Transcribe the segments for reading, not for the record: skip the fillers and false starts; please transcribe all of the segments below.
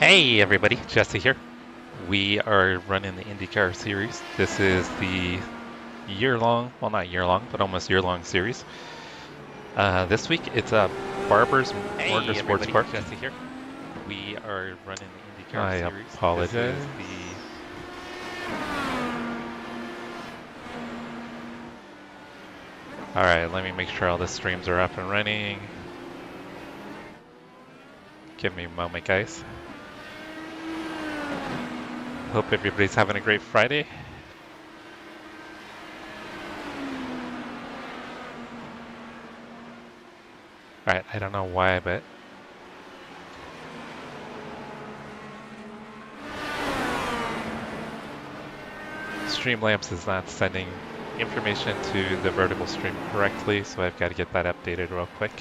Hey everybody, Jesse here. We are running the INDYCAR series. This is the year-long, well not year-long, but almost year-long series. This week it's Barber's Motorsports Park. Jesse here. We are running the INDYCAR series. I apologize. Alright, let me make sure all the streams are up and running. Give me a moment, guys. Hope everybody's having a great Friday. Alright, I don't know why, but Streamlamps is not sending information to the vertical stream correctly, so I've got to get that updated real quick.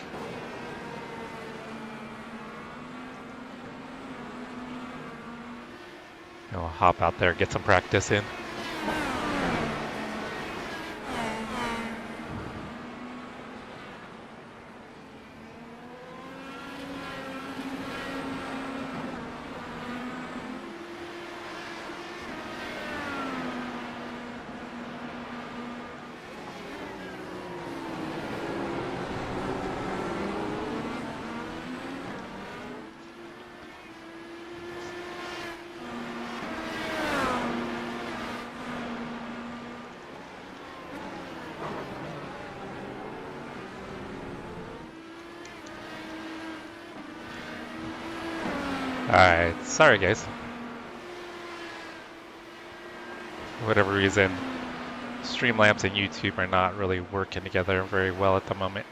I'll hop out there, get some practice in. Alright, sorry guys. For whatever reason, Streamlamps and YouTube are not really working together very well at the moment.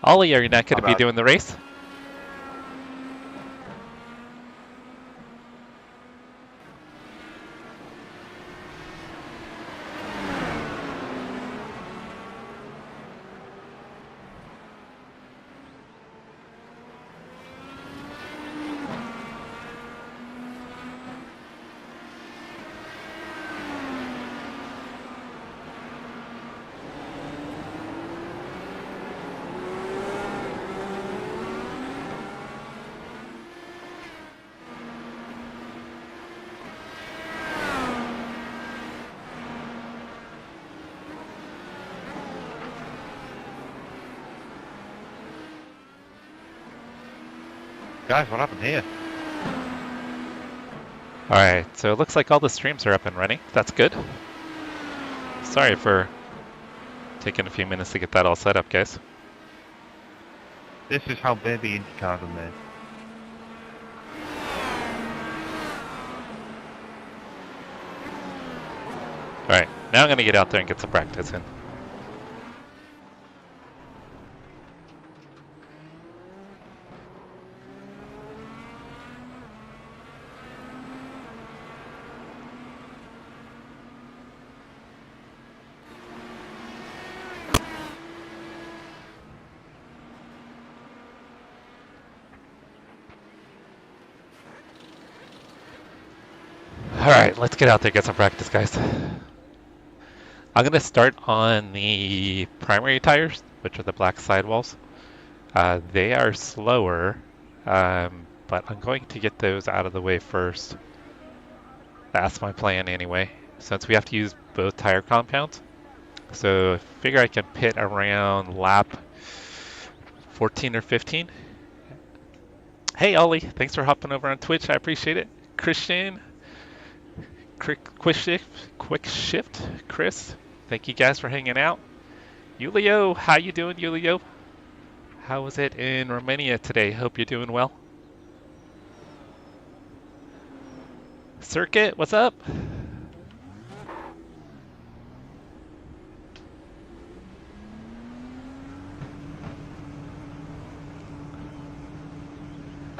Ollie, are you not going to be doing the race? Guys, what happened here? Alright, so it looks like all the streams are up and running. That's good. Sorry for taking a few minutes to get that all set up, guys. This is how baby IndyCars are made. Alright, now I'm going to get out there and get some practice in. Alright, let's get out there and get some practice, guys. I'm going to start on the primary tires, which are the black sidewalls. They are slower, but I'm going to get those out of the way first. That's my plan anyway, since we have to use both tire compounds. So I figure I can pit around lap 14 or 15. Hey Ollie, thanks for hopping over on Twitch, I appreciate it. Christian, Quick Shift, Chris, thank you guys for hanging out. Julio, how you doing, Julio? How was it in Romania today? Hope you're doing well. Circuit, what's up?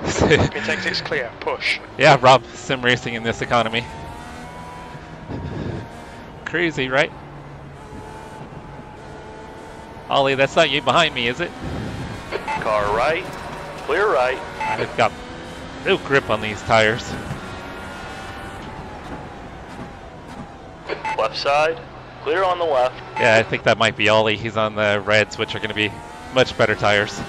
It takes it's clear, push. Yeah, Rob, sim racing in this economy. Crazy, right? Ollie, that's not you behind me, is it? Car right, clear right. I've got no grip on these tires. Left side, clear on the left. Yeah, I think that might be Ollie. He's on the reds, which are going to be much better tires.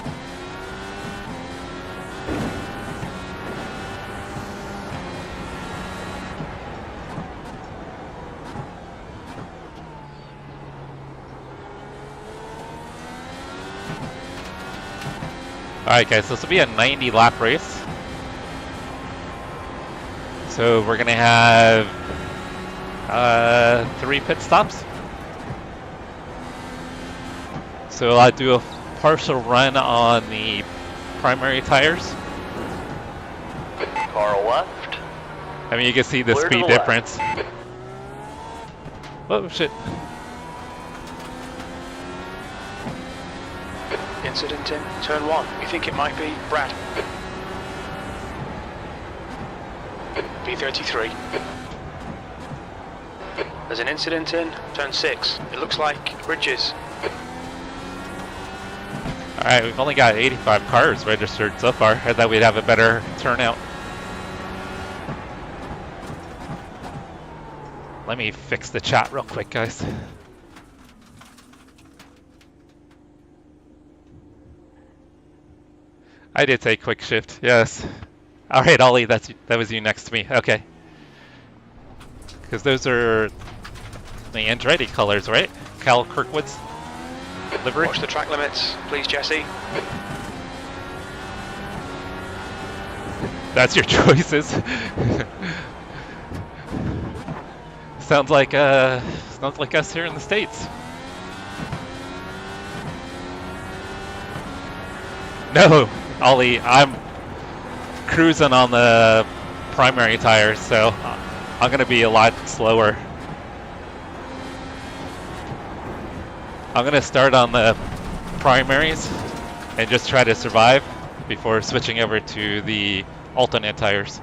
Alright guys, this will be a 90 lap race. So we're going to have 3 pit stops. So I'll do a partial run on the primary tires. Car left. I mean, you can see the Clear to speed the difference. Oh shit. Incident in turn 1. We think it might be Brad. B33. There's an incident in turn 6. It looks like Bridges. Alright, we've only got 85 cars registered so far. I thought we'd have a better turnout. Let me fix the chat real quick, guys. I did say quick shift, yes. Alright, Ollie, that was you next to me. Okay. Because those are the Andretti colors, right? Cal Kirkwood's livery. Watch the track limits, please, Jesse. That's your choices. Sounds like us here in the States. No, Ollie, I'm cruising on the primary tires, so I'm gonna be a lot slower. I'm gonna start on the primaries and just try to survive before switching over to the alternate tires.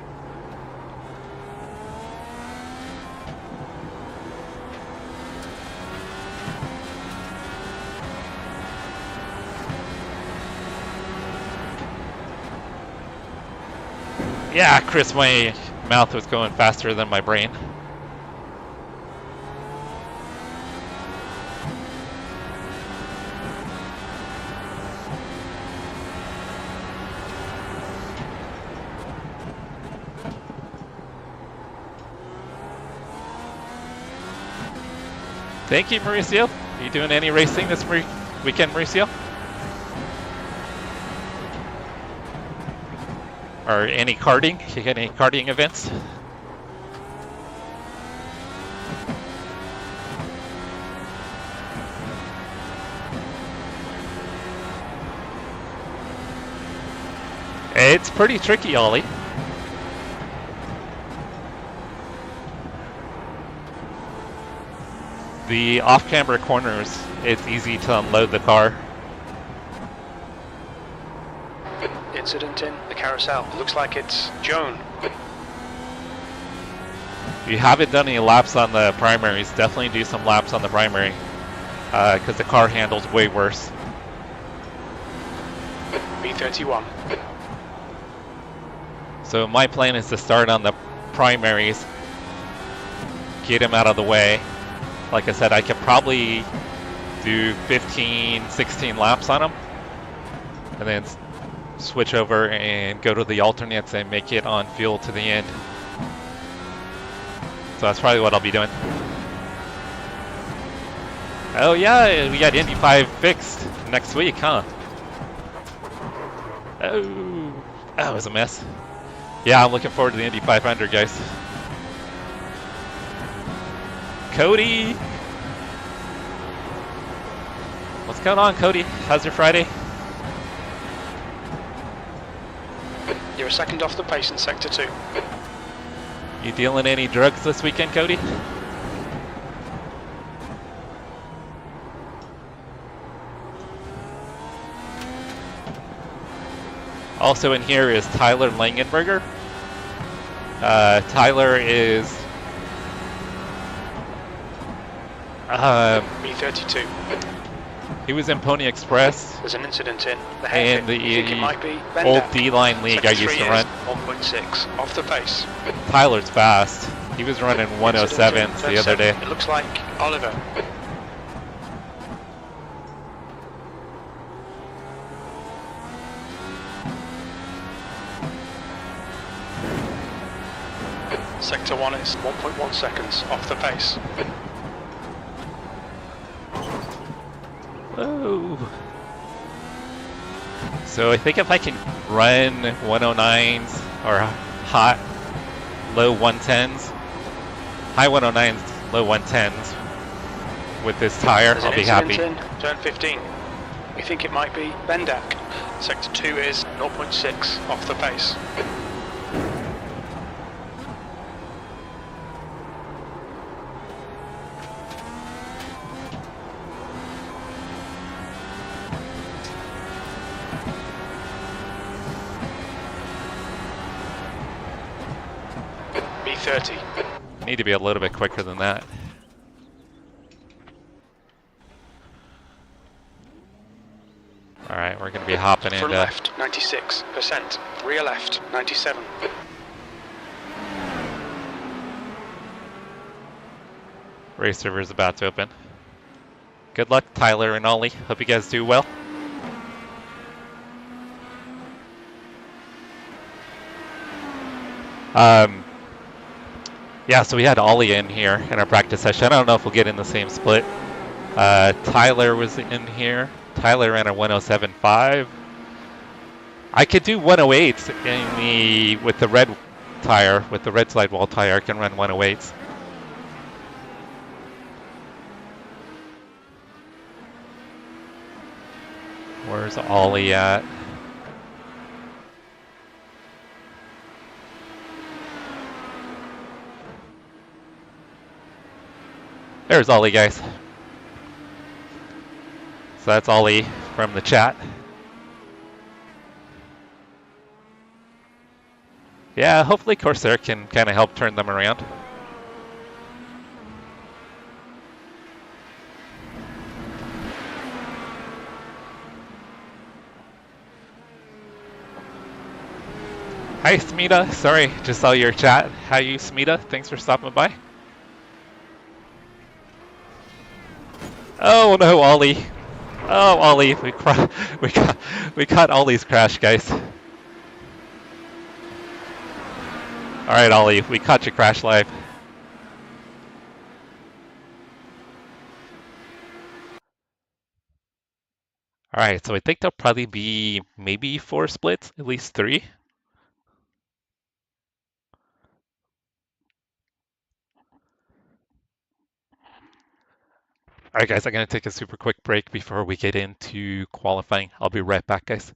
Yeah, Chris, my mouth was going faster than my brain. Thank you, Mauricio. Are you doing any racing this weekend, Mauricio? Or any karting? You got any karting events? It's pretty tricky, Ollie. The off-camber corners, it's easy to unload the car. Incident in the carousel. Looks like it's Joan. If you haven't done any laps on the primaries, definitely do some laps on the primary, because the car handles way worse. B31. So my plan is to start on the primaries, get him out of the way. Like I said, I could probably do 15, 16 laps on him, and then switch over and go to the alternates and make it on fuel to the end. So that's probably what I'll be doing. Oh yeah, we got Indy 5 fixed next week, huh? Oh, that was a mess. Yeah, I'm looking forward to the Indy 500, guys. Cody! What's going on, Cody? How's your Friday? You're a second off the pace in Sector 2. You dealing any drugs this weekend, Cody? Also in here is Tyler Langenberger. Tyler is B32. he was in Pony Express There's an incident in the and hairpin. I think it might be old Bender. D-line league I Sector used 3 to run. is 1.6 off the pace. Tyler's fast. He was running Incident 107s in the other day. It looks like Oliver. Sector 1 is 1.1 seconds off the pace. Oh. So I think if I can run 109s or hot low 110s, high 109s, low 110s with this tire, There's I'll an be happy. incident in turn 15. We think it might be Bendak. Sector 2 is 0.6 off the pace. B30. Need to be a little bit quicker than that. All right, we're going to be hopping Front into left 96%, rear left 97. race server is about to open. Good luck, Tyler and Ollie. Hope you guys do well. Yeah, so we had Ollie in here in our practice session. I don't know if we'll get in the same split. Tyler was in here. Tyler ran a 107.5. I could do 108s in the with the red tire, with the red slide wall tire. I can run 108s. Where's Ollie at? There's Ollie, guys. So that's Ollie from the chat. Yeah, hopefully Corsair can kind of help turn them around. Hi, Smita. Sorry, just saw your chat. How you, Smita? Thanks for stopping by. Oh no, Ollie. Oh, Ollie, we caught Ollie's crash, guys. All right, Ollie, we caught your crash live. All right, so I think there'll probably be maybe 4 splits, at least 3. All right, guys, I'm going to take a super quick break before we get into qualifying. I'll be right back, guys.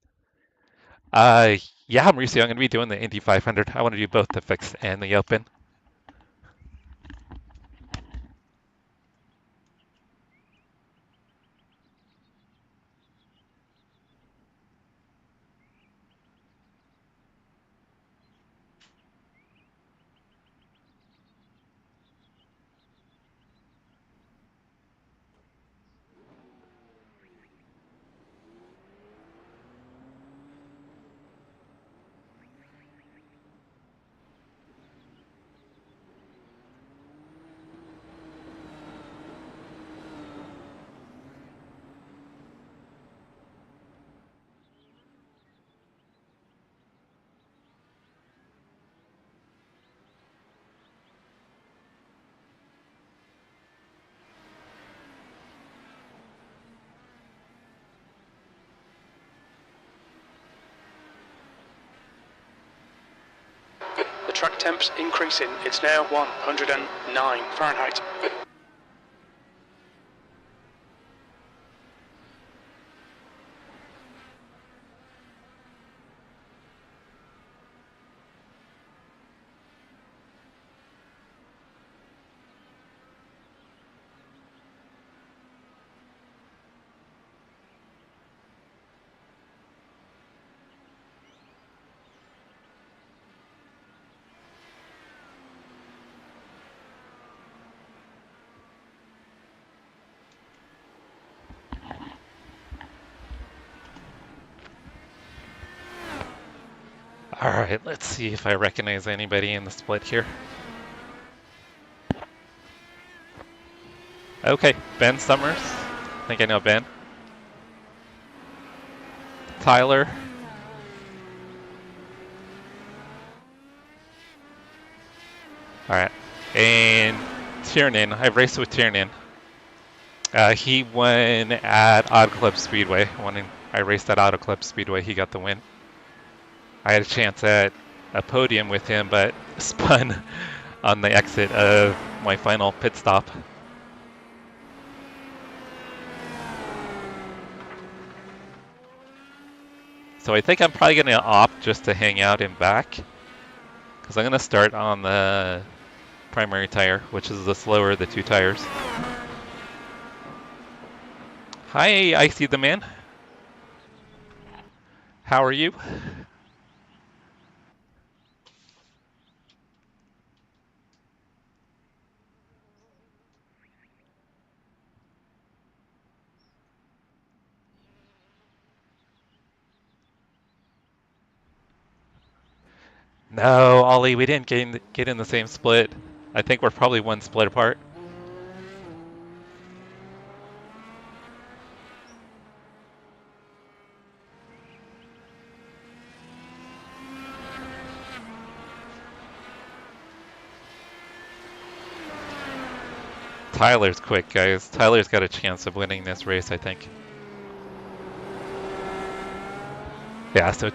Yeah, Mauricio, I'm going to be doing the Indy 500. I want to do both the fixed and the open. The track temp's increasing. It's now 109 Fahrenheit. All right, let's see if I recognize anybody in the split here. Okay, Ben Summers. I think I know Ben. Tyler. Alright. And Tiernan. I've raced with Tiernan. He won at Auto Club Speedway. I raced at Auto Club Speedway. He got the win. I had a chance at a podium with him, but spun on the exit of my final pit stop. So I think I'm probably going to opt just to hang out in back, because I'm going to start on the primary tire, which is the slower of the two tires. Hi, I see the man. How are you? No, Ollie, we didn't get in the same split. I think we're probably one split apart. Tyler's quick, guys. Tyler's got a chance of winning this race, I think. Yeah, so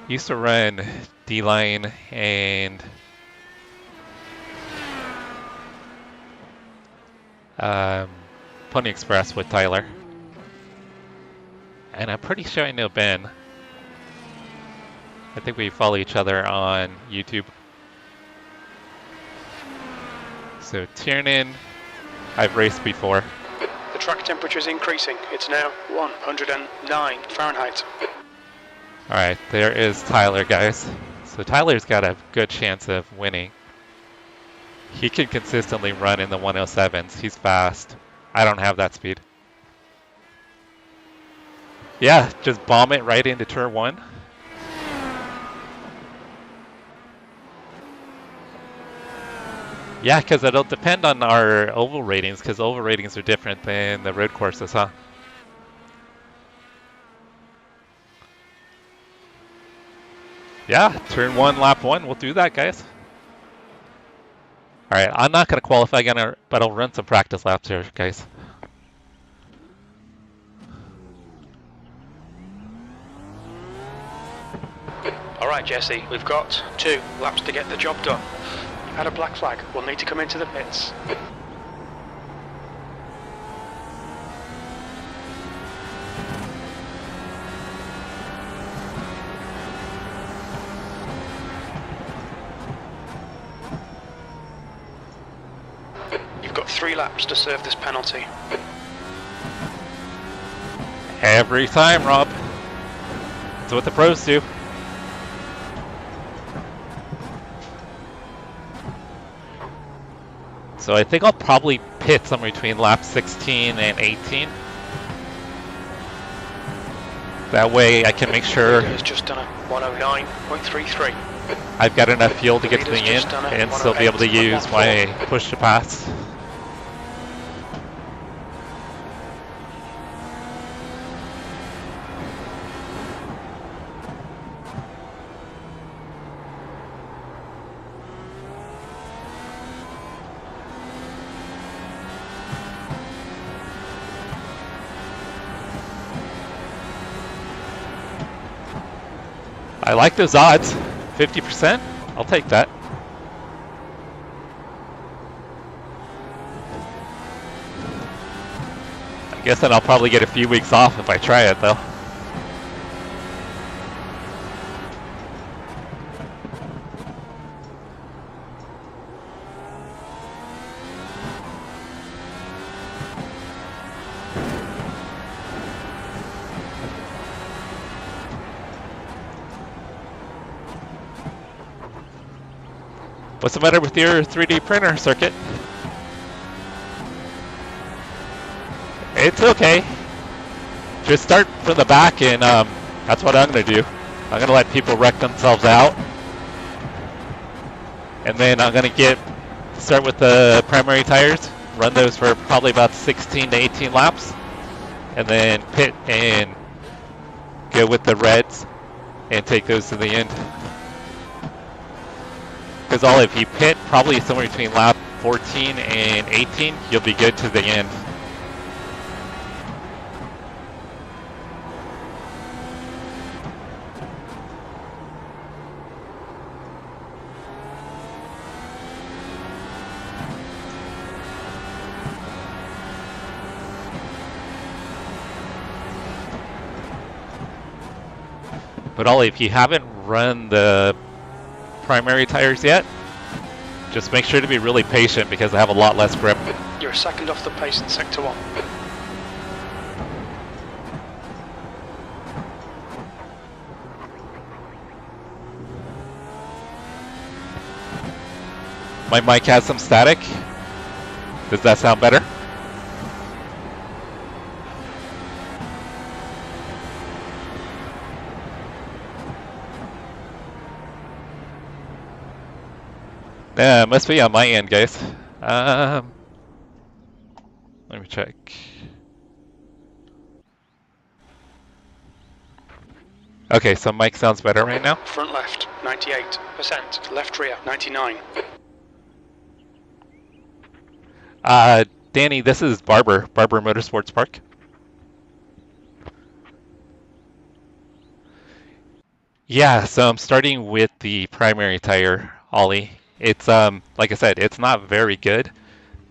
used to run D-Line and Pony Express with Tyler. And I'm pretty sure I know Ben. I think we follow each other on YouTube. So Tiernan, I've raced before. The track temperature is increasing. It's now 109 Fahrenheit. Alright, there is Tyler, guys. So Tyler's got a good chance of winning. He can consistently run in the 107s. He's fast. I don't have that speed. Yeah, just bomb it right into turn 1. Yeah, because it'll depend on our oval ratings, because oval ratings are different than the road courses, huh? Yeah, turn 1, lap 1. We'll do that, guys. Alright, I'm not going to qualify again, but I'll run some practice laps here, guys. Alright, Jesse, we've got 2 laps to get the job done. You've had a black flag. We'll need to come into the pits. You've got 3 laps to serve this penalty. Every time, Rob. That's what the pros do. So I think I'll probably pit somewhere between lap 16 and 18. That way I can make sure It's just done a 109.33. I've got enough fuel to get to the end and still be able to use my push to pass. I like those odds. 50%? I'll take that. I guess then I'll probably get a few weeks off if I try it though. What's the matter with your 3D printer circuit? It's okay. Just start from the back and that's what I'm going to do. I'm going to let people wreck themselves out. And then I'm going to start with the primary tires run those for probably about 16 to 18 laps, and then pit and go with the reds and take those to the end. Because if you pit probably somewhere between lap 14 and 18, you'll be good to the end. But Ollie, if you haven't run the primary tires yet, just make sure to be really patient because they have a lot less grip. You're a second off the pace in sector 1. My mic has some static. Does that sound better? Yeah, it must be on my end, guys. Let me check. Okay, so mic sounds better right now. Front left, 98%. Left rear, 99. Danny, this is Barber Motorsports Park. Yeah, so I'm starting with the primary tire, Ollie. It's like I said, it's not very good,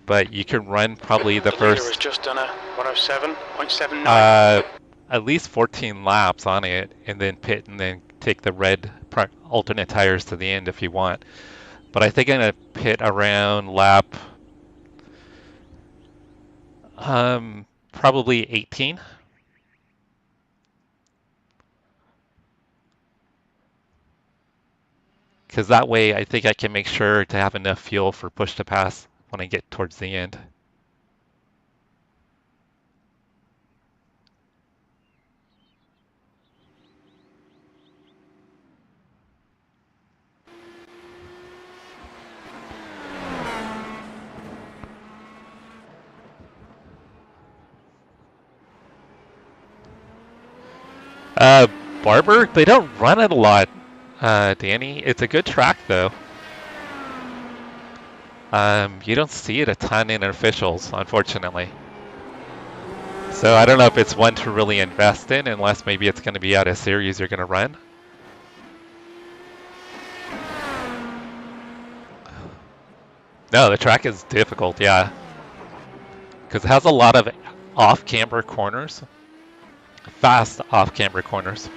but you can run probably the leader first has just done a 107.79. at least 14 laps on it, and then pit and then take the red alternate tires to the end if you want. But I think I'm gonna pit around lap probably 18. Because that way I think I can make sure to have enough fuel for push to pass when I get towards the end. Barber, they don't run it a lot, Danny. It's a good track though. You don't see it a ton in officials, unfortunately. So I don't know if it's one to really invest in, unless maybe it's going to be out of series you're going to run. No, the track is difficult, yeah. Because it has a lot of off-camber corners. Fast off-camber corners.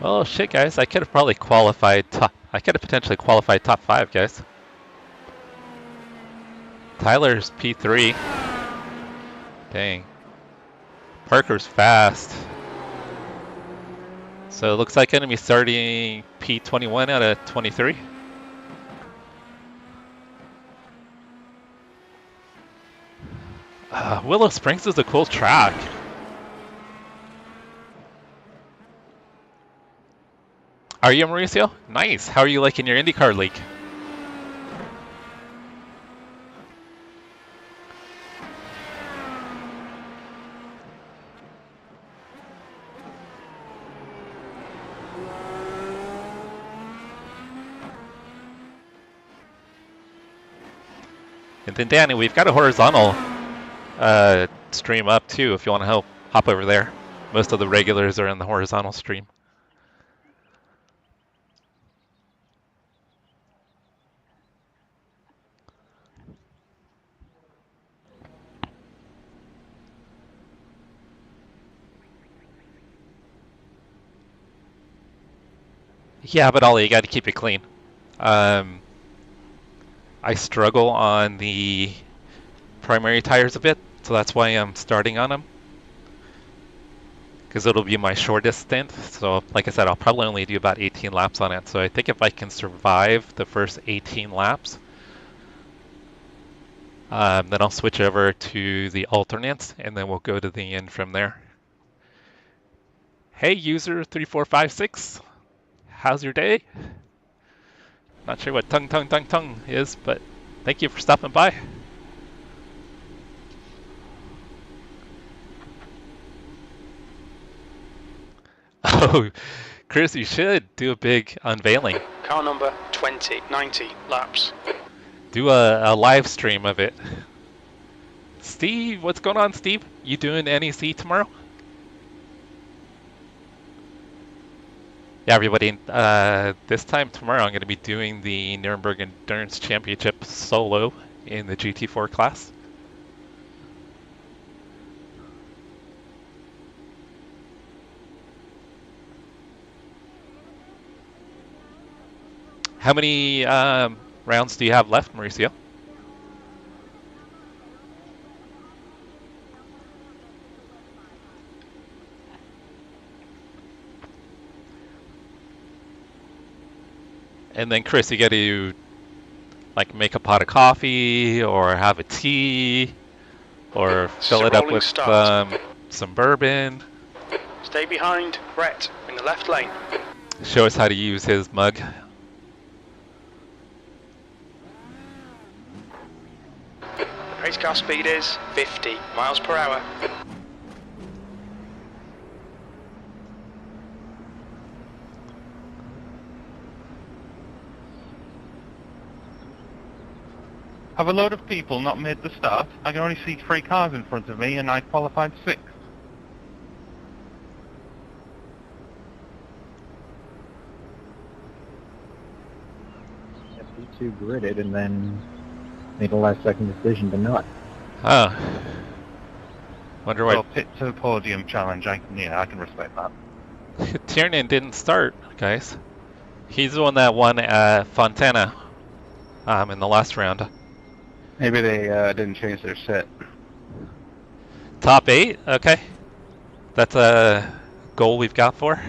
Oh shit, guys! I could have probably qualified I could have potentially qualified top 5, guys. Tyler's P3. Dang. Parker's fast. So it looks like I'm gonna be starting P21 out of 23. Willow Springs is a cool track. Are you, Mauricio? Nice. How are you liking your IndyCar league? And then Danny, we've got a horizontal stream up too if you want to hop over there. Most of the regulars are in the horizontal stream. Yeah, but Ollie, you got to keep it clean. I struggle on the primary tires a bit, so that's why I'm starting on them. Because it'll be my shortest stint. So, like I said, I'll probably only do about 18 laps on it. So I think if I can survive the first 18 laps, then I'll switch over to the alternates, and then we'll go to the end from there. Hey, user 3456. How's your day? Not sure what tongue is, but thank you for stopping by. Oh, Chris, you should do a big unveiling. Car number 20, 90 laps. Do a live stream of it. Steve, what's going on, Steve? You doing NEC tomorrow? Yeah, everybody, this time tomorrow I'm going to be doing the Nuremberg Endurance Championship solo in the GT4 class. How many rounds do you have left, Mauricio? And then Chris, you got to like make a pot of coffee or have a tea or fill it up with some bourbon. Stay behind Brett in the left lane. Show us how to use his mug. Race car speed is 50 miles per hour. Have a load of people not made the start? I can only see 3 cars in front of me and I qualified 6th. P2 gridded and then made a last-second decision to not. Oh. Wonder why. Well, pit to podium challenge, I can respect that. Tiernan didn't start, guys. He's the one that won at Fontana in the last round. Maybe they didn't change their set. Top 8? Okay. That's a goal we've got for.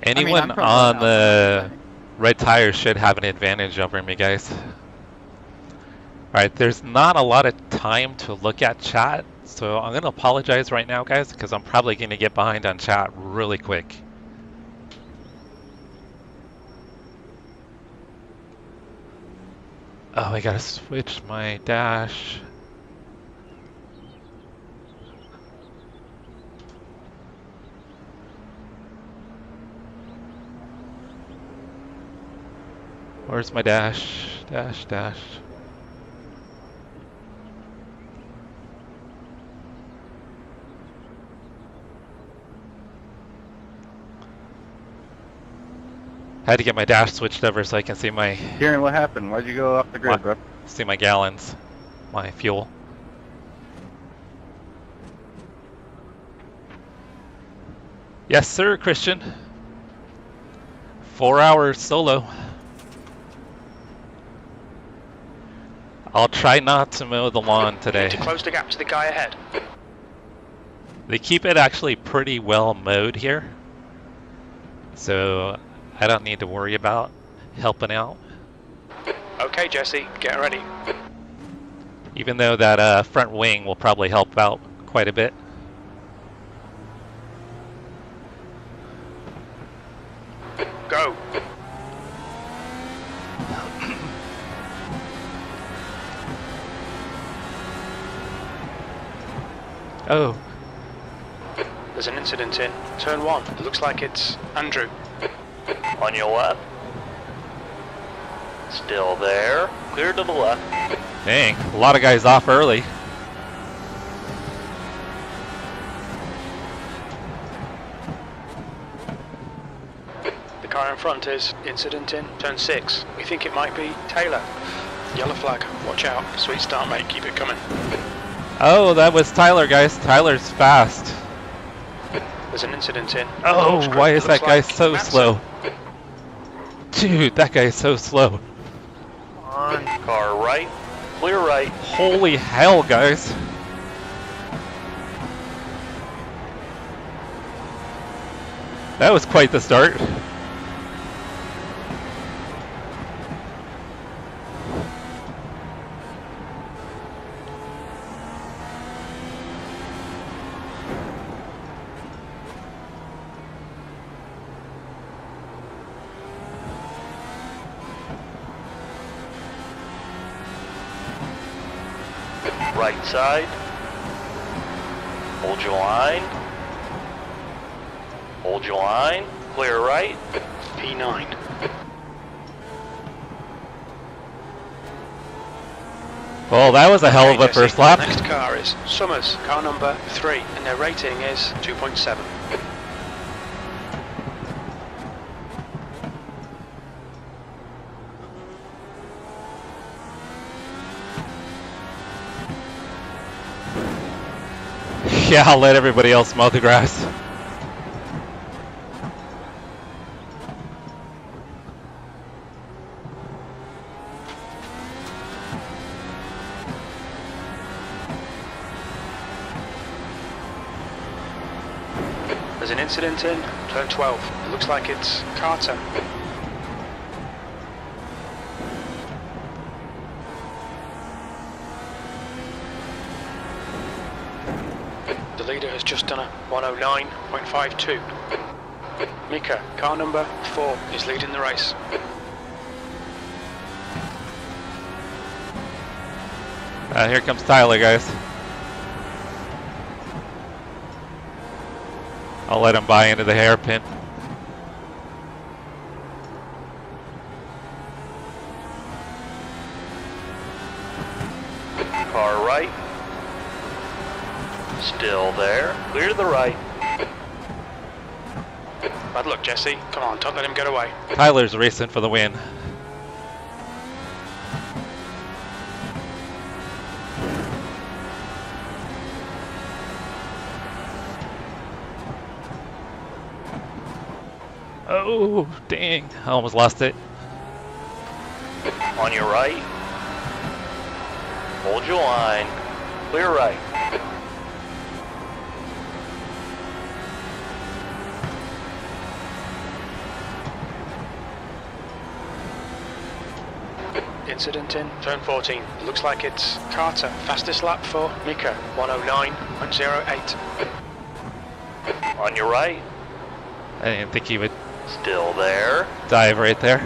Anyone on the red tires should have an advantage over me, guys. Alright, there's not a lot of time to look at chat, so I'm going to apologize right now, guys, because I'm probably going to get behind on chat really quick. Oh, I gotta switch my dash. Where's my dash? Dash. Had to get my dash switched over so I can see my Kieran, what happened? Why'd you go off the grid, bro? see my gallons, my fuel. Yes, sir, Christian. 4 hours solo. I'll try not to mow the lawn today. To close the gap to the guy ahead. They keep it actually pretty well mowed here, so I don't need to worry about helping out. Okay, Jesse, get ready. Even though that front wing will probably help out quite a bit. Go. Oh, There's an incident in turn 1. It looks like it's Andrew. On your left. Still there. Clear to the left. dang, a lot of guys off early. The car in front is incident in turn 6. We think it might be Taylor. Yellow flag. Watch out. Sweet start, mate. Keep it coming. Oh, that was Tyler, guys. Tyler's fast. There's an incident in. Oh, why is that guy so slow? Dude, that guy is so slow. On car right. Clear right. Holy hell, guys. That was quite the start. Right side. Hold your line. Hold your line. Clear right. P9. Well, that was a hell of a Okay, first Jesse, lap. the next car is Summers, car number 3, and their rating is 2.7. Yeah, I'll let everybody else mow the grass. There's an incident in turn 12. It looks like it's Carter. The leader has just done a 109.52. Mika, car number 4, is leading the race. Here comes Tyler, guys. I'll let him buy into the hairpin. Car right. Still there. Clear to the right. Bad luck, Jesse. Come on, don't let him get away. Tyler's racing for the win. Oh, dang. I almost lost it. On your right. Hold your line. Clear right. Incident in turn 14. It looks like it's Carter. Fastest lap for Mika, 109.08. On your right. I didn't think he would Still there. dive right there.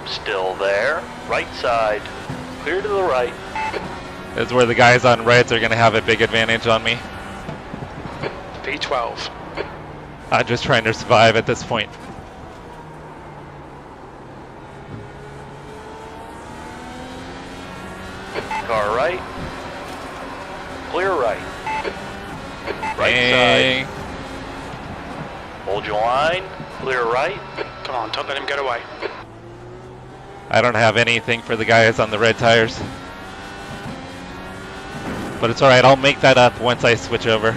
Still there. Right side. Clear to the right. This is where the guys on reds are going to have a big advantage on me. P12. I'm just trying to survive at this point. Car right. Clear right. Right Dang. side. Hold your line. Clear right. Come on, don't let him get away. I don't have anything for the guys on the red tires. But it's alright, I'll make that up once I switch over.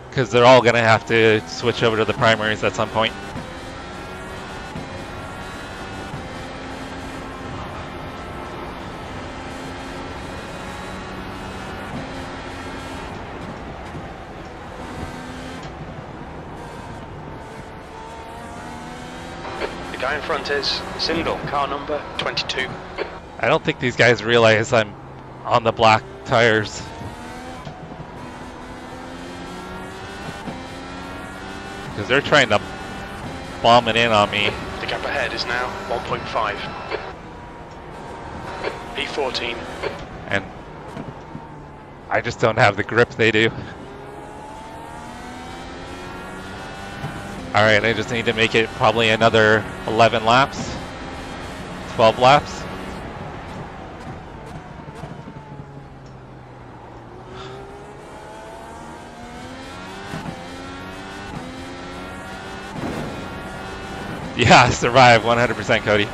Because they're all going to have to switch over to the primaries at some point. The guy in front is Single, car number 22. I don't think these guys realize I'm on the black tires. Because they're trying to bomb it in on me. The gap ahead is now 1.5. P14. And I just don't have the grip they do. Alright, I just need to make it probably another 11 laps. 12 laps. Yeah, survive 100%, Cody.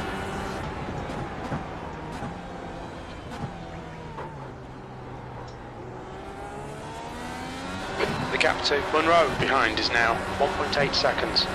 The gap to Monroe behind is now 1.8 seconds.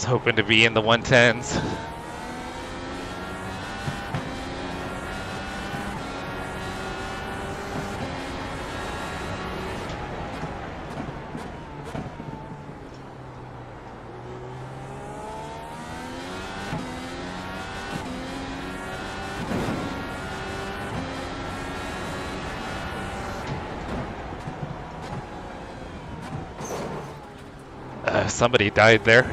was hoping to be in the 110s. Somebody died there.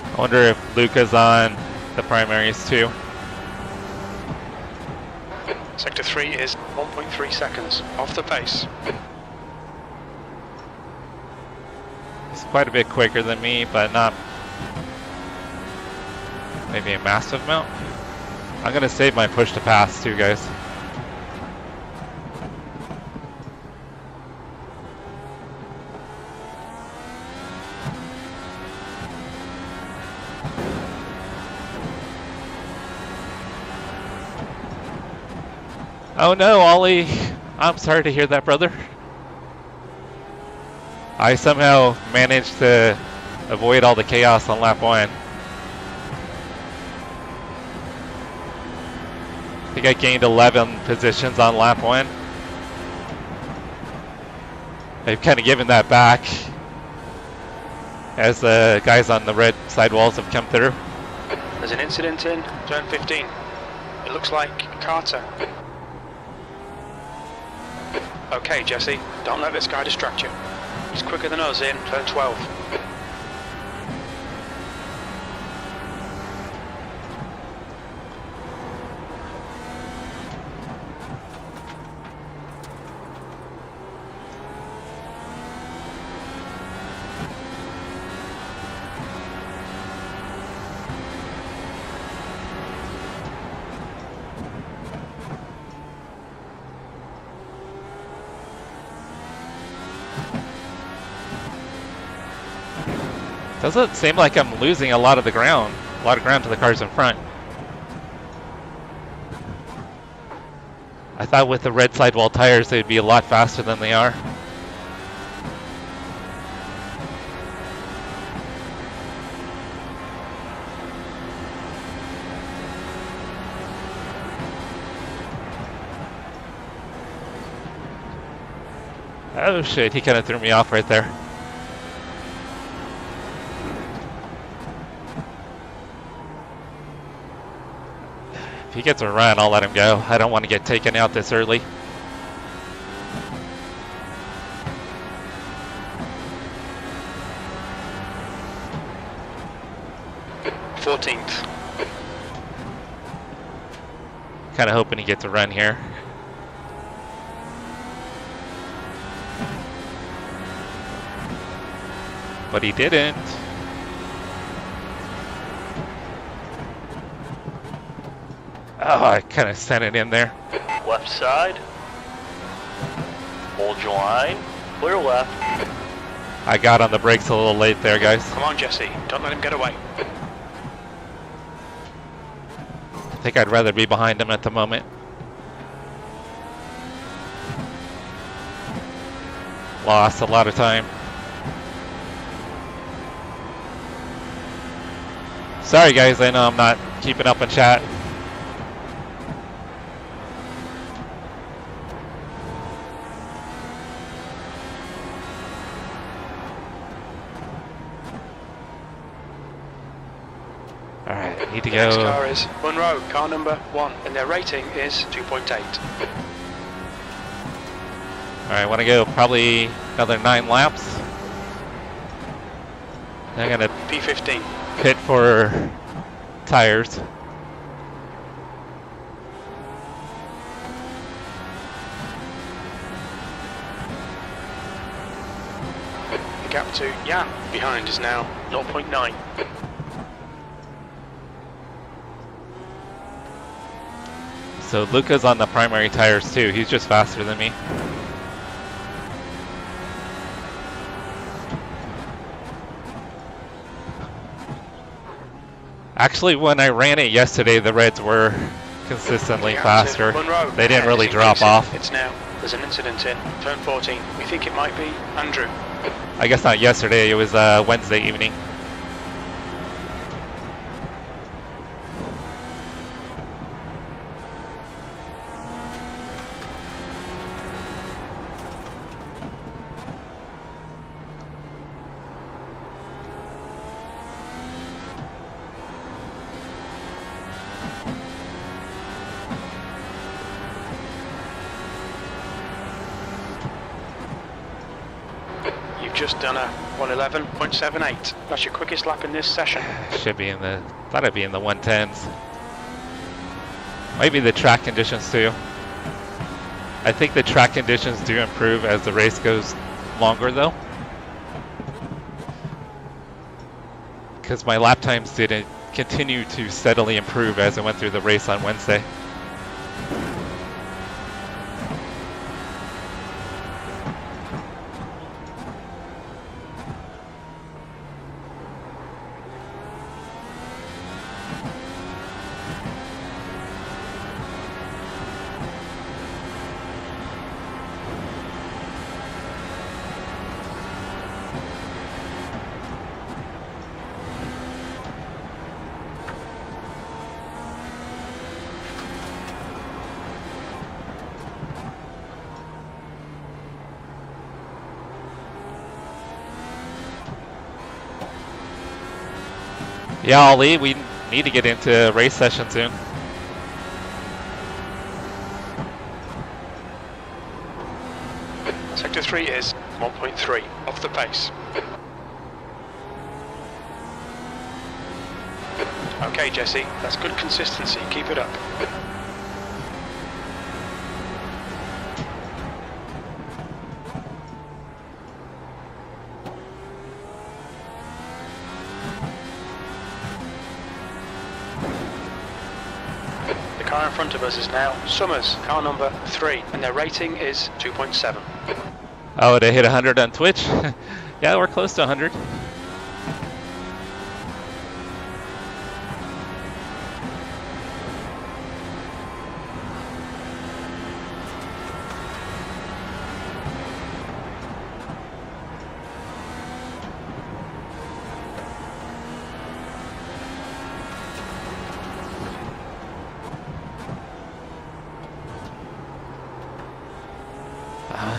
I wonder if Luca's on the primaries too. Sector 3 is 1.3 seconds off the pace. He's quite a bit quicker than me, but not maybe a massive amount. I'm gonna save my push to pass too, guys. Oh no, Ollie. I'm sorry to hear that, brother. I somehow managed to avoid all the chaos on lap 1. I think I gained 11 positions on lap 1. I've kind of given that back as the guys on the red sidewalls have come through. There's an incident in turn 15. It looks like Carter. Okay, Jesse, don't let this guy distract you. He's quicker than us in turn 12. Doesn't seem like I'm losing a lot of ground to the cars in front. I thought with the red sidewall tires they'd be a lot faster than they are. Oh shit, he kind of threw me off right there. If he gets a run, I'll let him go. I don't want to get taken out this early. Fourteenth. Kind of hoping he gets a run here. But he didn't. Oh, I kind of sent it in there. Left side. Hold your line. Clear left. I got on the brakes a little late there, guys. Come on, Jesse, don't let him get away. I think I'd rather be behind him at the moment. Lost a lot of time. Sorry guys, I know I'm not keeping up in chat. Alright, I need to The next go. car is Monroe, car number 1, and their rating is 2.8. Alright, I want to go probably another 9 laps. I'm gonna P15. pit for tires. gap to Jan behind is now 0.9. So Luca's on the primary tires too. He's just faster than me. Actually, when I ran it yesterday, the Reds were consistently faster. They didn't really drop off. It's now. There's an incident in turn 14. We think it might be Andrew. I guess not yesterday, it was Wednesday evening. Just done a 111.78. That's your quickest lap in this session. Should be in the, thought it'd be in the 110s. Might be the track conditions too. I think the track conditions do improve as the race goes longer though. Because my lap times didn't continue to steadily improve as I went through the race on Wednesday. Yeah, Ali, we need to get into race session soon. Sector 3 is 1.3 off the pace. Okay, Jesse, that's good consistency. Keep it up. The car in front of us is now Summers, car number 3, and their rating is 2.7. Oh, they hit 100 on Twitch? Yeah, we're close to 100.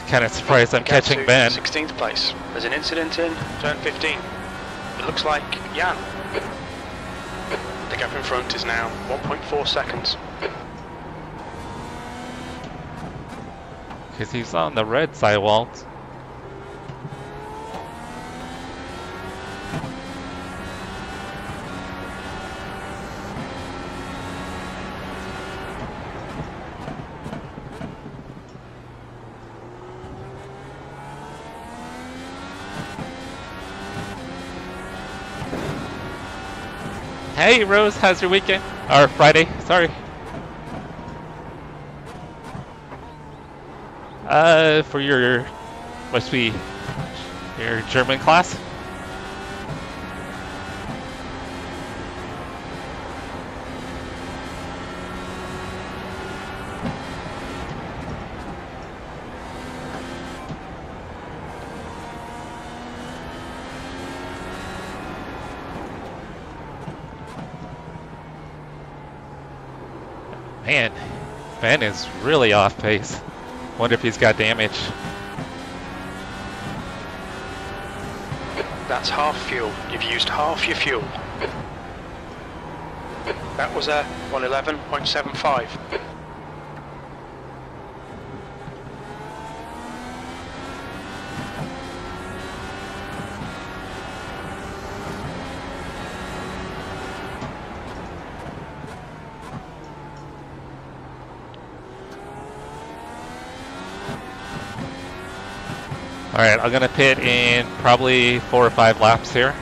Kind of surprised I'm catching Ben. 16th place. There's an incident in turn 15. It looks like Jan. The gap in front is now 1.4 seconds. Because he's on the red sidewall. Hey Rose, how's your weekend? Or Friday, sorry. For your, must be your German class? Man, Ben is really off pace. Wonder if he's got damage. That's half fuel. You've used half your fuel. That was a 111.75. Alright, I'm gonna pit in probably 4 or 5 laps here.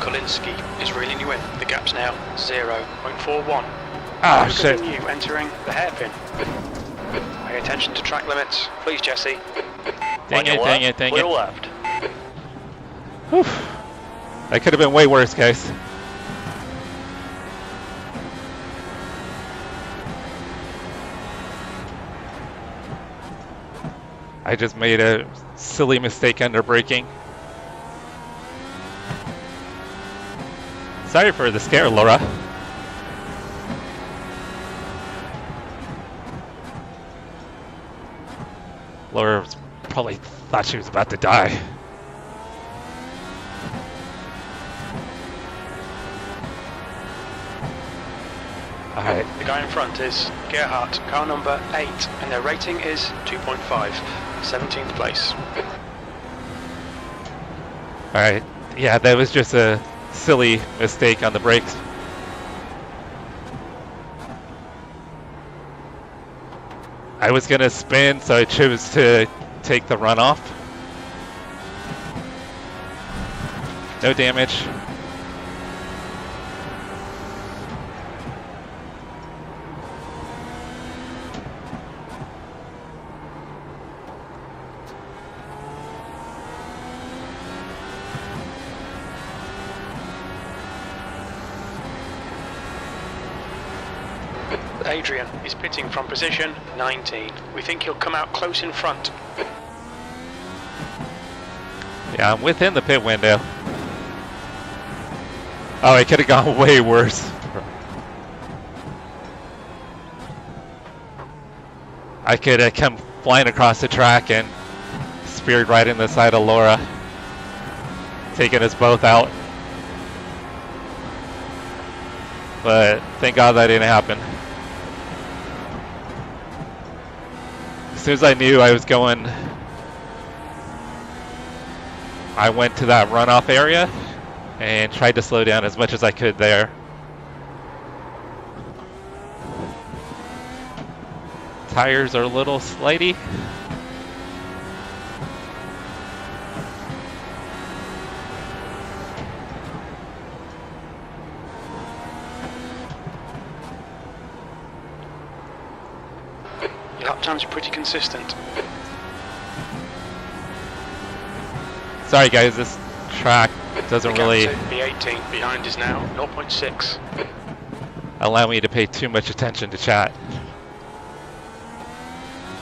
Kolinsky is reeling you in. The gap's now 0.41. Ah, Quicker shit. than you entering the hairpin. Pay attention to track limits, please, Jesse. Dang it, dang it, dang clear it. left. Whew. That could have been way worse, guys. I just made a silly mistake under braking. Sorry for the scare, Laura. Laura probably thought she was about to die. Alright, The guy in front is Gerhardt, car number 8, and their rating is 2.5, 17th place. alright. Yeah, that was just a silly mistake on the brakes. I was gonna spin, so I chose to take the runoff. No damage. Adrian is pitting from position 19. We think he'll come out close in front. Yeah, I'm within the pit window. Oh, it could have gone way worse. I could have come flying across the track and speared right in the side of Laura, taking us both out. But thank God that didn't happen. As soon as I knew I was going, I went to that runoff area and tried to slow down as much as I could there. Tires are a little slidey. Your lap times are pretty consistent. Sorry guys, this track doesn't really The 18 behind is now 0.6. allow me to pay too much attention to chat.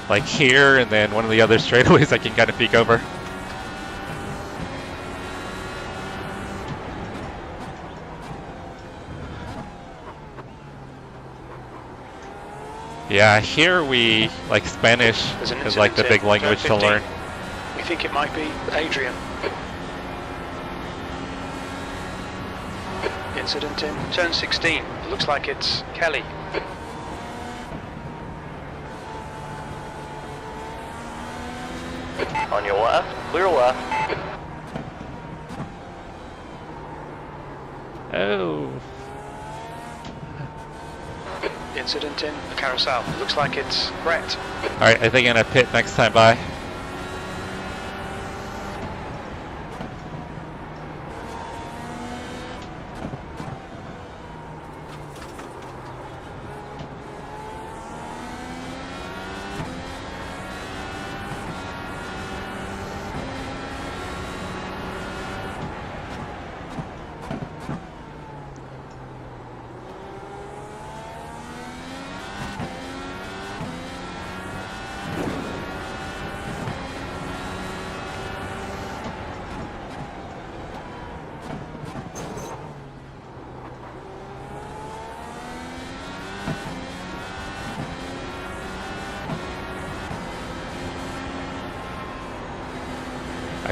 Like here and then one of the other straightaways I can kind of peek over. Yeah, here we, like Spanish There's an is like the incident big language in turn to 15. learn. We think it might be Adrian. Incident in turn 16. It looks like it's Kelly. On your left, clear left. Oh. Incident in the carousel. It looks like it's Brett. Alright, I think I'm gonna pit next time by.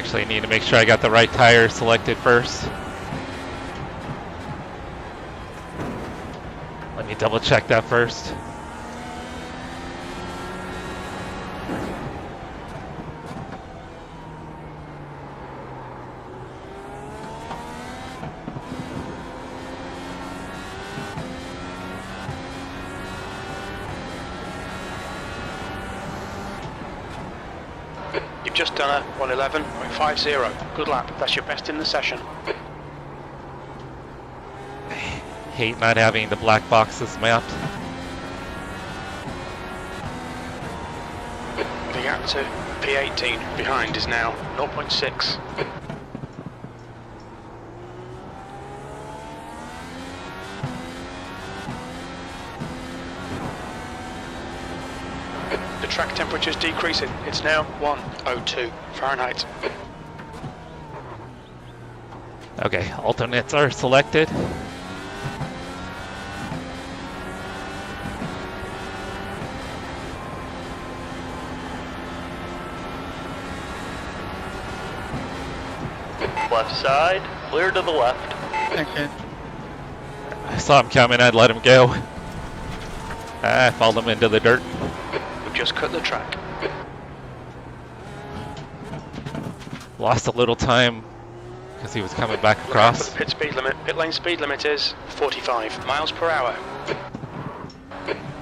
Actually, I need to make sure I got the right tire selected first. Let me double check that first. You've just done a 1:11.50. Good lap. That's your best in the session. Hate not having the black boxes mapped. The gap to P18 behind is now 0.6. The track temperature's decreasing. It's now 102 Fahrenheit. Okay, alternates are selected. Left side, clear to the left. Okay. I saw him coming, I'd let him go. I followed him into the dirt. We've just cut the track. Lost a little time because he was coming back Look out for across. the pit speed limit. Pit lane speed limit is 45 miles per hour.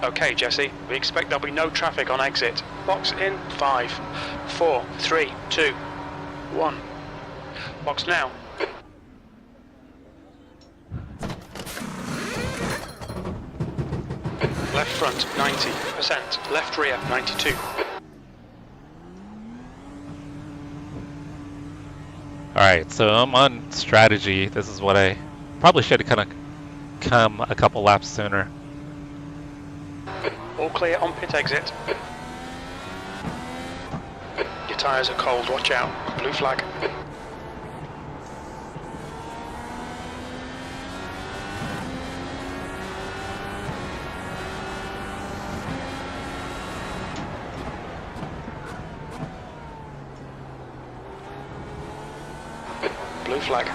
Okay, Jesse, we expect there'll be no traffic on exit. Box in 5, 4, 3, 2, 1. Box now. Left front 90%, left rear 92. Alright, so I'm on strategy. This is what I probably should have kind of come a couple laps sooner. All clear on pit exit. Your tyres are cold, watch out. Blue flag. Blue flag.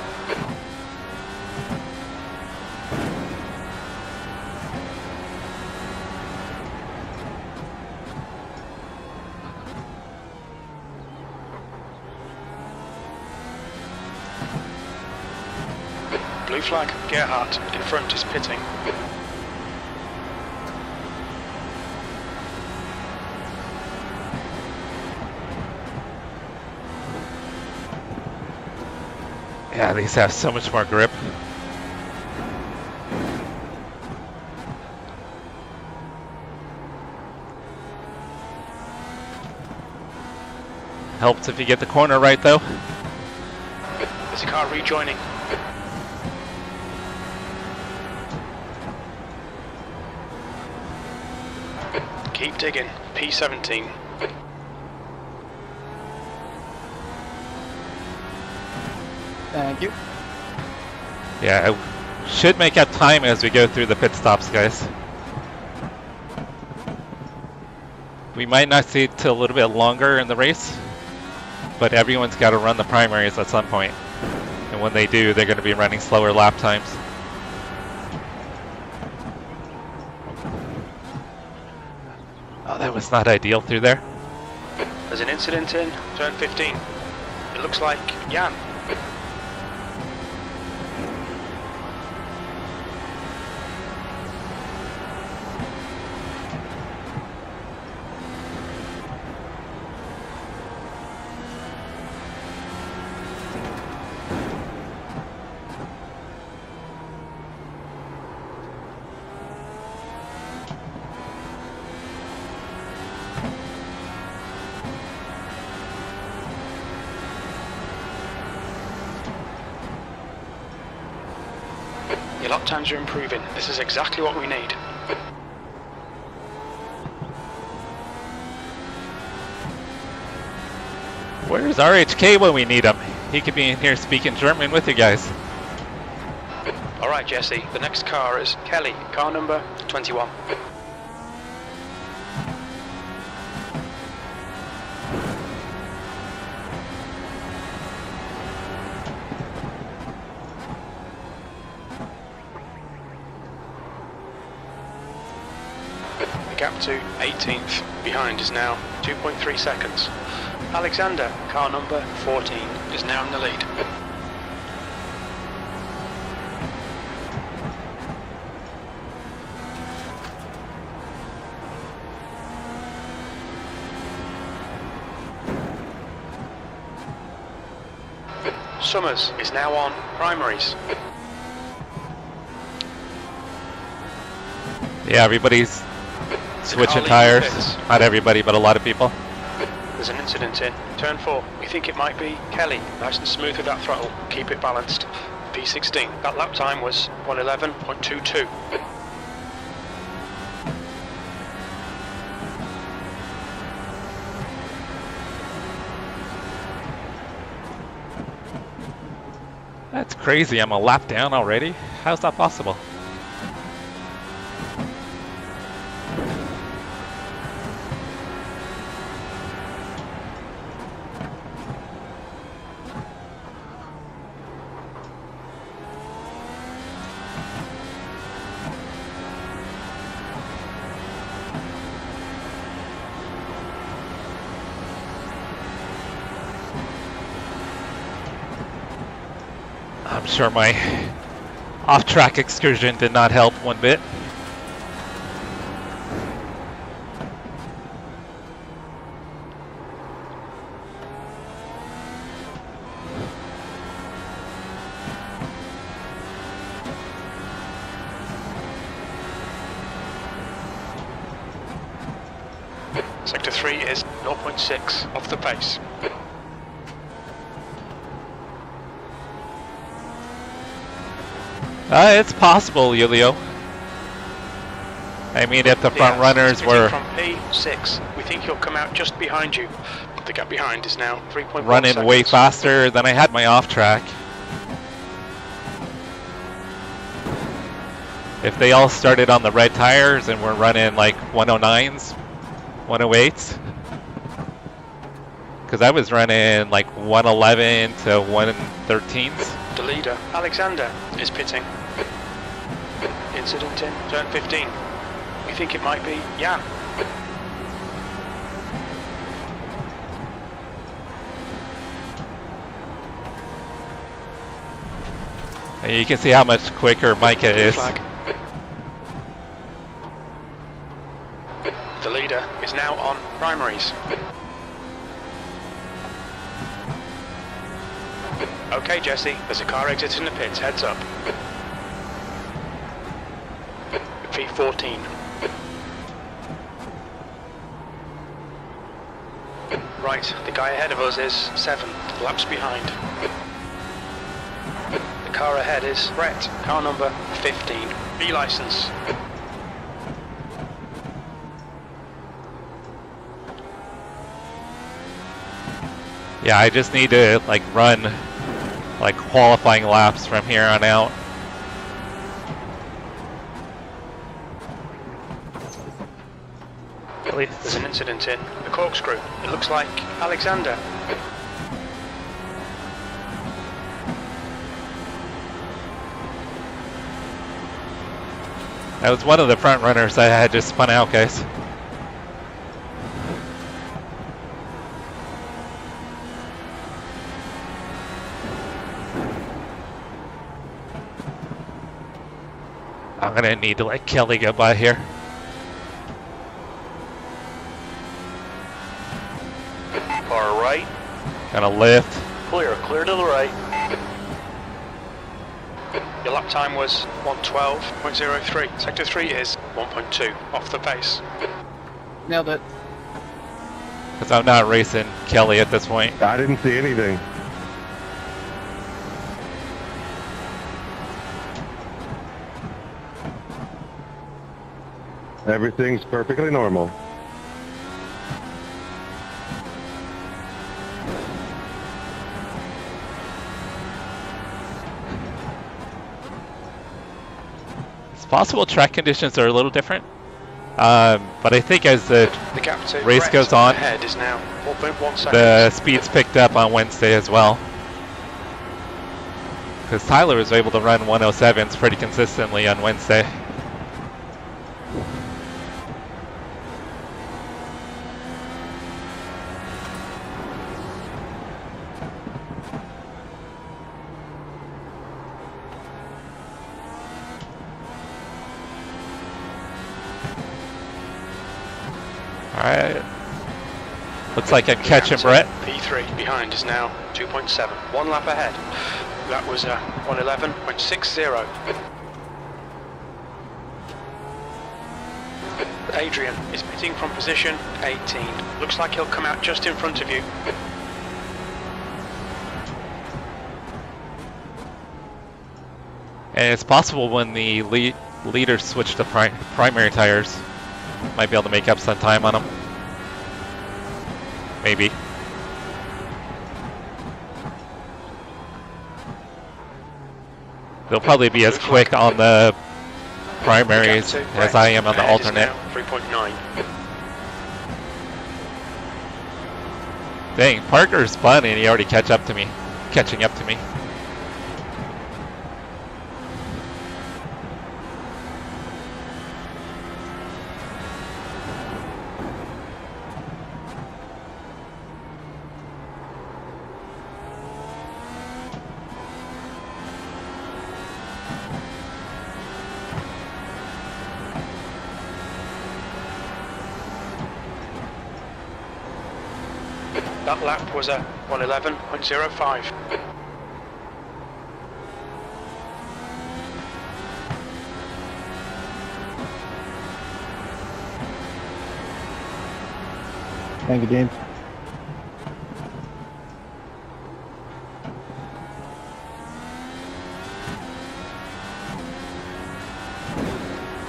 Blue flag. Gerhardt in front is pitting. Yeah, these have so much more grip. Helps if you get the corner right though. There's a car rejoining. Keep digging. P17. Thank you. Yeah, I should make up time as we go through the pit stops, guys. We might not see it till a little bit longer in the race, but everyone's got to run the primaries at some point. And when they do, they're going to be running slower lap times. Oh, that was not ideal through there. There's an incident in turn 15. It looks like Jan. Your lap times are improving. This is exactly what we need. Where's RHK when we need him? He could be in here speaking German with you guys. Alright, Jesse, the next car is Kelly, car number 21. gap to 18th behind is now 2.3 seconds. Alexander, car number 14, is now in the lead. Summers is now on primaries. Yeah, everybody's switching Carly tires. Fitz. Not everybody, but a lot of people. There's an incident in turn 4. We think it might be Kelly. Nice and smooth with that throttle. Keep it balanced. P16. That lap time was 111.22. That's crazy. I'm a lap down already. How's that possible? I'm sure my off-track excursion did not help one bit. Sector 3 is 0.6 off the pace. It's possible, Julio. I mean, if the front runners were from P6, we think he'll come out just behind you. The gap behind is now 3.1 running seconds. way faster than I had my off-track. If they all started on the red tires and were running like 109s, 108s, because I was running like 111 to 113s. The leader, Alexander, is pitting. Incident in turn 15. We think it might be Jan. And you can see how much quicker Micah is. Flag. The leader is now on primaries. Okay, Jesse, there's a car exiting the pits, heads up. P14. Right, the guy ahead of us is 7 laps behind. The car ahead is Brett, car number 15, B license. Yeah, I just need to like run like qualifying laps from here on out. There's an incident in the corkscrew. It looks like Alexander. That was one of the front runners that had just spun out, guys. I'm gonna need to let Kelly go by here. Car right. Gonna lift. Clear to the right. Your lap time was 112.03. Sector 3 is 1.2 off the pace. Nailed it. Because I'm not racing Kelly at this point. I didn't see anything. Everything's perfectly normal. It's possible track conditions are a little different. But I think as the gap to race Brett goes on, ahead is now 4.1 seconds. the speeds picked up on Wednesday as well. Because Tyler was able to run 107s pretty consistently on Wednesday. Alright. Looks like I'm catching Brett. P3 behind is now 2.7. 1 lap ahead. That was 111.60. Adrian is pitting from position 18. Looks like he'll come out just in front of you. And it's possible when the leaders switch to primary tires, might be able to make up some time on them. Maybe. They'll probably be as quick on the primaries as I am on the alternate. 3.9. Dang, Parker's spun and he already catching up to me. That lap was a 111.05. Thank you, James.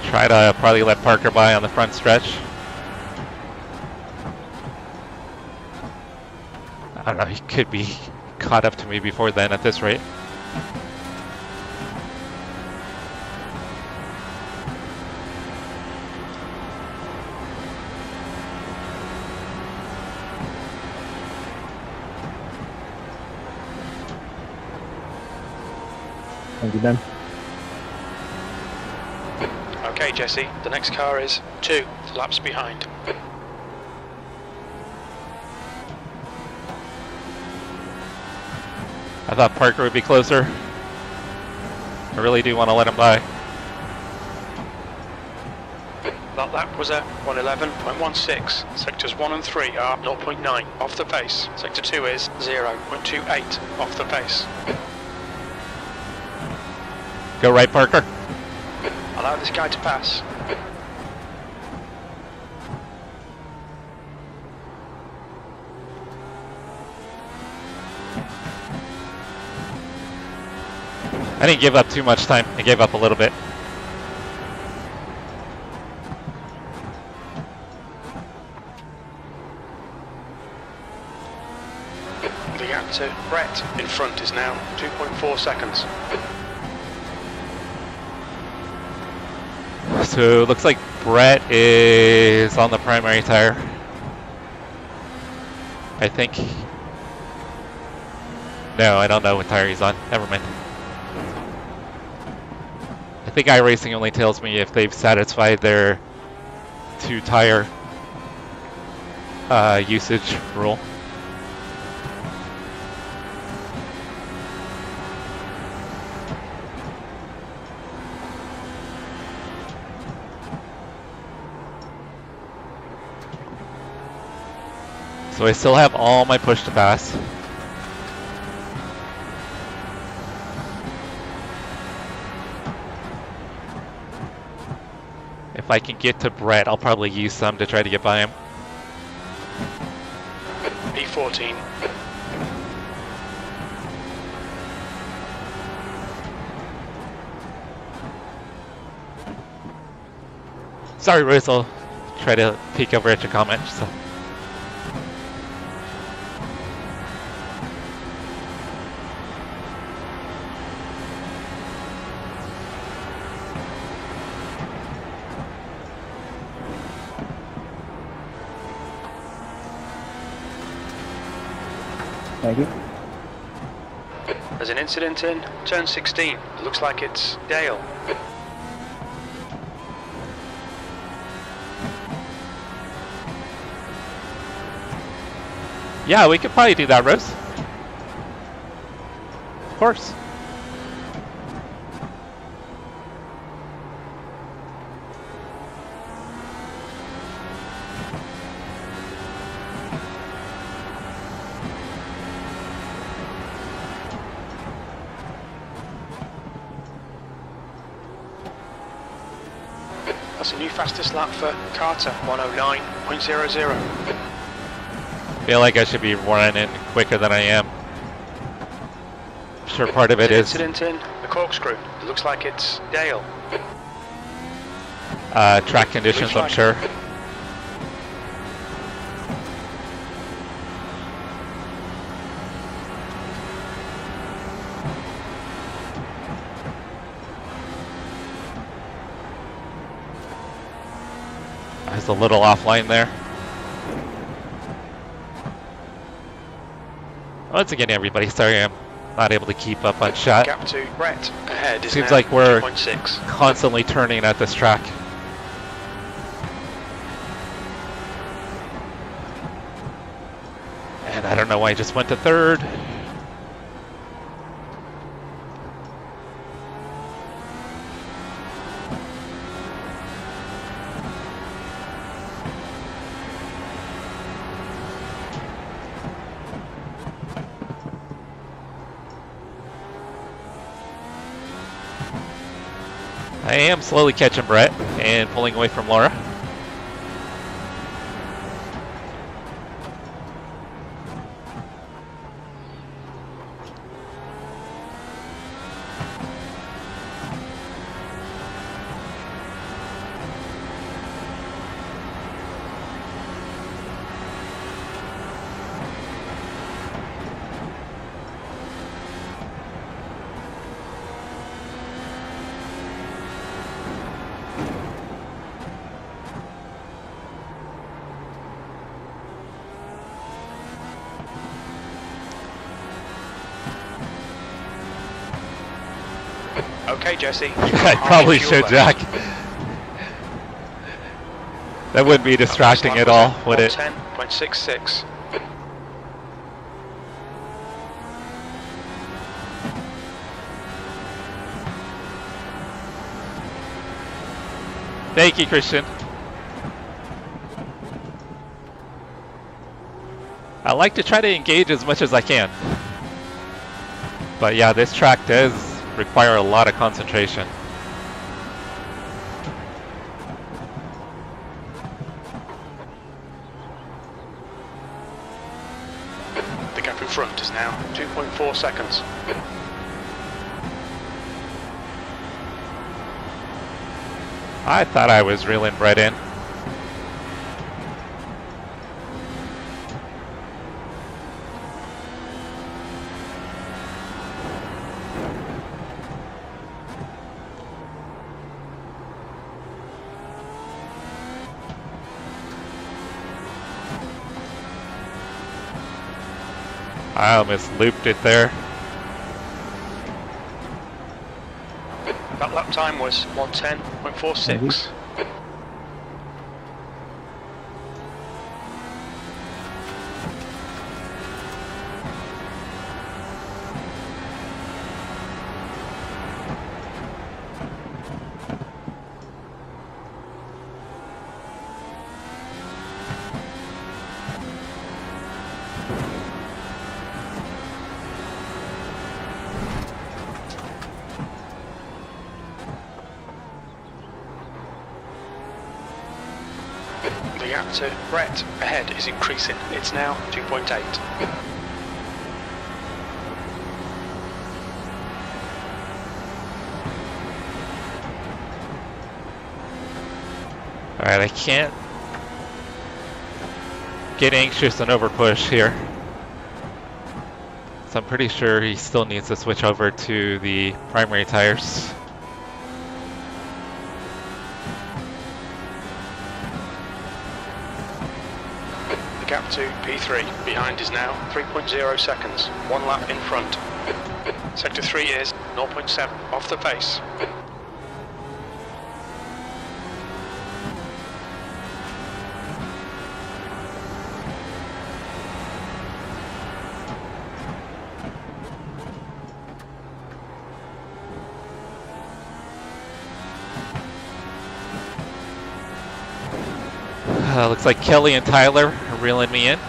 Try to probably let Parker by on the front stretch. I don't know, he could be caught up to me before then at this rate. Thank you, Ben. Okay, Jesse, the next car is 2 laps behind. I thought Parker would be closer. I really do want to let him by. That lap was a 111.16. Sectors 1 and 3 are 0.9 off the pace. Sector 2 is 0.28 off the pace. Go right, Parker. Allow this guy to pass. I didn't give up too much time. I gave up a little bit. The gap to Brett in front is now 2.4 seconds. So it looks like Brett is on the primary tire. I think. No, I don't know what tire he's on. Never mind. I think iRacing only tells me if they've satisfied their 2 tire usage rule. So I still have all my push to pass. If I can get to Brett, I'll probably use some to try to get by him. P14. Sorry, Rose, I'll try to peek over at your comment. So. Thank you. There's an incident in turn 16. It looks like it's Dale. Yeah, we could probably do that, Rose. Of course. That's a new fastest lap for Carter, 109.00. Feel like I should be running quicker than I am. I'm sure part of it is Incident in the corkscrew. It looks like it's Dale. track conditions, I'm sure. I was a little offline there. Once again, everybody, sorry I'm not able to keep up on shot. Gap to Brett ahead is Seems now like we're 2.6. constantly turning at this track. And I don't know why I just went to third. I am slowly catching Brett and pulling away from Laura. Okay, Jesse. I probably should, Jack. That wouldn't be distracting at all, would it? 10.66. Thank you, Christian. I like to try to engage as much as I can. But yeah, this track does require a lot of concentration. The gap in front is now 2.4 seconds. I thought I was reeling Brett in. I almost looped it there. That lap time was 110.46. The gap to Brett ahead is increasing. It's now 2.8. Alright, I can't get anxious and overpush here. So I'm pretty sure he still needs to switch over to the primary tires. The gap to P3 behind is now 3.0 seconds. 1 lap in front. Sector 3 is 0.7 off the pace. Looks like Kelly and Tyler are reeling me in.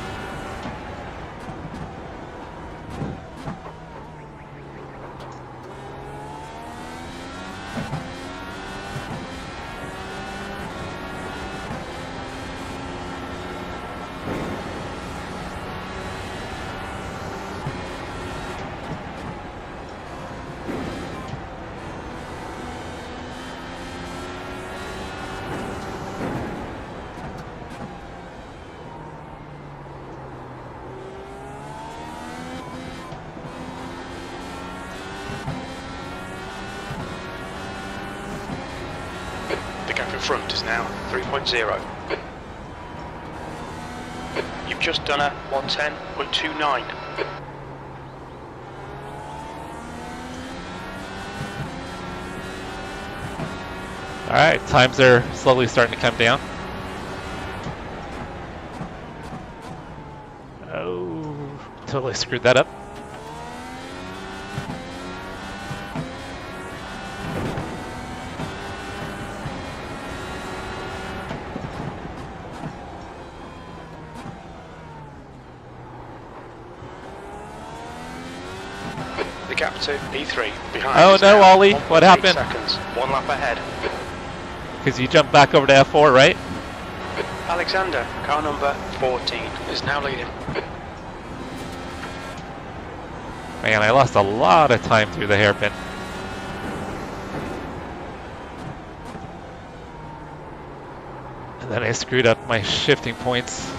The gap in front is now 3.0. You've just done a 110.29. Alright, times are slowly starting to come down. Oh, totally screwed that up. The gap to P3 behind. Oh is no, now Ollie, what 1.8 happened? Seconds, one lap ahead. Because you jumped back over to F4, right? Alexander, car number 14, is now leading. Man, I lost a lot of time through the hairpin. And then I screwed up my shifting points.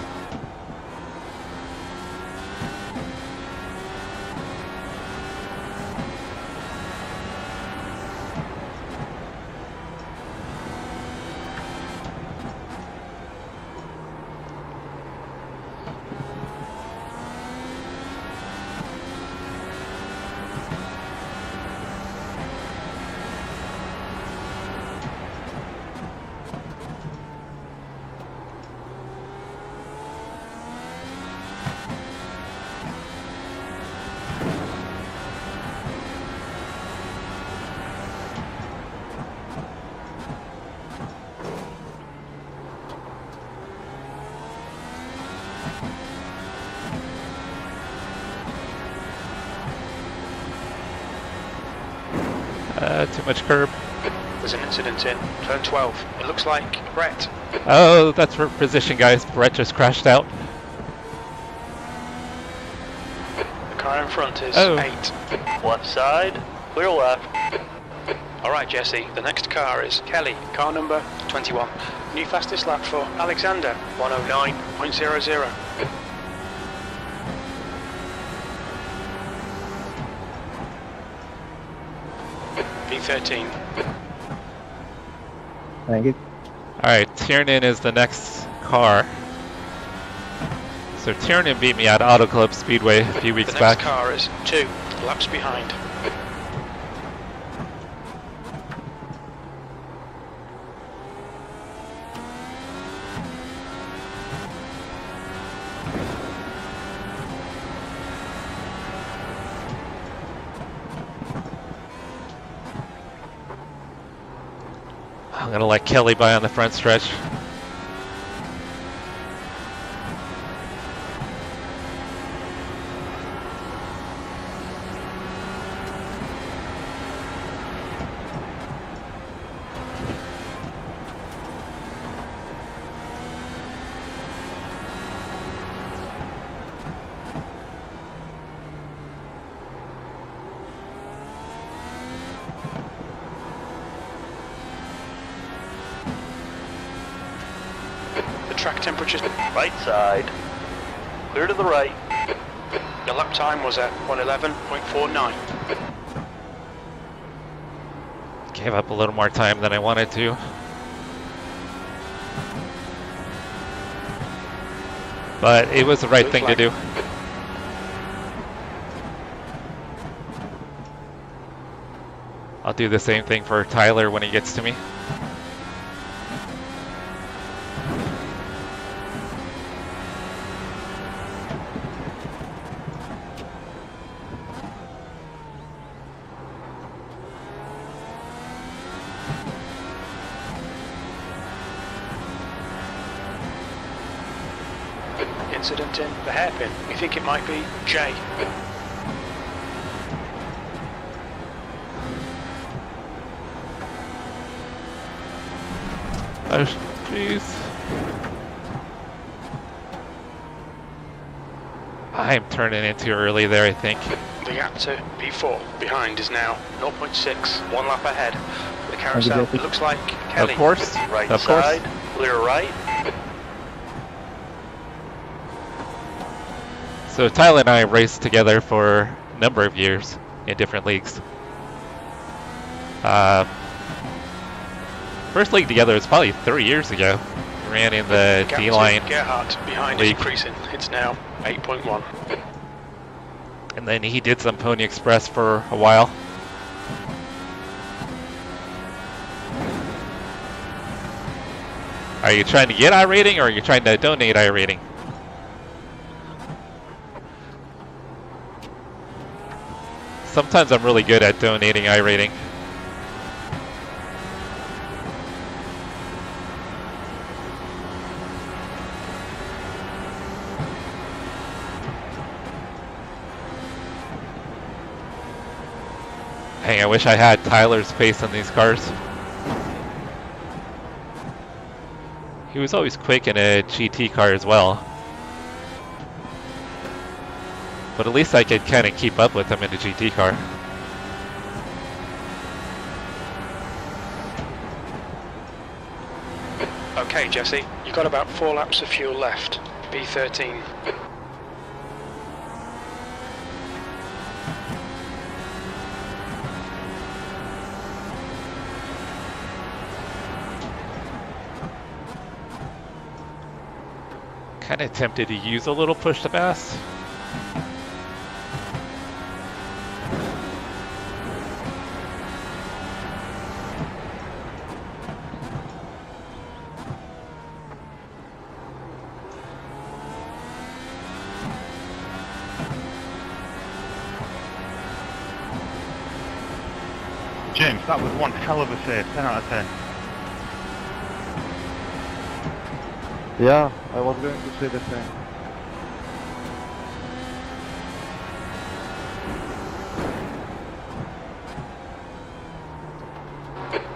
Too much curb. There's an incident in turn 12. It looks like Brett. Oh, that's for position, guys. Brett just crashed out. The car in front is Oh. 8. Left side, clear left. Alright Jesse, the next car is Kelly, car number 21. New fastest lap for Alexander, 109.00. P13. Thank you. Alright, Tiernan is the next car. So Tiernan beat me at Auto Club Speedway a few weeks The next back. car is 2 laps behind. I'm gonna let Kelly by on the front stretch. Track temperatures. Right side, clear to the right. The lap time was at 111.49. Gave up a little more time than I wanted to. But it was the right thing to do. I'll do the same thing for Tyler when he gets to me. Incident in the hairpin. We think it might be Jay. Oh, jeez. I'm turning in too early there, I think. The gap to P4 behind is now 0.6, one lap ahead. The carousel, it looks like Kelly. Of course. Right Of course. side, clear right. So Tyler and I raced together for a number of years in different leagues. first league together was probably 3 years ago. We ran in the Gap to D-line, Gerhardt behind is league. increasing. It's now 8.1. and then he did some Pony Express for a while. Are you trying to get iRating, or are you trying to donate iRating? Sometimes I'm really good at donating iRating. Hey, I wish I had Tyler's pace on these cars. He was always quick in a GT car as well. But at least I could kind of keep up with him in a GT car. Okay, Jesse, you've got about 4 laps of fuel left. B13. Kind of tempted to use a little push to pass. James, that was one hell of a save, 10 out of 10. Yeah, I was going to say the same.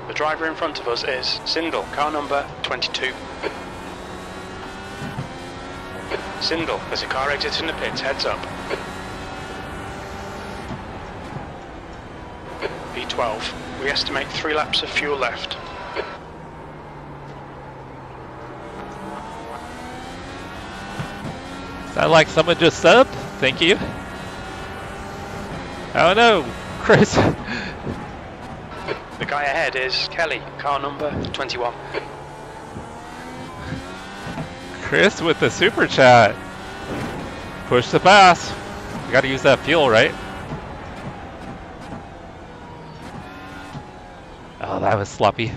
The driver in front of us is Sindel, car number 22. Sindel, there's a car exiting the pits, heads up. B12, we estimate 3 laps of fuel left. Sound like someone just subbed? Thank you. Oh no, Chris. The guy ahead is Kelly, car number 21. Chris with the super chat. Push the pass. You gotta use that fuel, right? Oh, that was sloppy.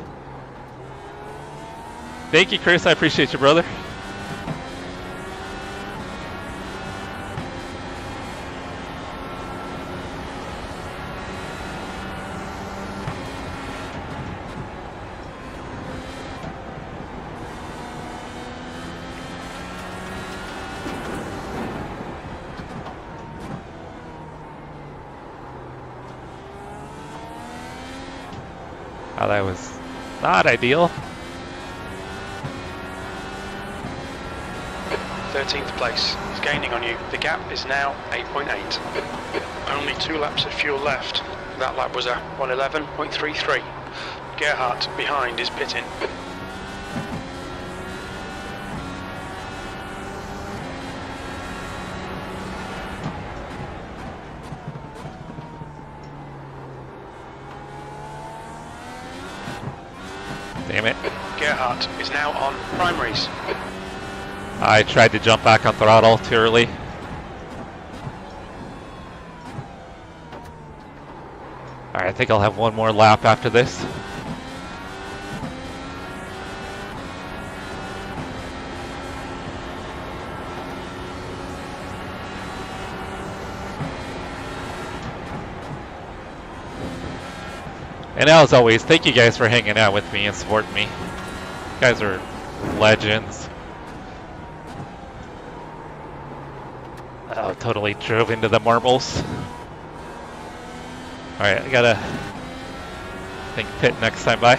Thank you, Chris. I appreciate you, brother. Oh, that was not ideal. 13th place. He's gaining on you. The gap is now 8.8. Only 2 laps of fuel left. That lap was a 111.33. Gerhardt behind is pitting. Damn it. Gerhardt is now on primaries. I tried to jump back on throttle too early. Alright, I think I'll have one more lap after this. And as always, thank you guys for hanging out with me and supporting me. You guys are legends. Oh, totally drove into the marbles. Alright, I gotta think pit next time by.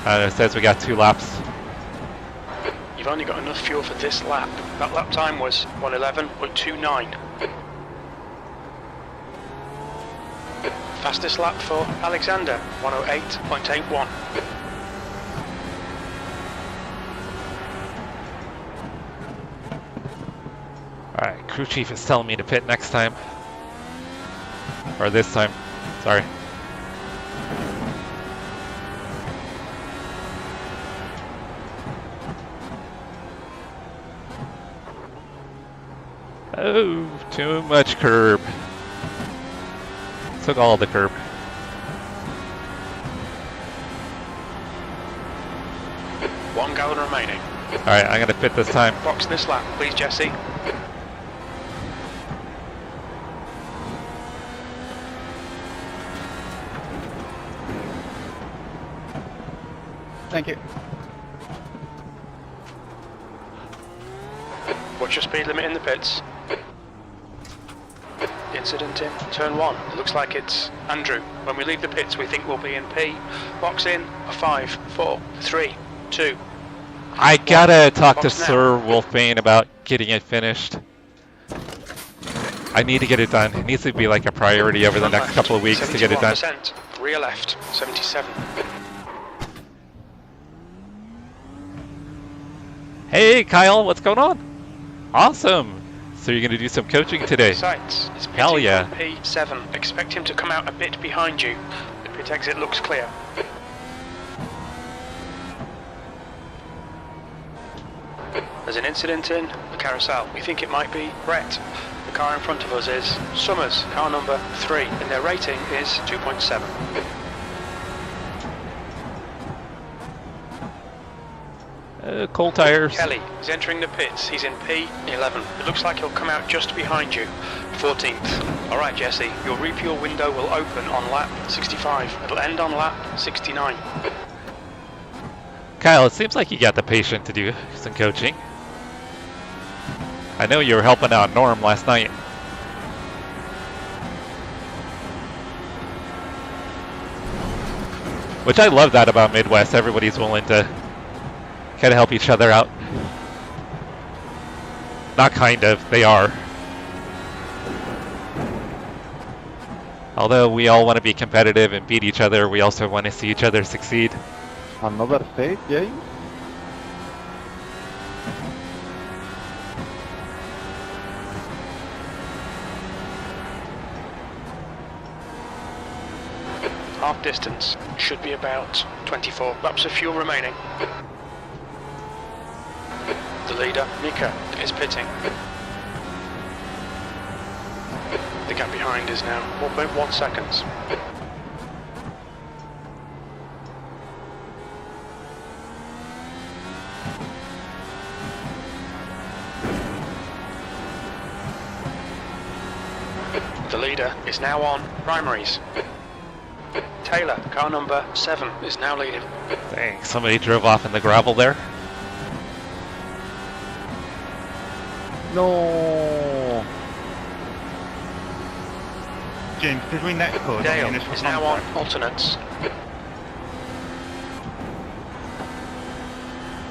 It says we got 2 laps. You've only got enough fuel for this lap. That lap time was 111.29. Fastest lap for Alexander, 108.81. Alright, crew chief is telling me to pit next time. Or this time, sorry. Oh, too much curb. Took all the curb. One gallon remaining. Alright, I'm gonna pit this time. Box this lap, please, Jesse. Thank you. What's your speed limit in the pits? Incident in turn 1. It looks like it's Andrew. When we leave the pits, we think we'll be in P. Box in a 5, 4, 3, 2. I gotta talk to Box now. Sir Wolfbane about getting it finished. I need to get it done. It needs to be like a priority over the Front next left, couple of weeks to get it done. 71%. Rear left, 77. Hey Kyle, what's going on? Awesome! So you're gonna do some coaching today? Sights. It's Hell yeah. P7. Expect him to come out a bit behind you. The pit exit looks clear. There's an incident in the carousel. We think it might be Brett. The car in front of us is Summers, car number 3, and their rating is 2.7. Cold tires. Kelly is entering the pits. He's in P11. It looks like he'll come out just behind you. 14th. Alright, Jesse, your refuel window will open on lap 65. It'll end on lap 69. Kyle, it seems like you got the patience to do some coaching. I know you were helping out Norm last night. Which I love that about Midwest. Everybody's willing to kind of help each other out. Not kind of, they are. Although we all want to be competitive and beat each other, we also want to see each other succeed. Another save, James? Half distance should be about 24 laps of fuel remaining. The leader, Mika, is pitting. The gap behind is now 4.1 seconds. The leader is now on primaries. Taylor, car number 7, is now leading. Dang, somebody drove off in the gravel there. No. James, did we net code? Dale is now on alternates.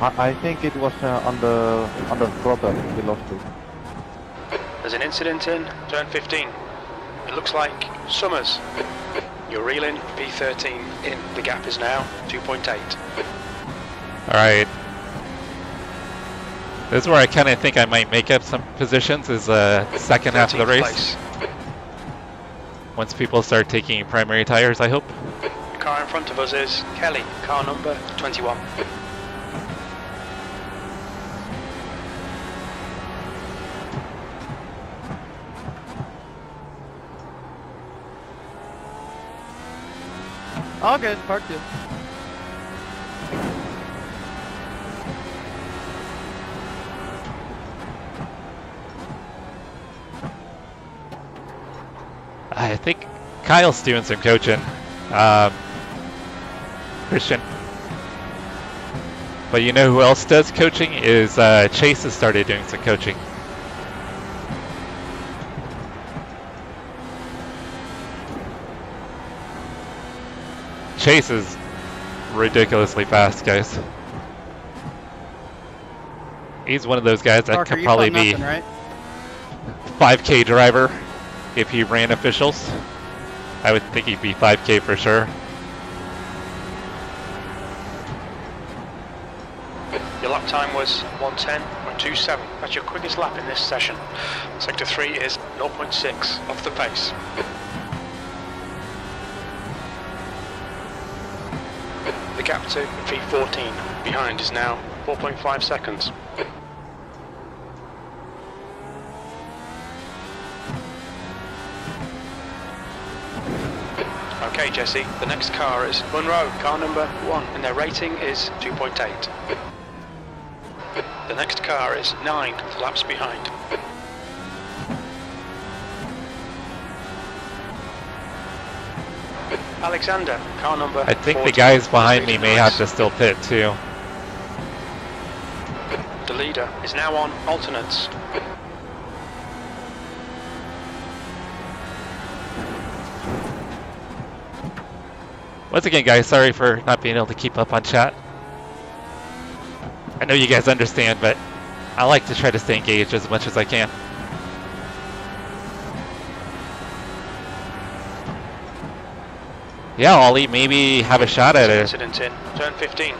I think it was under throttle we lost it. There's an incident in turn 15. It looks like Summers. You're reeling P13 in. The gap is now 2.8. Alright. This is where I kind of think I might make up some positions, is the second half of the 13th race. place. Once people start taking primary tires, I hope. The car in front of us is Kelly, car number 21. All good, part 2. I think Kyle's doing some coaching. Christian. But you know who else does coaching is Chase has started doing some coaching. Chase is ridiculously fast, guys. He's one of those guys that Parker, could you probably caught be nothing, right? 5K driver if he ran officials. I would think he'd be 5K for sure. Your lap time was 1:10.27. That's your quickest lap in this session. Sector 3 is 0.6 off the pace. The gap to P14 behind is now 4.5 seconds. Okay, Jesse, the next car is Monroe, car number 1, and their rating is 2.8. The next car is 9 laps behind. Alexander, car number I think 14, the guys behind me is may nice. have to still pit too. The leader is now on alternates. Once again, guys, sorry for not being able to keep up on chat. I know you guys understand, but I like to try to stay engaged as much as I can. Yeah, Ollie, maybe have a shot at There's it. an incident in turn 15.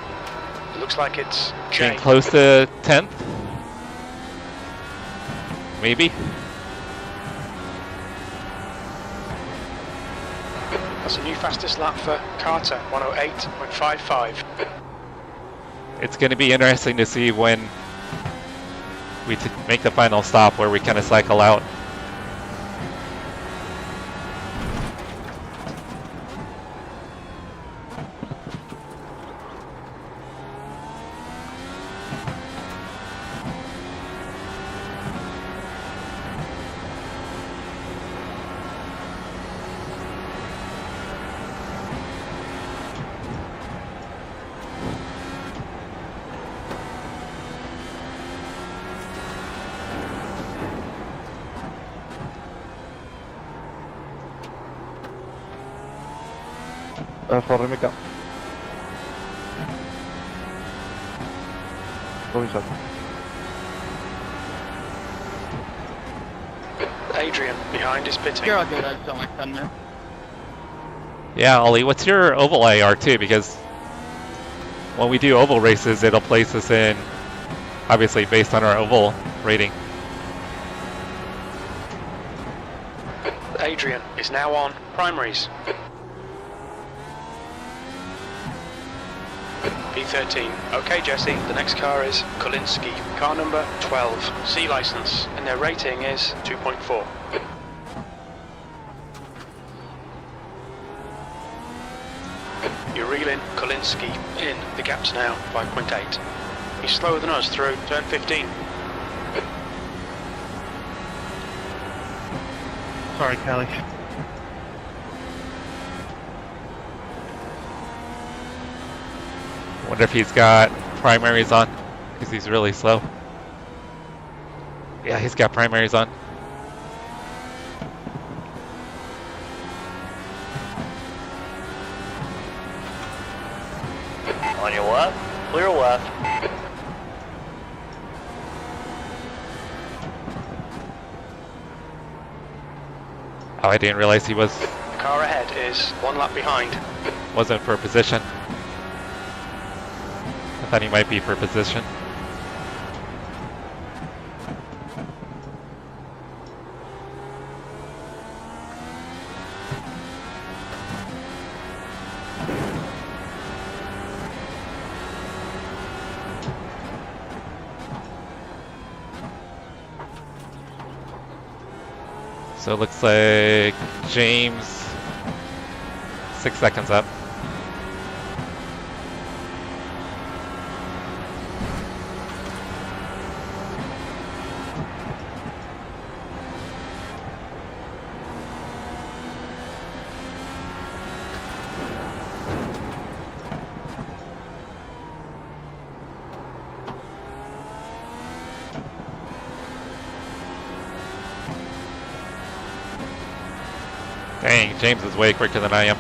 It looks like it's Getting Jay. close to 10th? Maybe? That's a new fastest lap for Carter, 108.55. It's going to be interesting to see when we make the final stop where we kind of cycle out. Sorry, Mika. Sorry, sir. Adrian behind is pitting. You're all good, I just don't like 10 minutes. Yeah, Ollie, what's your oval IR too? Because when we do oval races, it'll place us in, obviously based on our oval rating. Adrian is now on primaries. P13. Okay, Jesse, the next car is Kolinski, car number 12, C license, and their rating is 2.4. You're reeling Kolinski in. The gap's now 5.8. He's slower than us through turn 15. Sorry, Kelly. Wonder if he's got primaries on, because he's really slow. Yeah, he's got primaries on. On your left, clear left. Oh, I didn't realize he The car ahead is 1 lap behind. wasn't for position. I thought he might be for position. So it looks like James, 6 seconds up. Dang, James is way quicker than I am.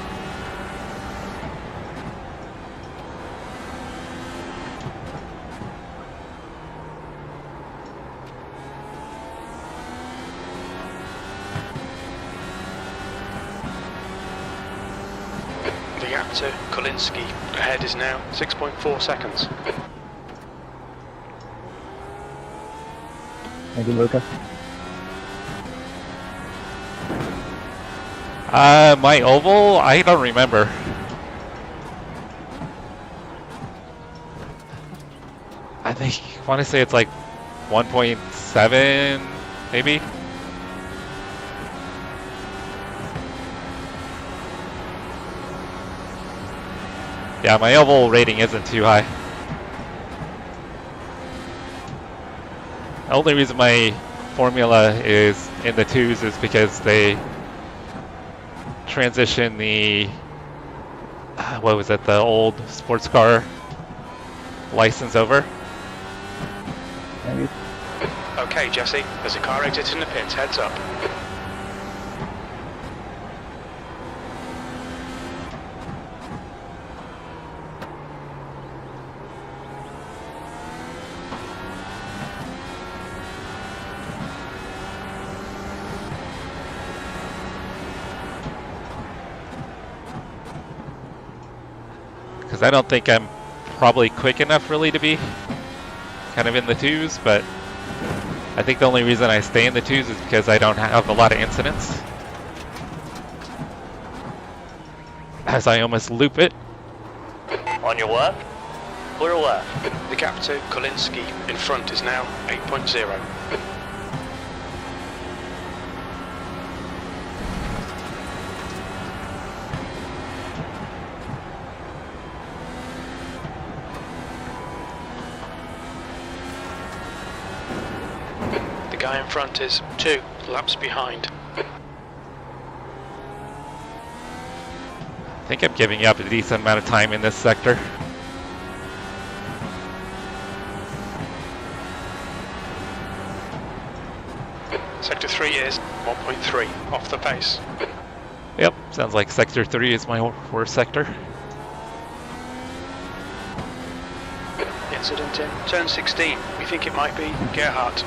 The gap to Kolinski ahead is now 6.4 seconds. Thank you, Luca. My oval, I don't remember. I think, I want to say it's like 1.7, maybe? Yeah, my oval rating isn't too high. The only reason my formula is in the 2s is because they transition the, what was it, the old sports car license over. Maybe. Okay, Jesse, there's a car exiting the pits, heads up. Because I don't think I'm probably quick enough really to be kind of in the 2s, but I think the only reason I stay in the 2s is because I don't have a lot of incidents. As I almost loop it. On your left, clear left. The gap to Kolinski in front is now 8.0. The guy in front is 2 laps behind. I think I'm giving up a decent amount of time in this sector. Sector 3 is 1.3 off the pace. Yep, sounds like sector 3 is my worst sector. Incident in turn 16. We think it might be Gerhardt.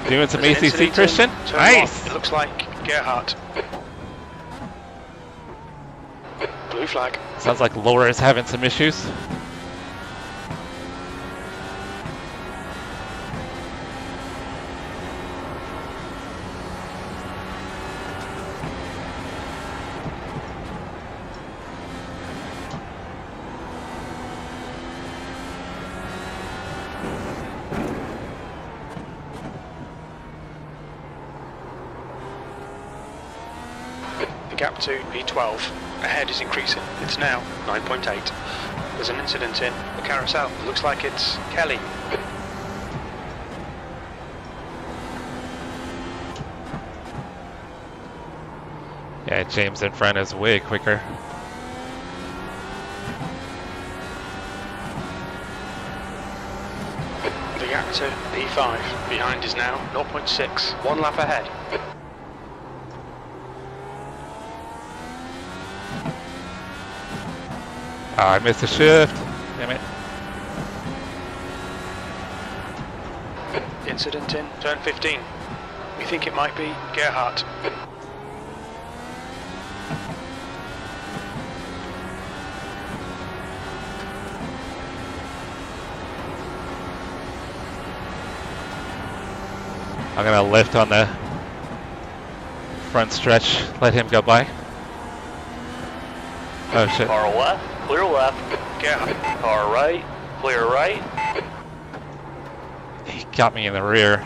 Doing some There's an ACC, incident Christian. in turn Nice! 1. It looks like Gerhardt. Blue flag. Sounds like Laura is having some issues. The gap to P12 ahead is increasing. It's now 9.8. There's an incident in the carousel. It looks like it's Kelly. Yeah, James in front is way quicker. The gap to P5 behind is now 0.6. 1 lap ahead. Oh, I missed a shift. Damn it. Incident in turn 15. We think it might be Gerhardt. I'm gonna lift on the front stretch, let him go by. Oh shit. Car left, clear left. Gerhardt. Car right, clear right. He got me in the rear.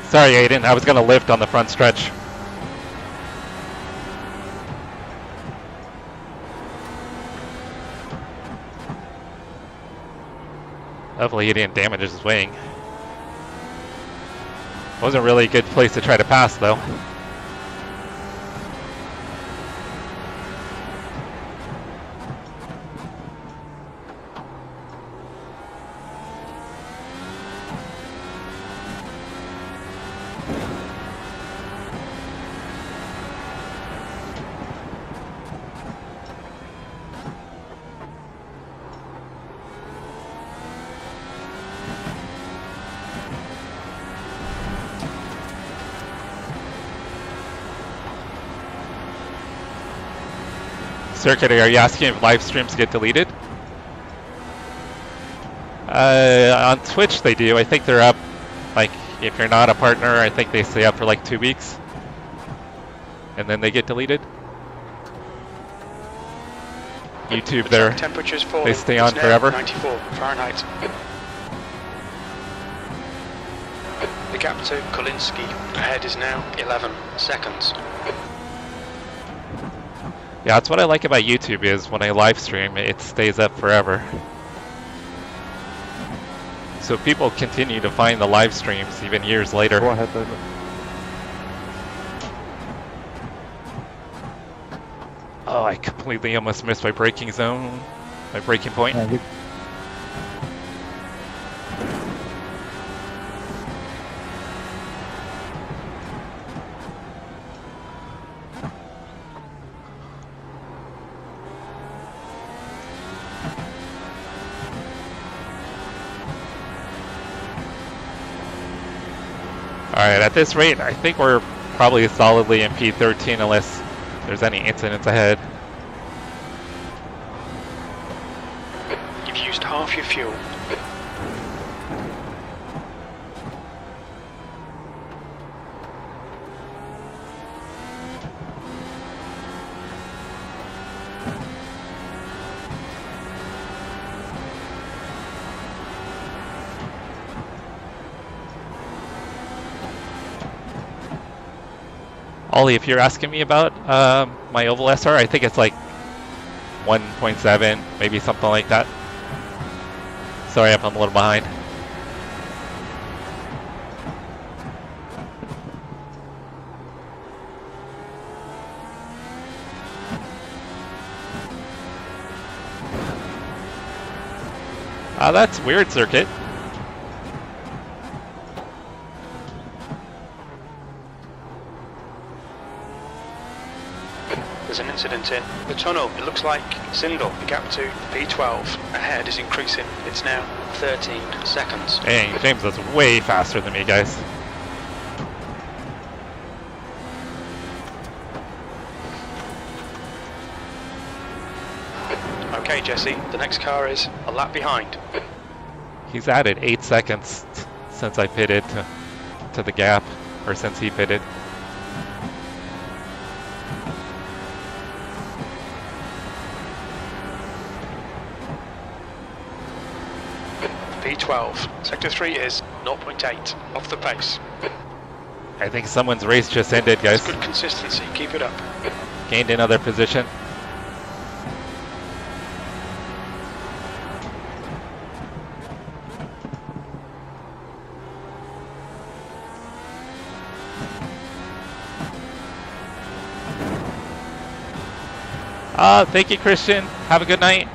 Sorry, Aiden, I was gonna lift on the front stretch. Hopefully he didn't damage his wing. Wasn't really a good place to try to pass though. Circuit, are you asking if live streams get deleted? On Twitch they do. I think they're up, like, if you're not a partner, I think they stay up for like 2 weeks. And then they get deleted. YouTube The there. track temperature's falling. They stay It's on now forever. 94 Fahrenheit. The gap to Kolinski ahead is now 11 seconds. Yeah, that's what I like about YouTube is when I live stream, it stays up forever. So people continue to find the live streams even years later. Go ahead, David. Oh, I completely almost missed my braking zone, my braking point. Yeah, you, Alright, at this rate, I think we're probably solidly in P13 unless there's any incidents ahead. You've used half your fuel. Ollie, if you're asking me about my Oval SR, I think it's like 1.7, maybe something like that. Sorry if I'm a little behind. That's weird, circuit. There's an incident in the tunnel. It looks like Sindel, the gap to P12 ahead is increasing. It's now 13 seconds. Dang, James is way faster than me, guys. Okay, Jesse, the next car is a lap behind. He's added 8 seconds since I pitted to the gap, or since he pitted. P12. Sector 3 is 0.8 off the pace. I think someone's race just ended, guys. It's good consistency. Keep it up. Gained another position. Thank you, Christian. Have a good night.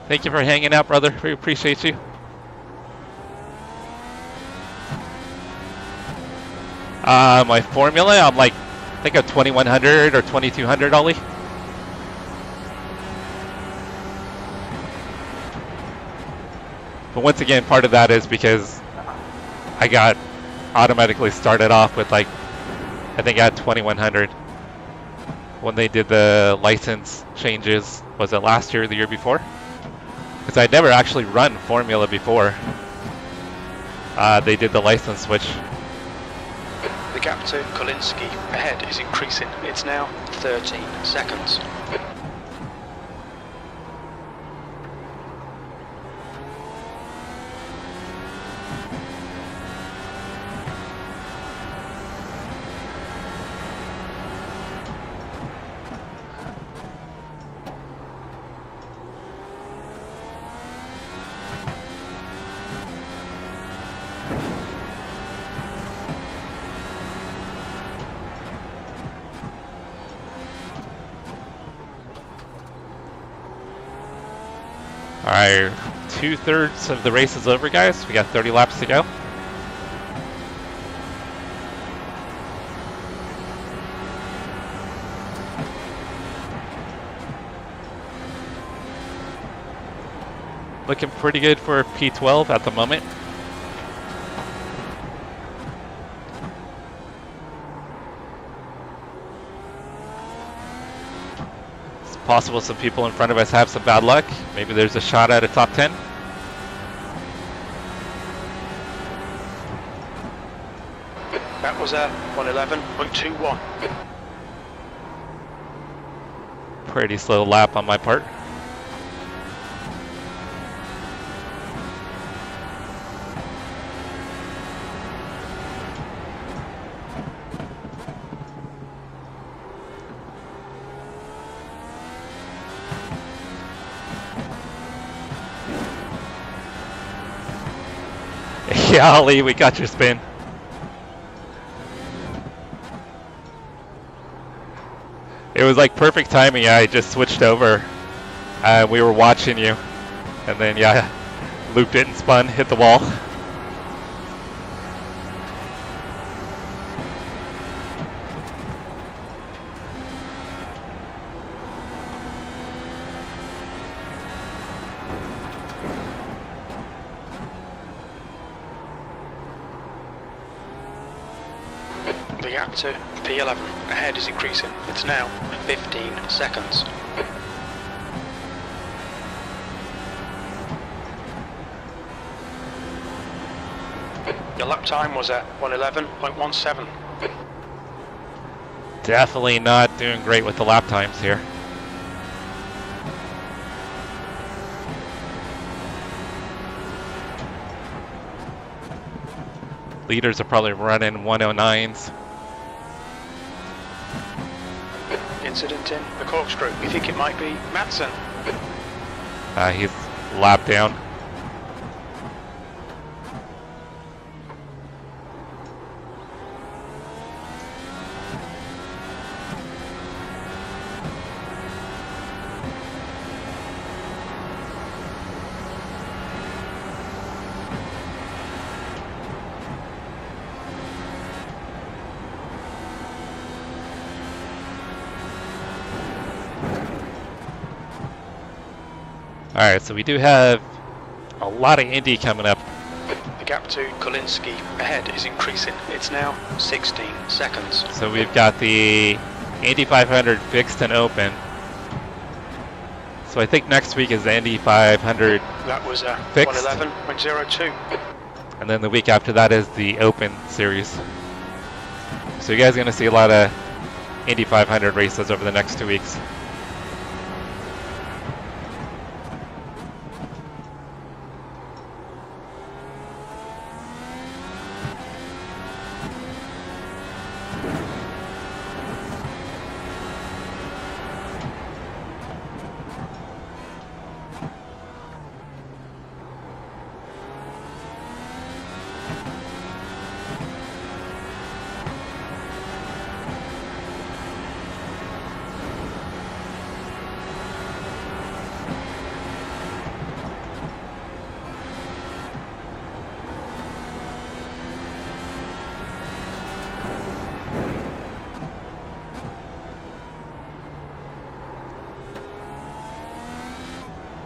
Thank you for hanging out, brother. We appreciate you. My formula, I'm like, I think a 2100 or 2200, Ollie. But once again, part of that is because I got automatically started off with like, I think I had 2100 when they did the license changes. Was it last year or the year before? Because I'd never actually run Formula before. They did the license switch. The gap to Kolinski ahead is increasing. It's now 13 seconds. Alright, 2/3 of the race is over, guys. We got 30 laps to go. Looking pretty good for P12 at the moment. Possible some people in front of us have some bad luck. Maybe there's a shot at a top 10. That was a 111.21. Pretty slow lap on my part. Yeah, Ollie, we got your spin. It was like perfect timing. I just switched over. We were watching you. And then, yeah, looped it and spun, hit the wall. The gap to P11 ahead is increasing. It's now 15 seconds. Your lap time was at 1:11.17. Definitely not doing great with the lap times here. Leaders are probably running 109s. Incident in the corkscrew. We think it might be Madsen. He's lap down. Alright, so we do have a lot of Indy coming up. The gap to Kolinski ahead is increasing. It's now 16 seconds. So we've got the Indy 500 fixed and open. So I think next week is the Indy 500 That was fixed. 1:11.02. And then the week after that is the Open Series. So you guys are going to see a lot of Indy 500 races over the next 2 weeks.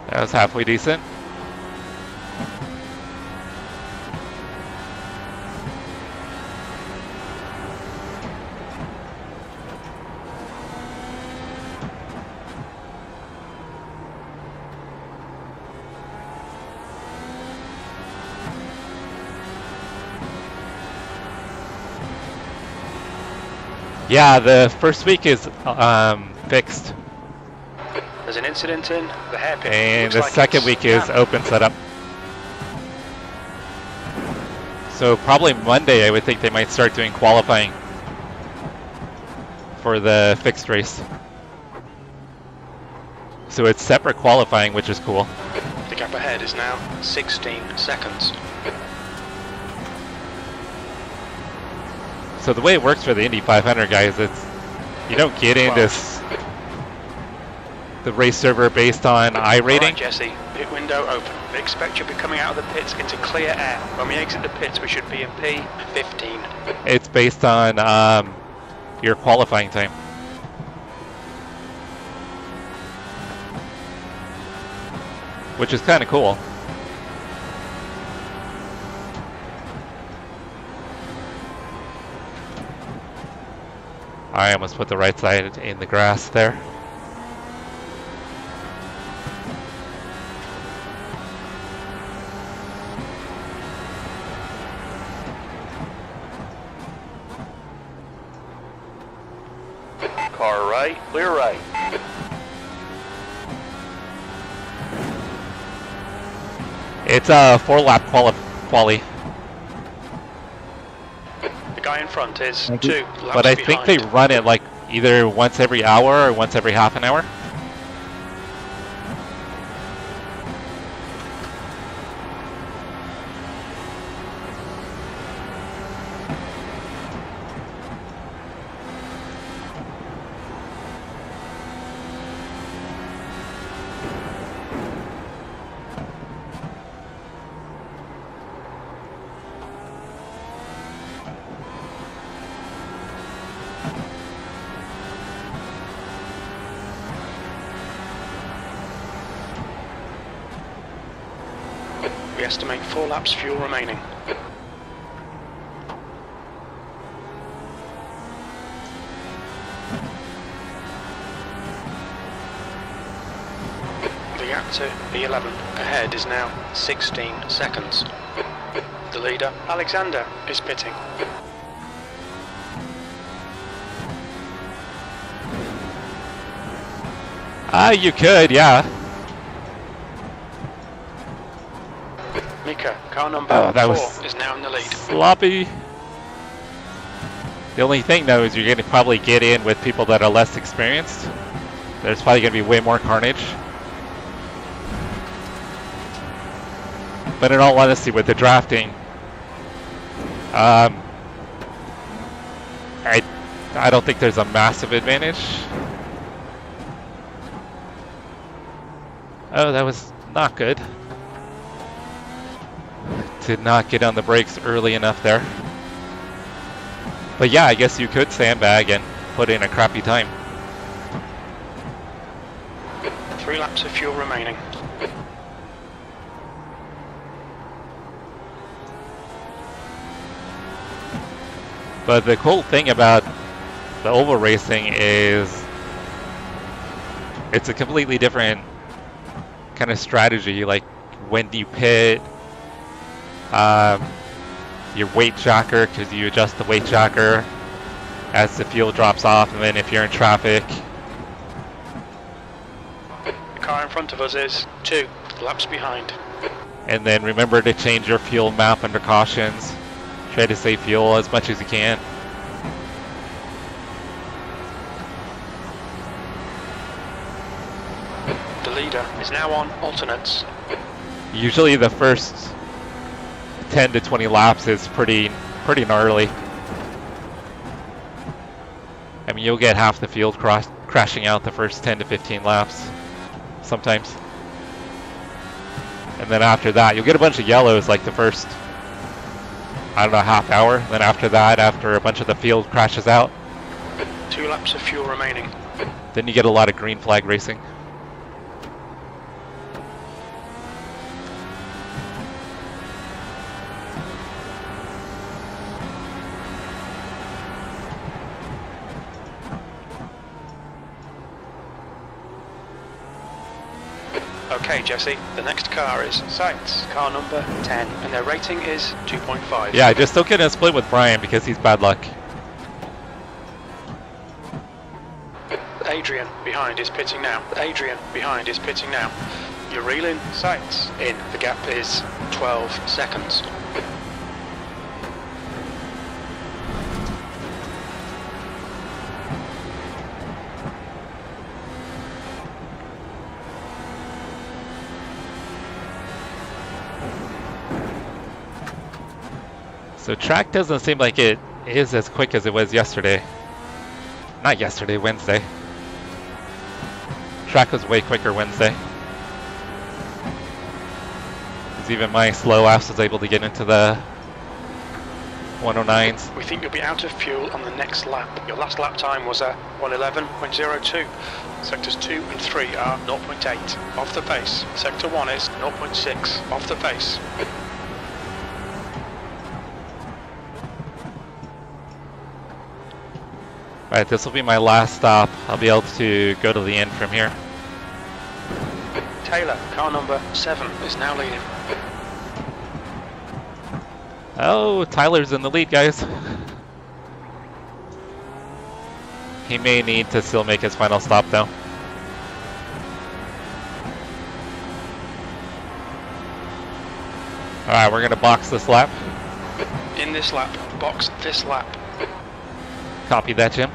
That was halfway decent. Yeah, the first week is fixed. There's an incident in the hairpin. And Looks the like second it's week is Cam. open setup. So probably Monday I would think they might start doing qualifying for the fixed race. So it's separate qualifying, which is cool. The gap ahead is now 16 seconds. So the way it works for the Indy 500 guys, it's you don't get into the race server based on iRating. Alright, Jesse, pit window open. We expect you'll be coming out of the pits into clear air. When we exit the pits, we should be in P15. It's based on your qualifying time. Which is kind of cool. I almost put the right side in the grass there. Car right, clear right. It's a 4-lap quali. The guy in front is Thank you. 2 laps But I think they behind. run it like either once every hour or once every half an hour. We estimate 4 laps fuel remaining. The gap to E11 ahead is now 16 seconds. The leader, Alexander, is pitting. You could, yeah. Mika, car number Oh, that 4, was is now in the lead. sloppy. The only thing though is you're going to probably get in with people that are less experienced. There's probably going to be way more carnage. But in all honesty, with the drafting, I don't think there's a massive advantage. Oh, that was not good. Did not get on the brakes early enough there. But yeah, I guess you could sandbag and put in a crappy time. 3 laps of fuel remaining. But the cool thing about the oval racing is it's a completely different kind of strategy. Like when you pit, your weight shocker, because you adjust the weight shocker as the fuel drops off, and then if you're in traffic. The car in front of us is 2 laps behind. And then remember to change your fuel map under cautions. Try to save fuel as much as you can. The leader is now on alternates. Usually the first 10 to 20 laps is pretty gnarly. I mean, you'll get half the field crashing out the first 10 to 15 laps sometimes. And then after that, you'll get a bunch of yellows like the first, I don't know, half hour. Then after that, after a bunch of the field crashes out, 2 laps of fuel remaining. then you get a lot of green flag racing. Okay, Jesse, the next car is Sights, car number 10, and their rating is 2.5. Yeah, just don't get in a split with Brian because he's bad luck. Adrian behind is pitting now. Adrian behind is pitting now. You're reeling Sights in. The gap is 12 seconds. So track doesn't seem like it is as quick as it was yesterday. Not yesterday, Wednesday. Track was way quicker Wednesday. Because even my slow ass was able to get into the 109s. We think you'll be out of fuel on the next lap. Your last lap time was a 111.02. Sectors 2 and 3 are 0.8 off the pace. Sector 1 is 0.6 off the pace. Alright, this will be my last stop. I'll be able to go to the end from here. Taylor, car number 7, is now leading. Oh, Tyler's in the lead, guys. He may need to still make his final stop, though. Alright, we're gonna box this lap. In this lap, box this lap. Copy that, Jim.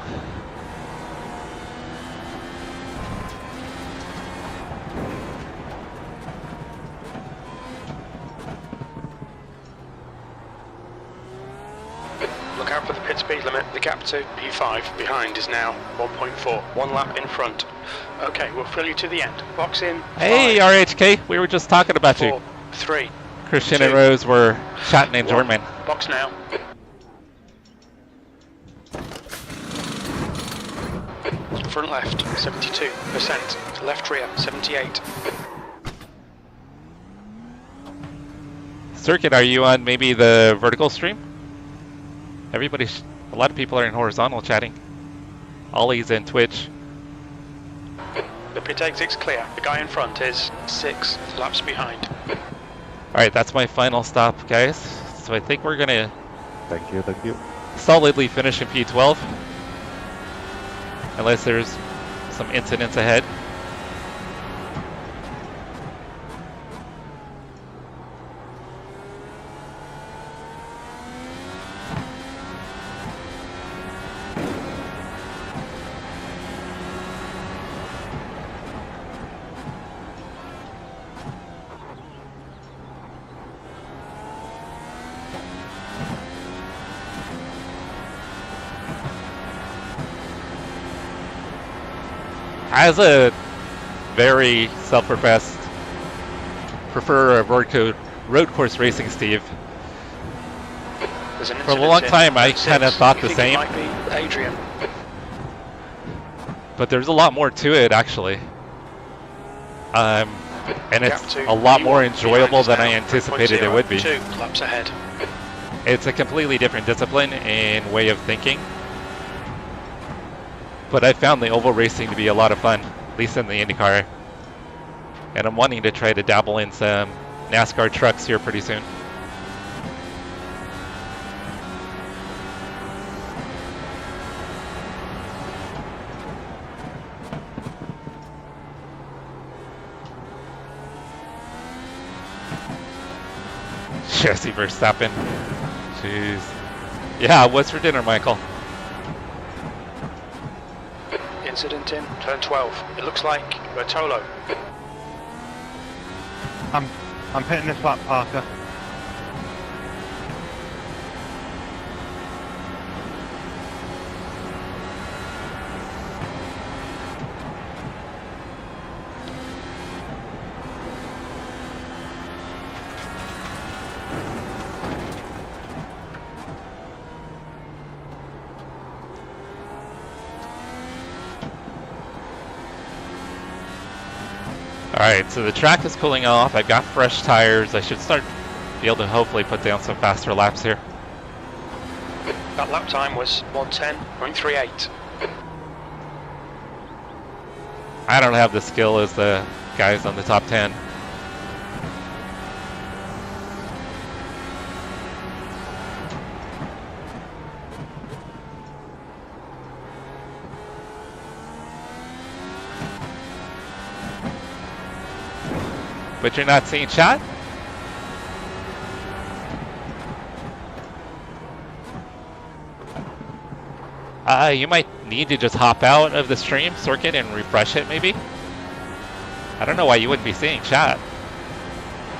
Look out for the pit speed limit. The gap to P5 behind is now 1.4. 1 lap in front. Okay, we'll fill you to the end. Box in. Hey, 5, RHK, we were just talking about 4, you. 3. Christian 2, and Rose were chatting in 1. German. Box now. Front left, 72%. Left rear, 78. Circuit, are you on maybe the vertical stream? A lot of people are in horizontal chatting. Ollie's in Twitch. The pit exit's clear. The guy in front is 6 laps behind. Alright, that's my final stop, guys. So I think we're gonna Thank you, thank you. solidly finish in P12. Unless there's some incidents ahead. As a very self-professed prefer of road course racing, Steve, There's an for a long time I kind of thought the same, Might be Adrian. but there's a lot more to it actually. And it's a lot more enjoyable than I anticipated it would be. 2 laps ahead. It's a completely different discipline and way of thinking. But I found the oval racing to be a lot of fun, at least in the IndyCar. And I'm wanting to try to dabble in some NASCAR trucks here pretty soon. Jesse Verstappen. Jeez. Yeah, what's for dinner, Michael? Incident in turn 12. It looks like Bertolo. I'm hitting this lap, Parker. Alright, so the track is cooling off. I've got fresh tires. I should be able to hopefully put down some faster laps here. That lap time was 1:10.38. I don't have the skill as the guys on the top 10. But you're not seeing chat? You might need to just hop out of the stream circuit and refresh it maybe? I don't know why you wouldn't be seeing chat.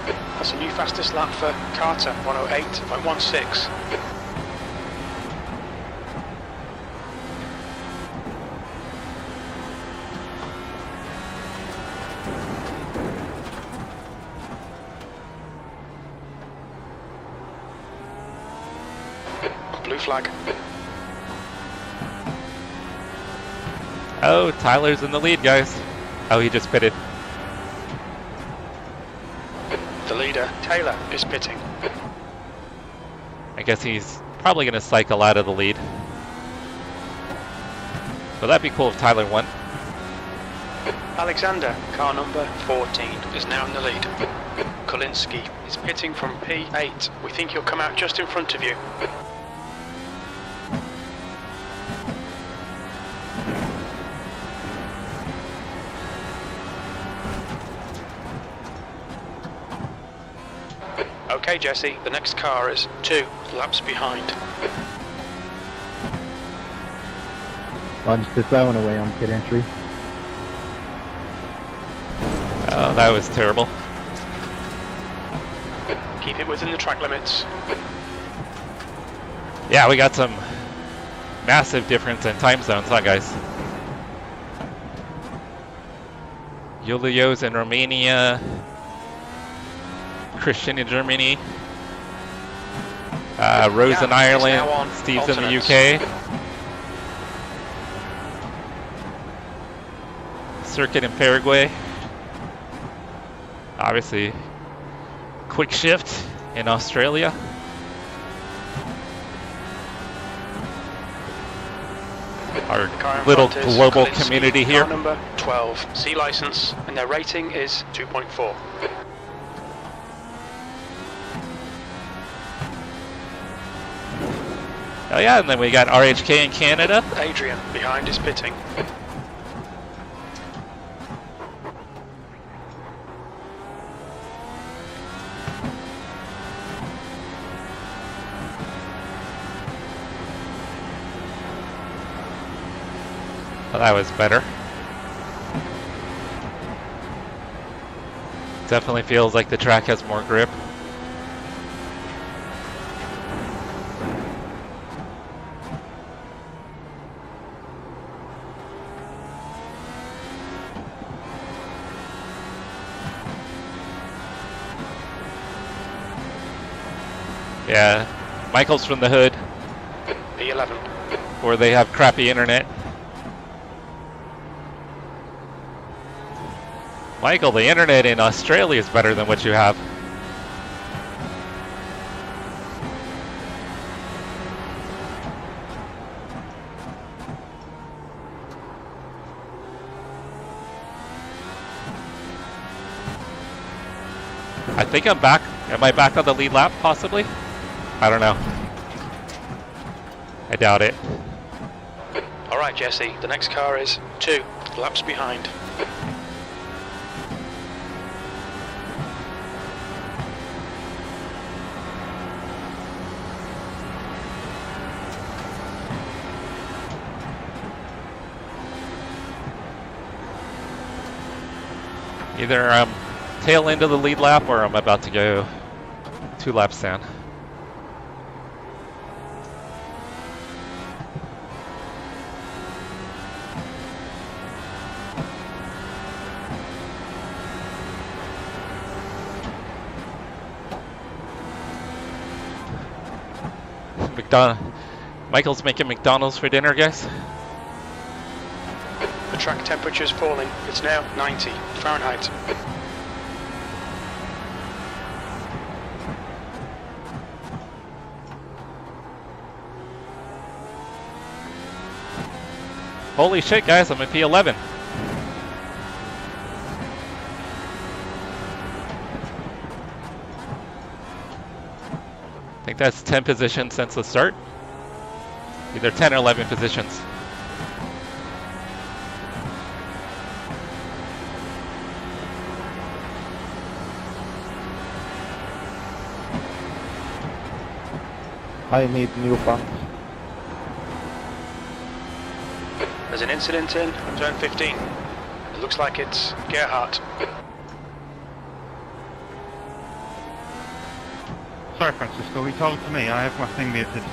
That's a new fastest lap for Carter, 108.16. Blue flag. Oh, Tyler's in the lead, guys. Oh, he just pitted. The leader, Taylor, is pitting. I guess he's probably going to cycle out of the lead. But that'd be cool if Tyler won. Alexander, car number 14, is now in the lead. Kolinski is pitting from P8. We think he'll come out just in front of you. Okay, Jesse, the next car is 2 laps behind. Launched the zone away on pit entry. Oh, that was terrible. Keep it within the track limits. Yeah, we got some massive difference in time zones, huh, guys? Julio's in Romania, Christian in Germany, Rose in Yeah, he's now on Ireland, Steve's in the alternates. UK. Circuit in Paraguay. Obviously, quick shift in Australia. Our Car in little front is global Kalinsky, community car here. number 12, C license, and their rating is 2.4. Oh yeah, and then we got RHK in Canada. Adrian behind is pitting. Well, that was better. Definitely feels like the track has more grip. Yeah, Michael's from the hood, P11. where they have crappy internet. Michael, the internet in Australia is better than what you have. I think I'm back. Am I back on the lead lap, possibly? I don't know. I doubt it. Alright, Jesse, the next car is 2 laps behind. Either I'm tail end of the lead lap or I'm about to go 2 laps down. Michael's making McDonald's for dinner, guys. The track temperature is falling. It's now 90 Fahrenheit. Holy shit, guys, I'm at P11. I think that's 10 positions since the start. Either 10 or 11 positions. I need new pumps. There's an incident in turn 15. It looks like it's Gerhardt. Sorry, Francisco, he told to me I have my thing muted.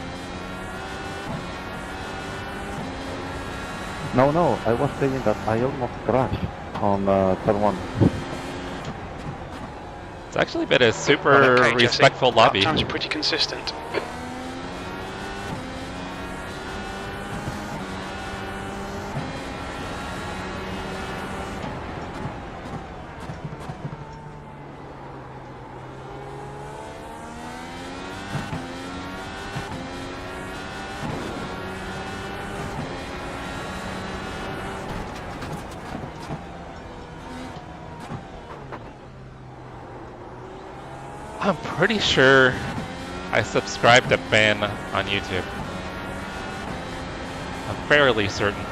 No, I was saying that I almost crashed on turn 1. It's actually been a super Okay, Jesse, respectful lap lobby. times are pretty consistent. I'm pretty sure I subscribed to Ben on YouTube. I'm fairly certain.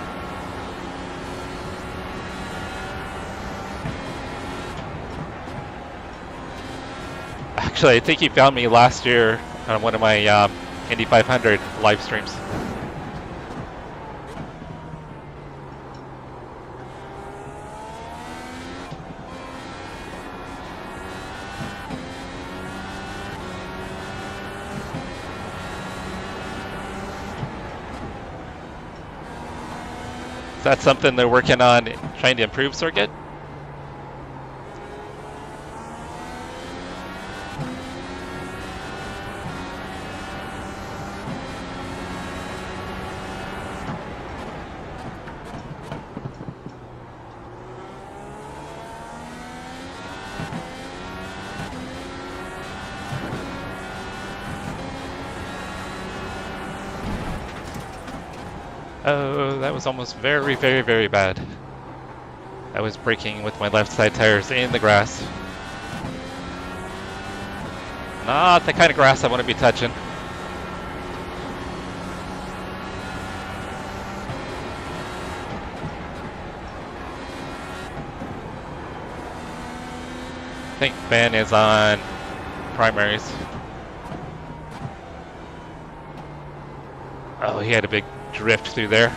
Actually, I think he found me last year on one of my Indy 500 live streams. Is that something they're working on, trying to improve circuit? Oh, that was almost very, very, very bad. I was braking with my left side tires in the grass. Not the kind of grass I want to be touching. I think Ben is on primaries. Oh, he had a big drift through there.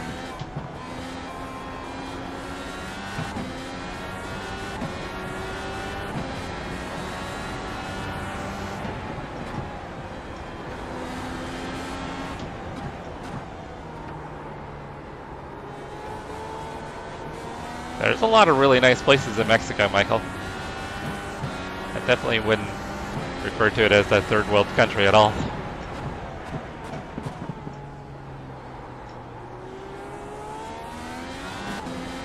There's a lot of really nice places in Mexico, Michael. I definitely wouldn't refer to it as a third world country at all.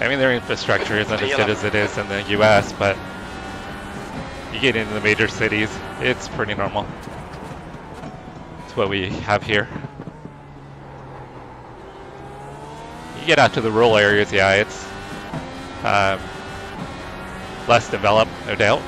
I mean, their infrastructure isn't as good as it is in the US, but you get into the major cities, it's pretty normal. It's what we have here. You get out to the rural areas, yeah, it's less developed, no doubt.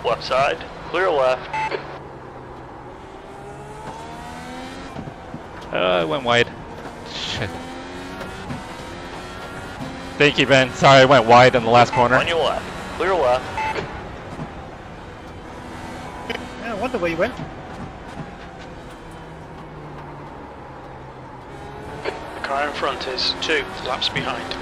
Left side, clear left. I went wide. Shit. Thank you, Ben. Sorry, I went wide in the last corner. On your left, clear left. Yeah, I wonder where you went. The car in front is 2 laps behind.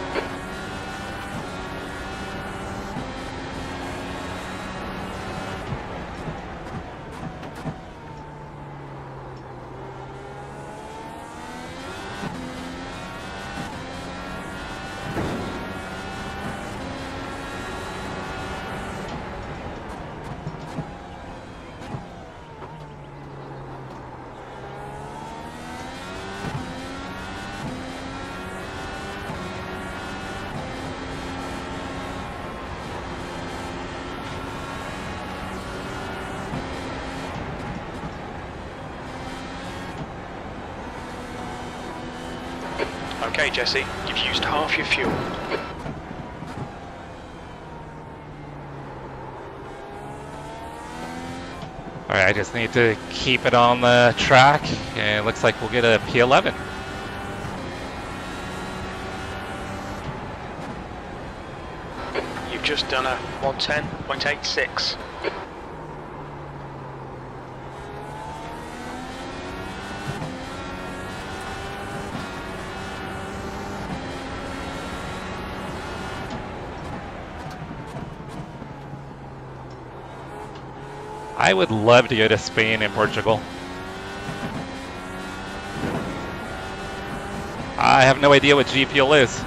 Okay, Jesse, you've used half your fuel. Alright, I just need to keep it on the track, and it looks like we'll get a P11. You've just done a 110.86. I would love to go to Spain and Portugal. I have no idea what G Fuel is.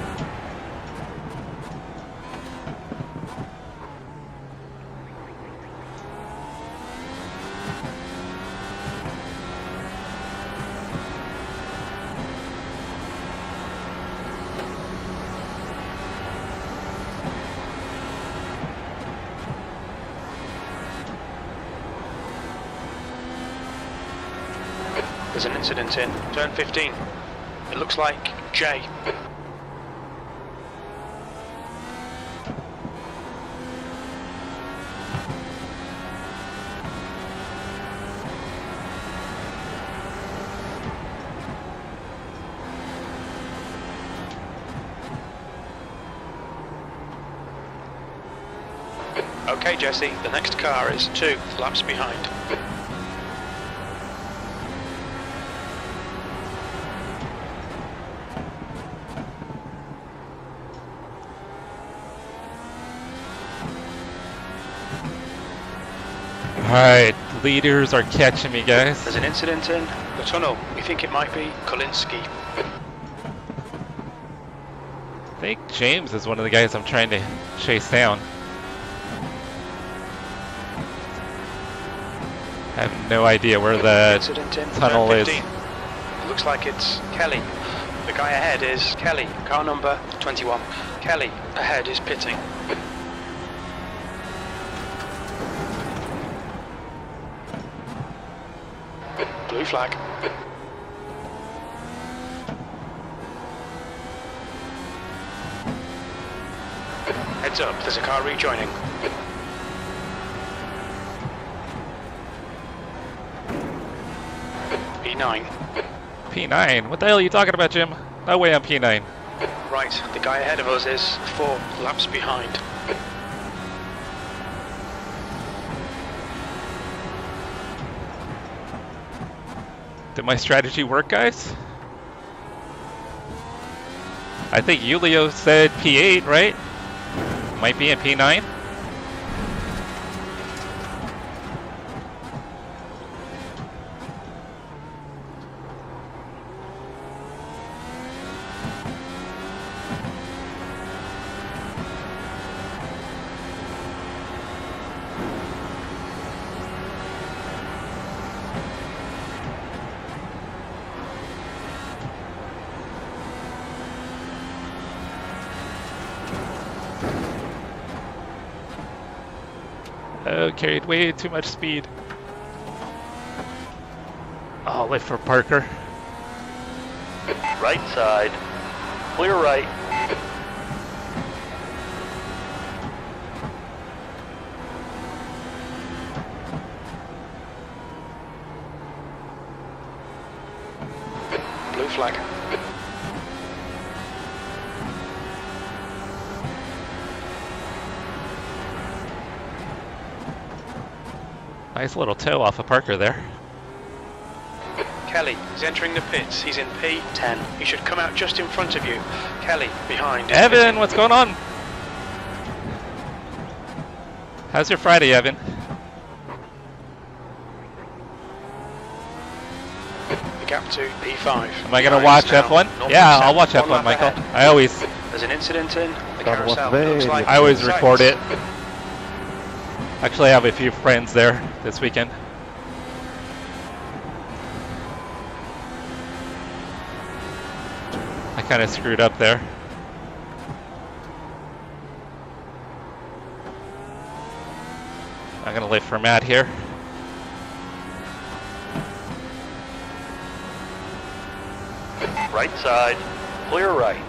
There's an incident in turn 15. It looks like J. Okay, Jesse, the next car is 2 laps behind. Alright, leaders are catching me, guys. There's an incident in the tunnel. We think it might be Kolinsky. I think James is one of the guys I'm trying to chase down. I have no idea where the Incident in tunnel turn is. 15. It looks like it's Kelly. The guy ahead is Kelly, car number 21. Kelly ahead is pitting. Blue flag. Heads up, there's a car rejoining. P9. P9? What the hell are you talking about, Jim? No way I'm P9. Right, the guy ahead of us is 4 laps behind. Did my strategy work, guys? I think Julio said P8, right? Might be in P9? Oh, carried way too much speed. I'll wait for Parker. Right side. Clear right. Blue flag. Nice little toe off of Parker there. Kelly, he's entering the pits. He's in P10. He should come out just in front of you. Kelly, behind. is Evan, pitting. what's going on? How's your Friday, Evan? The gap to P5. Am I gonna Behind watch now. F1? 0.7, Yeah, I'll watch one F1, lap Michael. ahead. I always There's an incident in the That was carousel. very Looks like I always sights. record it. Actually, I have a few friends there this weekend. I kind of screwed up there. I'm gonna wait for Matt here. Right side. Clear right.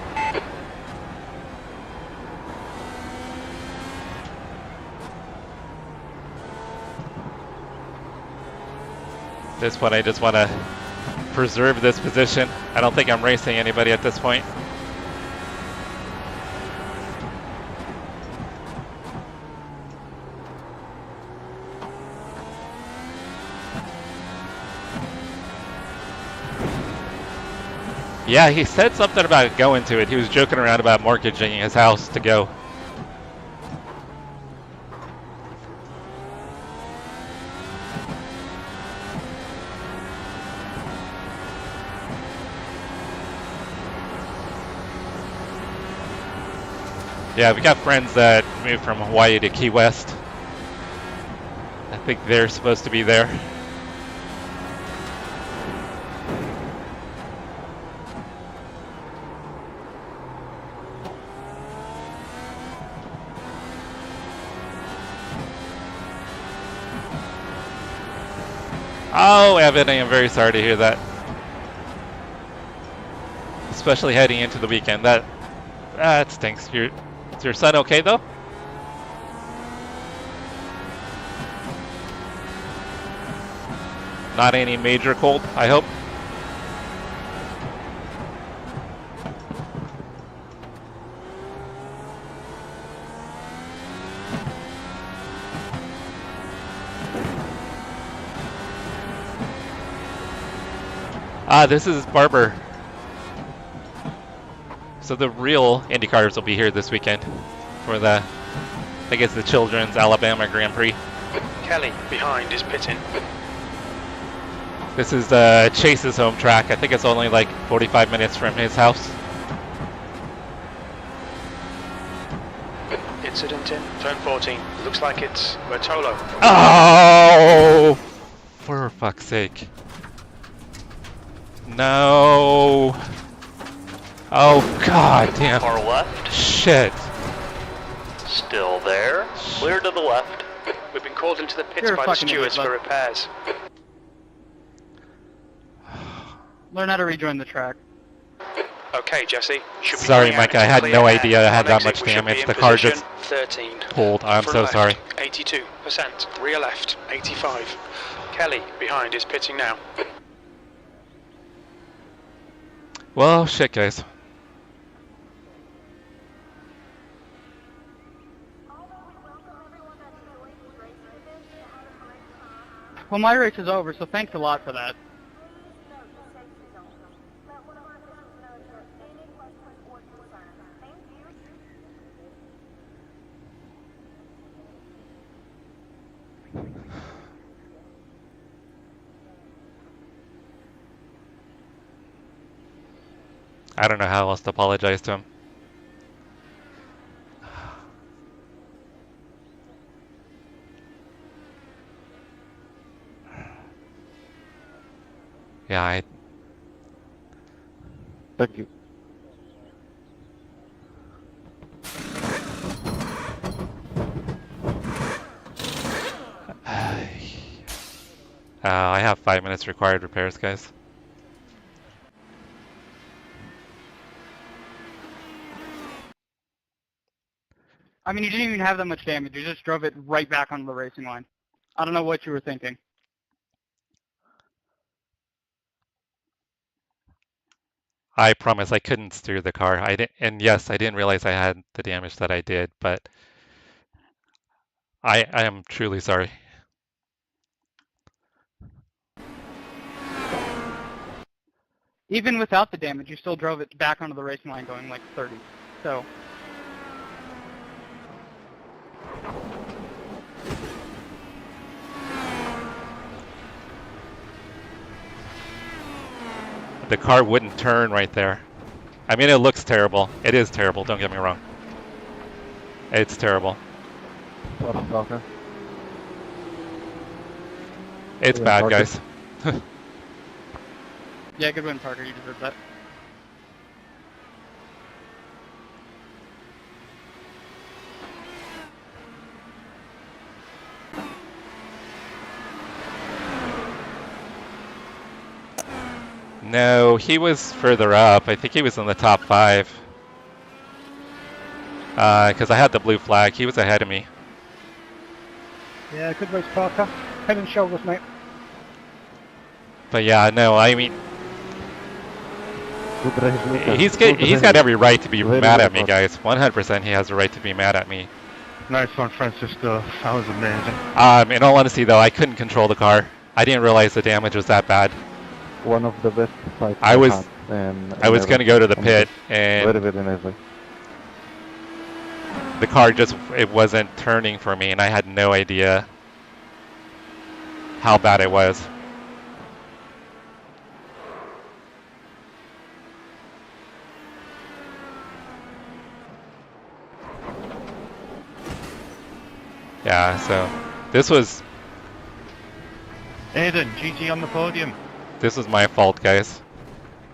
This one, I just want to preserve this position. I don't think I'm racing anybody at this point. Yeah, he said something about going to it. He was joking around about mortgaging his house to go. Yeah, we got friends that moved from Hawaii to Key West. I think they're supposed to be there. Oh, Evan, I am very sorry to hear that. Especially heading into the weekend. That stinks. Is your son okay though? Not any major cold, I hope. This is Barber. So the real IndyCars will be here this weekend for the, I think it's the children's Alabama Grand Prix. Kelly behind is pitting. This is Chase's home track. I think it's only like 45 minutes from his house. Incident in turn 14. Looks like it's Bertolo. Oh! For fuck's sake. No. Oh, god damn. Far left. Shit. Still there. Clear to the left. We've been called into the pits You're a by the fucking stewards idiot, for bud. repairs. Learn how to rejoin the track. Okay, Jesse. Should be Sorry, coming Mike, out I into had clear no air. idea I had On that exit, much we should be damage. in The car position just 13. pulled. I'm Front so left, sorry. 82%. Rear left, 85. Kelly behind is pitting now. Well, shit, guys. Well, my race is over, so thanks a lot for that. I don't know how else to apologize to him. Yeah, Thank you. I have 5 minutes required repairs, guys. I mean, you didn't even have that much damage. You just drove it right back onto the racing line. I don't know what you were thinking. I promise I couldn't steer the car. I didn't, and yes, I didn't realize I had the damage that I did, but I am truly sorry. Even without the damage, you still drove it back onto the racing line going like 30. So, The car wouldn't turn right there. I mean, it looks terrible. It is terrible, don't get me wrong. It's terrible. Parker. It's Good bad, win, guys. yeah, good win, Parker. You deserve that. No, he was further up. I think he was in the top 5. Because I had the blue flag. He was ahead of me. Yeah, good race, Parker. Head and shoulders, mate. But yeah, no, I mean, Good race, Lucas. he's Good got race. every right to be Very mad well at me, done. guys. 100% he has a right to be mad at me. Nice one, Francisco. That was amazing. In all honesty, though, I couldn't control the car. I didn't realize the damage was that bad. One of the best fights I was- had, and I was going to go to the and pit, and very, very nicely. the car it wasn't turning for me, and I had no idea how bad it was. Yeah, so this was Aiden, GG on the podium. my fault, guys.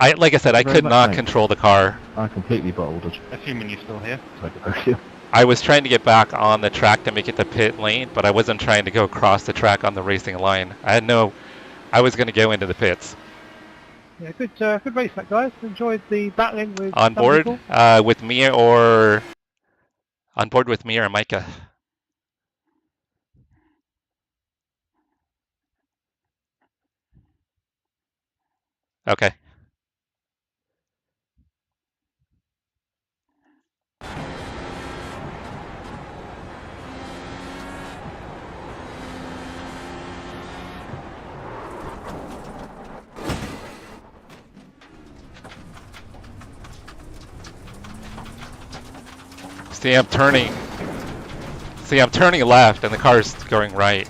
Like I said, I Very could much, not mate. control the car. I completely bottled it. Assuming you're still here. Thank you. I was trying to get back on the track to make it the pit lane, but I wasn't trying to go across the track on the racing line. I was going to go into the pits. Yeah, good race, that guys. Enjoyed the battling with On some board people. with me or Micah. Okay. See, I'm turning left and the car's going right.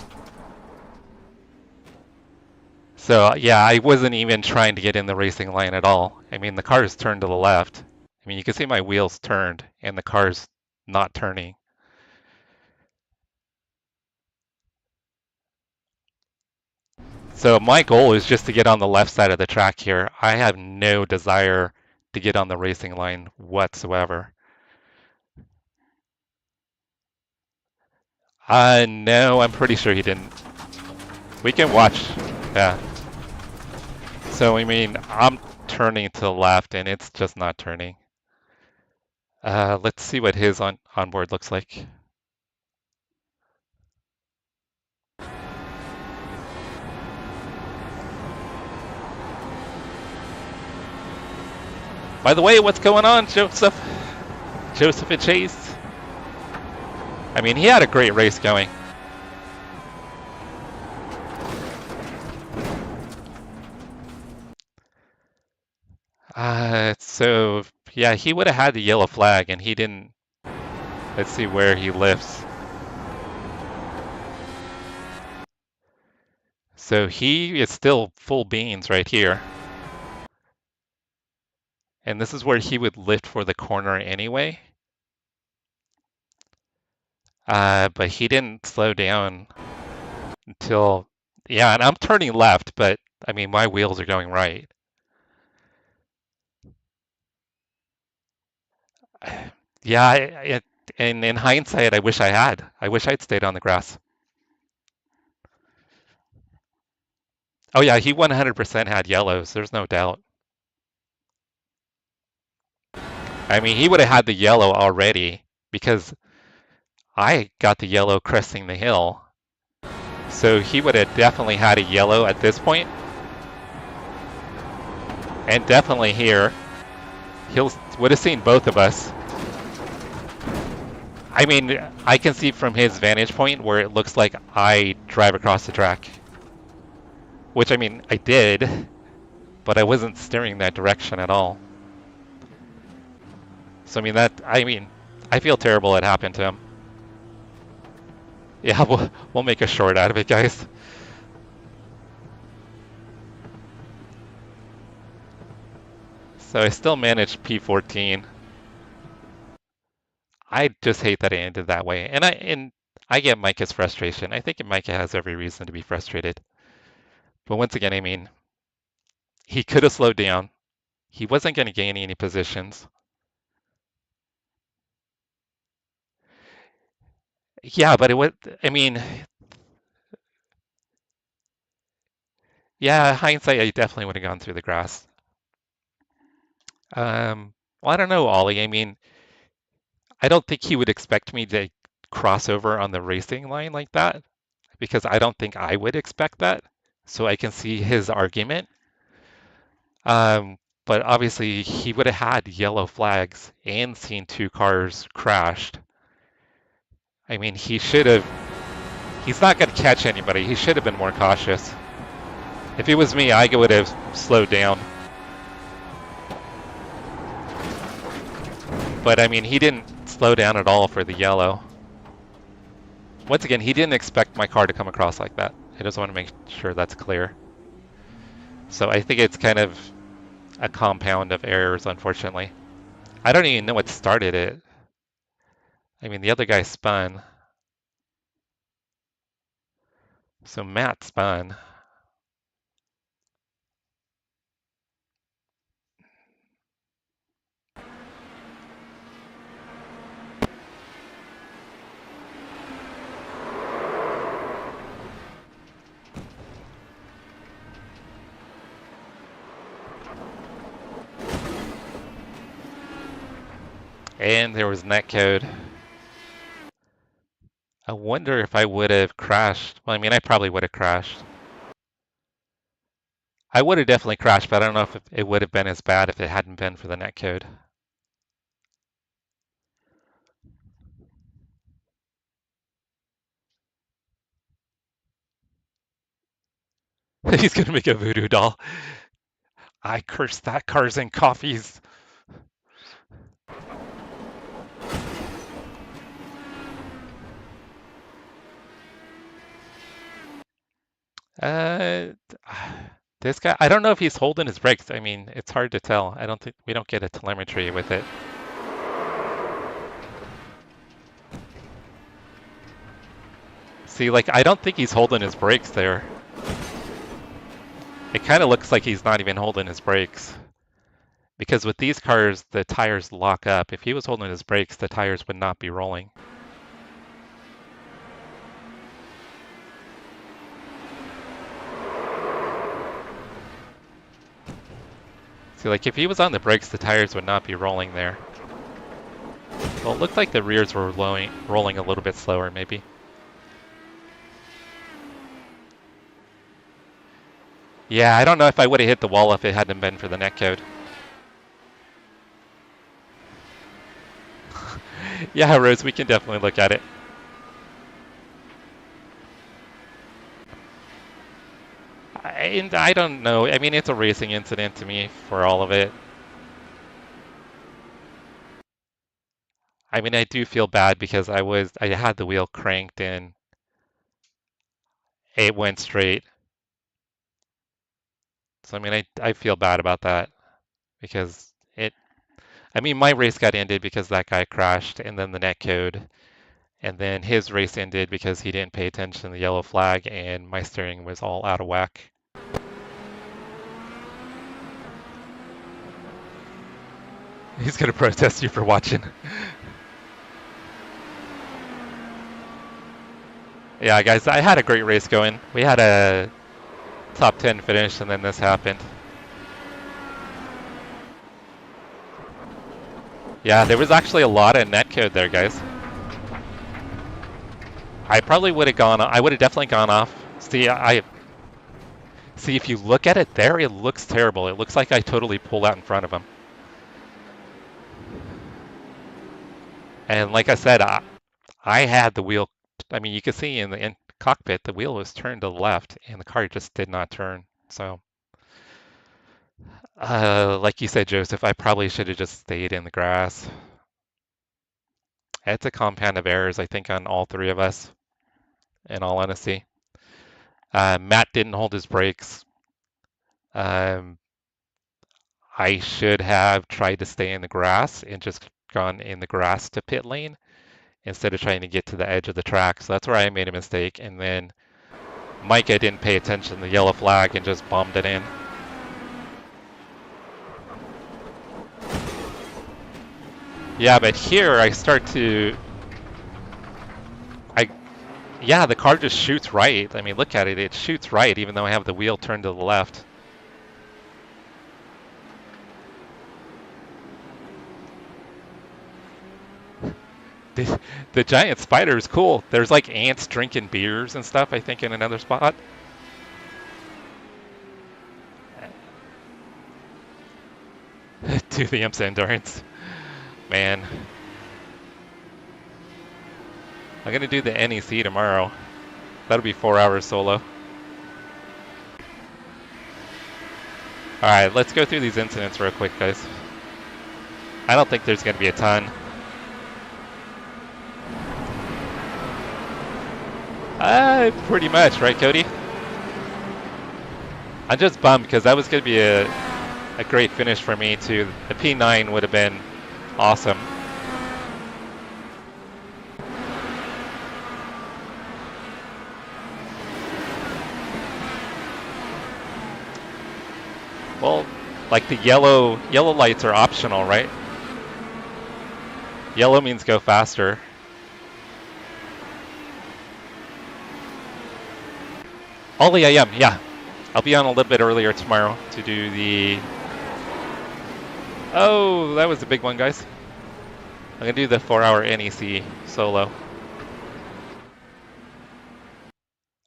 So yeah, I wasn't even trying to get in the racing line at all. I mean, the car's turned to the left. I mean, you can see my wheels turned and the car's not turning. So my goal is just to get on the left side of the track here. I have no desire to get on the racing line whatsoever. No, I'm pretty sure he didn't. We can watch. Yeah. So, I mean, I'm turning to the left and it's just not turning. Let's see what his onboard looks like. By the way, what's going on, Joseph? Joseph and Chase? I mean, he had a great race going. So, yeah, he would have had the yellow flag and he didn't. Let's see where he lifts. So he is still full beans right here. And this is where he would lift for the corner anyway. But he didn't slow down until, yeah, and I'm turning left, but I mean, my wheels are going right. Yeah, and in hindsight, I wish I had. I wish I'd stayed on the grass. Oh yeah, he 100% had yellows. There's no doubt. I mean, he would have had the yellow already because I got the yellow cresting the hill. So he would have definitely had a yellow at this point. And definitely here. He would have seen both of us. I mean, I can see from his vantage point where it looks like I drive across the track. Which, I mean, I did, but I wasn't steering that direction at all. So, I mean, I feel terrible it happened to him. Yeah, we'll make a short out of it, guys. So I still managed P14. I just hate that it ended that way. And I get Micah's frustration. I think Micah has every reason to be frustrated. But once again, I mean, he could have slowed down. He wasn't going to gain any positions. Yeah, but it was, I mean, yeah, hindsight, I definitely would have gone through the grass. Well, I don't know, Ollie. I mean, I don't think he would expect me to cross over on the racing line like that because I don't think I would expect that. So I can see his argument. But obviously, he would have had yellow flags and seen two cars crashed. I mean, he's not going to catch anybody. He should have been more cautious. If it was me, I would have slowed down. But I mean, he didn't slow down at all for the yellow. Once again, he didn't expect my car to come across like that. I just want to make sure that's clear. So I think it's kind of a compound of errors, unfortunately. I don't even know what started it. I mean, the other guy spun. So Matt spun. And there was netcode. I wonder if I would have crashed. Well, I mean, I probably would have crashed. I would have definitely crashed, but I don't know if it would have been as bad if it hadn't been for the netcode. He's gonna make a voodoo doll. I curse that Cars and Coffees. Uh, this guy, I don't know if he's holding his brakes. I mean, it's hard to tell. I don't think we don't get a telemetry with it. See, like, I don't think he's holding his brakes there. It kind of looks like he's not even holding his brakes. Because with these cars, the tires lock up. If he was holding his brakes, the tires would not be rolling. See, like, if he was on the brakes, the tires would not be rolling there. Well, it looked like the rears were rolling a little bit slower, maybe. Yeah, I don't know if I would have hit the wall if it hadn't been for the netcode. Yeah, Rose, we can definitely look at it. I don't know. I mean, it's a racing incident to me for all of it. I mean, I do feel bad because I had the wheel cranked and it went straight. So, I mean, I feel bad about that because I mean, my race got ended because that guy crashed and then the netcode. And then his race ended because he didn't pay attention to the yellow flag and my steering was all out of whack. He's gonna protest you for watching. Yeah, guys, I had a great race going. We had a top 10 finish and then this happened. Yeah, there was actually a lot of netcode there, guys. I probably would have I would have definitely gone off. See, see, if you look at it there, it looks terrible. It looks like I totally pulled out in front of him. And like I said, I had the wheel. I mean, you can see in the cockpit, the wheel was turned to the left and the car just did not turn. So, like you said, Joseph, I probably should have just stayed in the grass. It's a compound of errors, I think, on all three of us, in all honesty. Matt didn't hold his brakes. I should have tried to stay in the grass and just gone in the grass to pit lane instead of trying to get to the edge of the track. So that's where I made a mistake. And then Micah didn't pay attention to the yellow flag and just bombed it in. Yeah, but here I start to... Yeah, the car just shoots right. I mean, look at it. It shoots right even though I have the wheel turned to the left. The giant spider is cool. There's like ants drinking beers and stuff, I think, in another spot. To the IMSA endurance. Man. I'm going to do the NEC tomorrow. That'll be 4 hours solo. Alright, let's go through these incidents real quick, guys. I don't think there's going to be a ton. Pretty much, right, Cody? I'm just bummed because that was going to be a great finish for me too. The P9 would have been awesome. Well, like the yellow lights are optional, right? Yellow means go faster. Ollie, I am, yeah. I'll be on a little bit earlier tomorrow to do the... Oh, that was a big one, guys. I'm going to do the 4-hour NEC solo.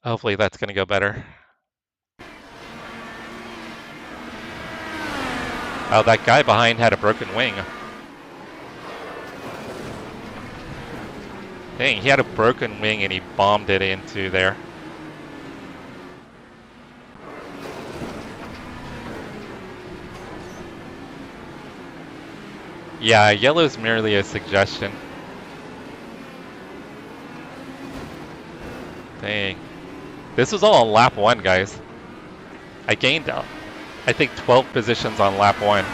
Hopefully that's going to go better. Oh, that guy behind had a broken wing. Dang, he had a broken wing and he bombed it into there. Yeah, yellow is merely a suggestion. Dang. This was all on lap 1, guys. I gained, I think, 12 positions on lap 1.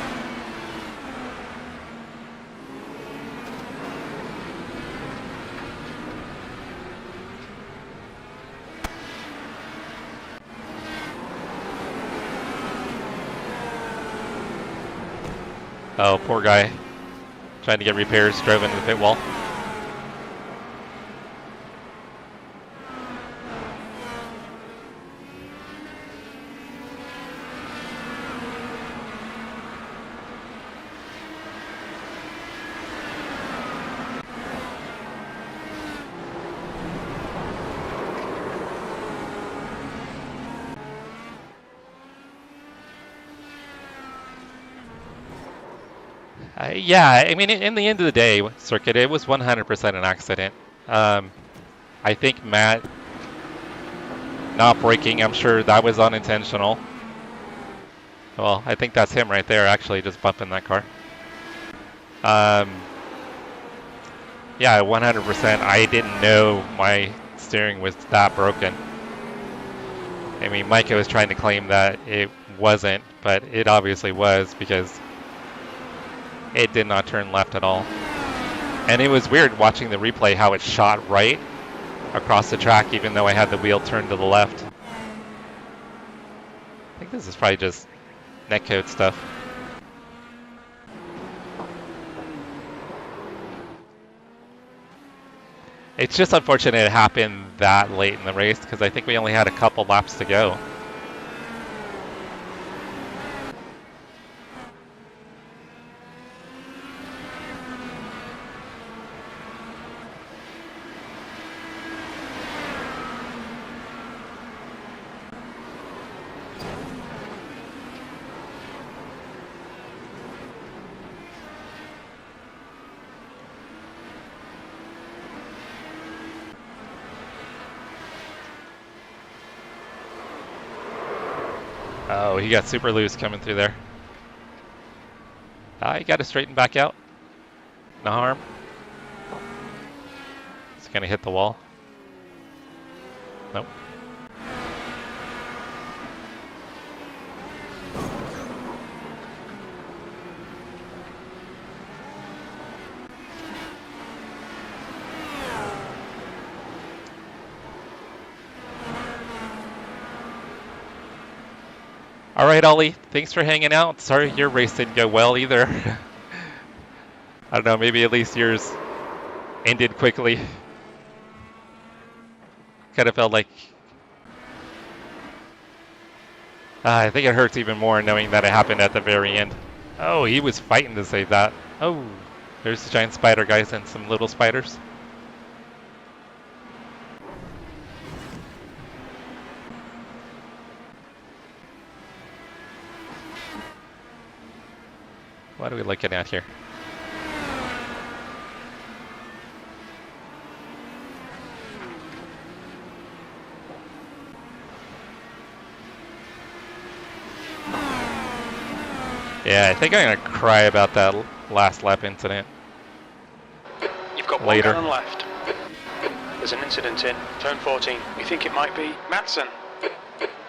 Oh, poor guy. Trying to get repairs, drove into the pit wall. Yeah, I mean, in the end of the day, Circuit, it was 100% an accident. I think Matt not braking, I'm sure that was unintentional. Well, I think that's him right there, actually, just bumping that car. Yeah, 100%. I didn't know my steering was that broken. I mean, Micah was trying to claim that it wasn't, but it obviously was because it did not turn left at all. And it was weird watching the replay how it shot right across the track even though I had the wheel turned to the left. I think this is probably just netcode stuff. It's just unfortunate it happened that late in the race because I think we only had a couple laps to go. Oh, he got super loose coming through there. He got to straighten back out. No harm. He's going to hit the wall. Nope. All right, Ollie, thanks for hanging out. Sorry your race didn't go well either. I don't know, maybe at least yours ended quickly. Kind of felt like... I think it hurts even more knowing that it happened at the very end. Oh, he was fighting to save that. Oh, there's the giant spider, guys, and some little spiders. What are we looking at here? Yeah, I think I'm gonna cry about that last lap incident. You've got later. One gallon left. There's an incident in turn 14. We think it might be Matson.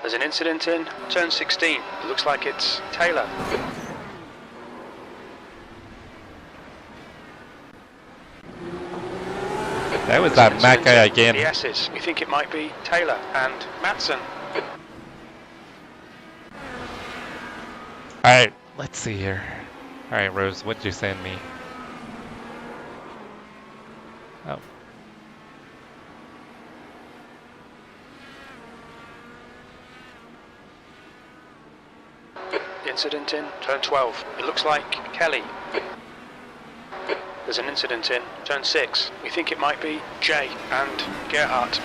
There's an incident in turn 16. It looks like it's Taylor. That was that Mac guy again. The S's. We think it might be Taylor and Matson. Alright, let's see here. Alright, Rose, what did you send me? Oh. Incident in turn 12. It looks like Kelly. There's an incident in turn 6. We think it might be Jay and Gerhardt.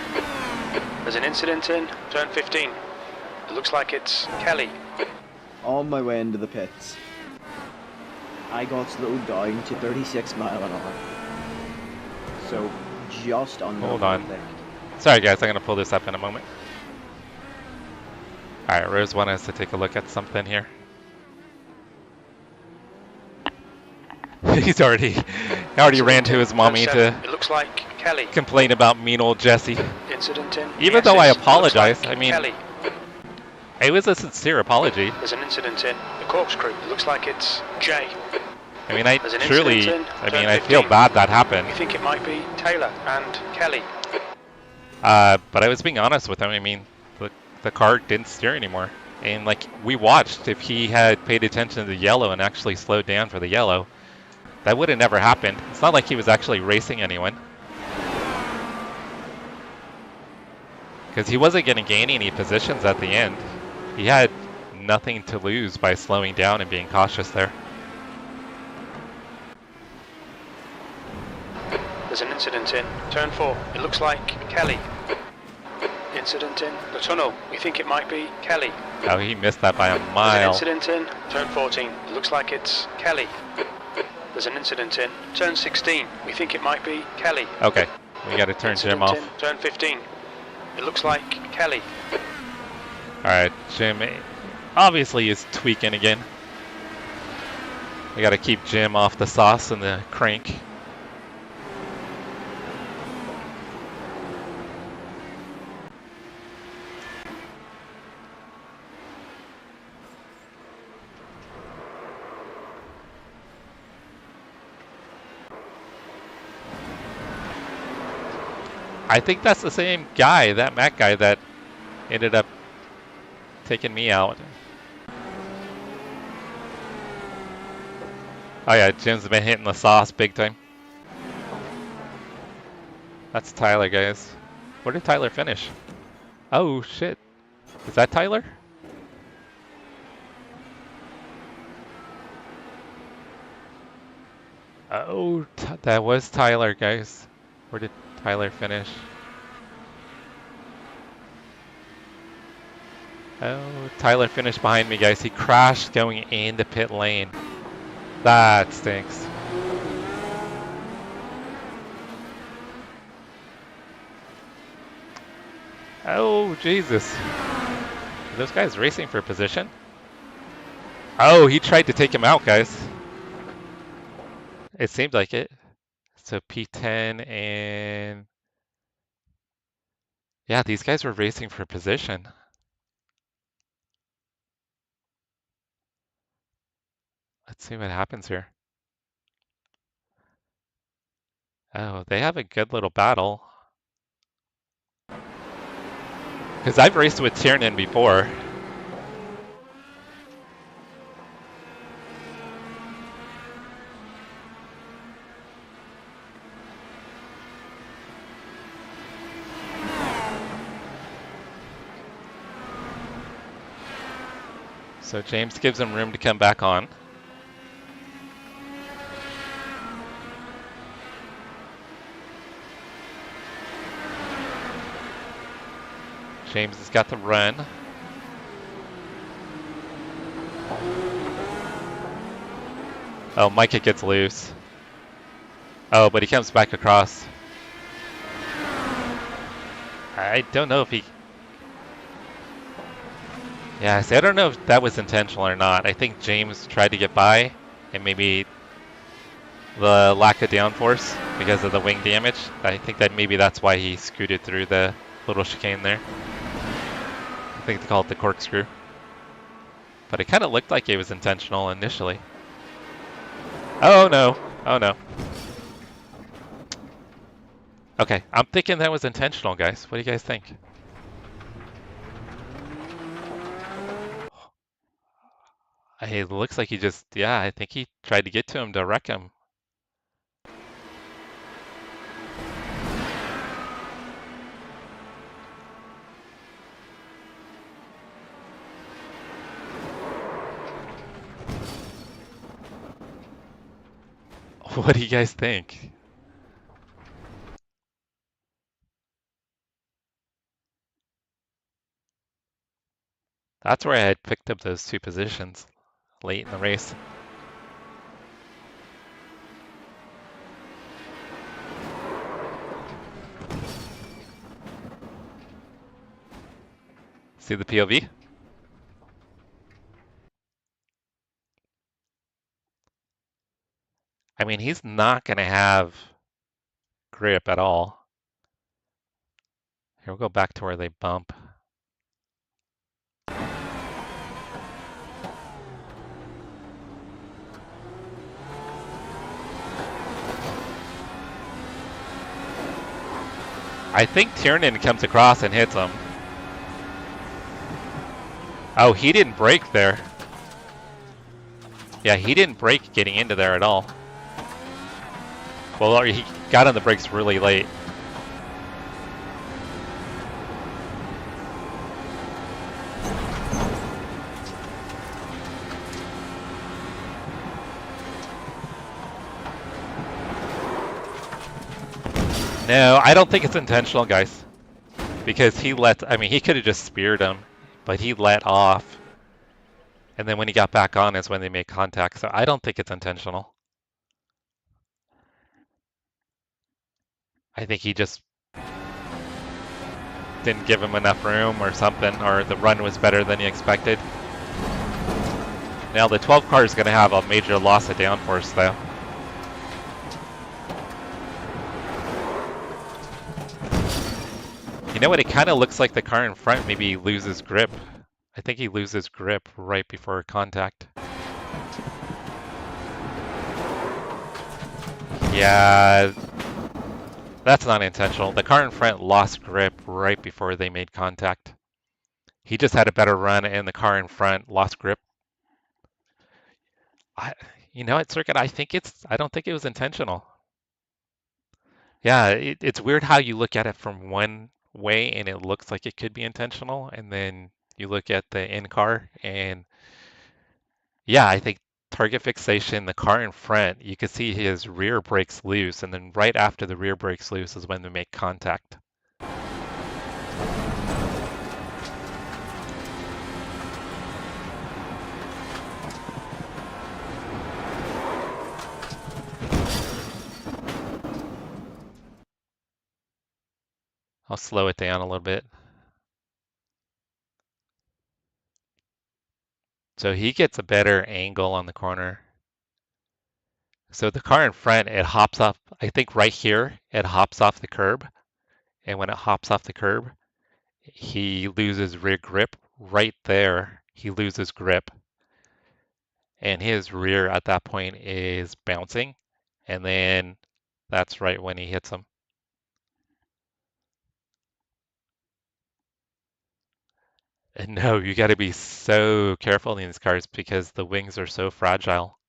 There's an incident in turn 15. It looks like it's Kelly. On my way into the pits, I got slowed down to 36 miles an hour. So just under. Hold on. Sorry guys, I'm gonna pull this up in a moment. Alright, Rose wanted us to take a look at something here. He's already ran to his mommy to it looks like Kelly. complain about mean old Jesse. Incident in Even the though I S's. It looks apologize, like I mean, Kelly. it was a sincere apology. There's an incident in the corkscrew. It looks like it's Jay. I mean, There's an truly, incident in turn I feel 15. bad that happened. We think it might be Taylor and Kelly. But I was being honest with him. I mean, the car didn't steer anymore. And like, we watched, if he had paid attention to the yellow and actually slowed down for the yellow, that would have never happened. It's not like he was actually racing anyone. Because he wasn't going to gain any positions at the end. He had nothing to lose by slowing down and being cautious there. There's an incident in turn 4. It looks like Kelly. Incident in the tunnel. We think it might be Kelly. Oh, he missed that by a There's an mile. incident in turn 14. It looks like it's Kelly. There's an incident in turn 16. We think it might be Kelly. Okay, we got to turn Jim off. In turn 15. It looks like Kelly. Alright, Jim obviously is tweaking again. We got to keep Jim off the sauce and the crank. I think that's the same guy, that Matt guy, that ended up taking me out. Oh yeah, Jim's been hitting the sauce big time. That's Tyler, guys. Where did Tyler finish? Oh shit. Is that Tyler? Oh, that was Tyler, guys. Where did Tyler finish? Oh, Tyler finished behind me, guys. He crashed going into pit lane. That stinks. Oh, Jesus. Are those guys racing for position? Oh, he tried to take him out, guys. It seemed like it. So P10 and... yeah, these guys were racing for position. Let's see what happens here. Oh, they have a good little battle. Because I've raced with Tiernan before. So James gives him room to come back on. James has got the run. Oh, Micah gets loose. Oh, but he comes back across. I don't know if he... yeah, see, I don't know if that was intentional or not. I think James tried to get by, and maybe the lack of downforce because of the wing damage. I think that maybe that's why he scooted through the little chicane there. I think they call it the corkscrew. But it kind of looked like it was intentional initially. Oh no, oh no. Okay, I'm thinking that was intentional, guys. What do you guys think? It looks like he just, yeah, I think he tried to get to him to wreck him. What do you guys think? That's where I had picked up those two positions late in the race. See the POV? I mean, he's not going to have grip at all. Here, we'll go back to where they bump. I think Tiernan comes across and hits him. Oh, he didn't brake there. Yeah, he didn't brake getting into there at all. Well, he got on the brakes really late. No, I don't think it's intentional, guys. Because he he could have just speared him, but he let off. And then when he got back on is when they made contact. So I don't think it's intentional. I think he just didn't give him enough room or something, or the run was better than he expected. Now the 12 car is going to have a major loss of downforce though. You know what, it kind of looks like the car in front maybe loses grip. I think he loses grip right before contact. Yeah, that's not intentional. The car in front lost grip right before they made contact. He just had a better run and the car in front lost grip. You know what, Circuit, I don't think it was intentional. Yeah, it's weird how you look at it from one way and it looks like it could be intentional, and then you look at the in-car and yeah, I think target fixation, the car in front, you could see his rear brakes loose, and then right after the rear brakes loose is when they make contact. I'll slow it down a little bit. So he gets a better angle on the corner. So the car in front, it hops off, I think right here, it hops off the curb. And when it hops off the curb, he loses rear grip. Right there, he loses grip. And his rear at that point is bouncing. And then that's right when he hits him. And no, you got to be so careful in these cars because the wings are so fragile.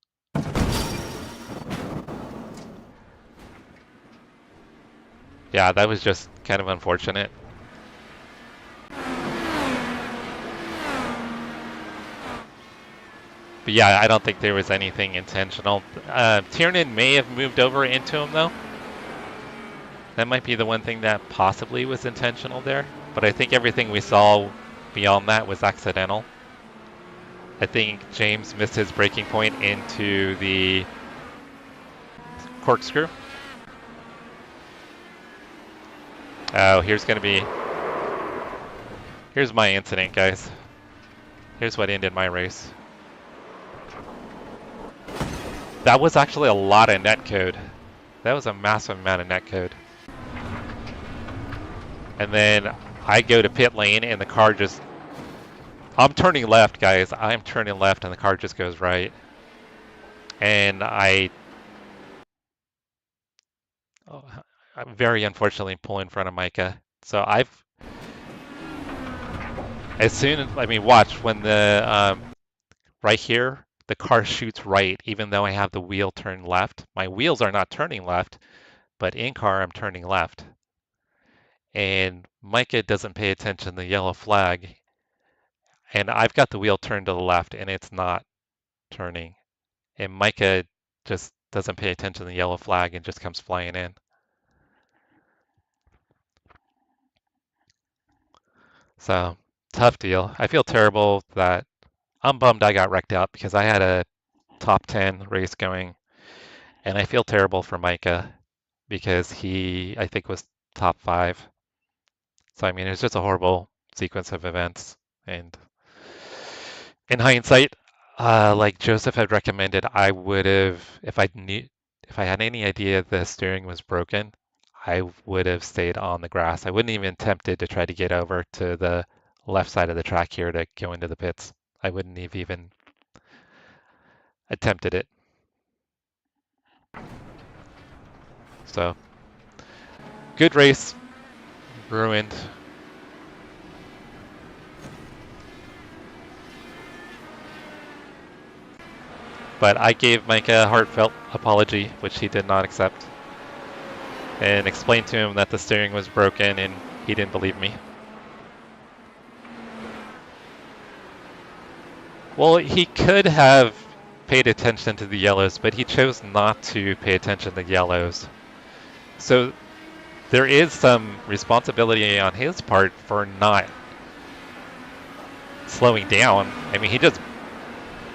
Yeah, that was just kind of unfortunate. But yeah, I don't think there was anything intentional. Tiernan may have moved over into him though. That might be the one thing that possibly was intentional there. But I think everything we saw beyond that was accidental. I think James missed his braking point into the corkscrew. Oh, here's my incident, guys. Here's what ended my race. That was actually a lot of netcode. That was a massive amount of netcode. And then I go to pit lane and the car just... I'm turning left, guys. I'm turning left and the car just goes right. And I very unfortunately pull in front of Micah. So watch when the, right here, the car shoots right, even though I have the wheel turned left. My wheels are not turning left, but in car I'm turning left. And Micah doesn't pay attention to the yellow flag. And I've got the wheel turned to the left and it's not turning. And Micah just doesn't pay attention to the yellow flag and just comes flying in. So, tough deal. I feel terrible that I'm bummed I got wrecked out because I had a top 10 race going. And I feel terrible for Micah because he, I think, was top 5. So, I mean, it's just a horrible sequence of events. And in hindsight, like Joseph had recommended, I would have, if I had any idea the steering was broken, I would have stayed on the grass. I wouldn't even tempted to try to get over to the left side of the track here to go into the pits. I wouldn't have even attempted it. So, good race, ruined. But I gave Mike a heartfelt apology, which he did not accept, and explained to him that the steering was broken and he didn't believe me. Well, he could have paid attention to the yellows, but he chose not to pay attention to the yellows. So there is some responsibility on his part for not slowing down. I mean, he just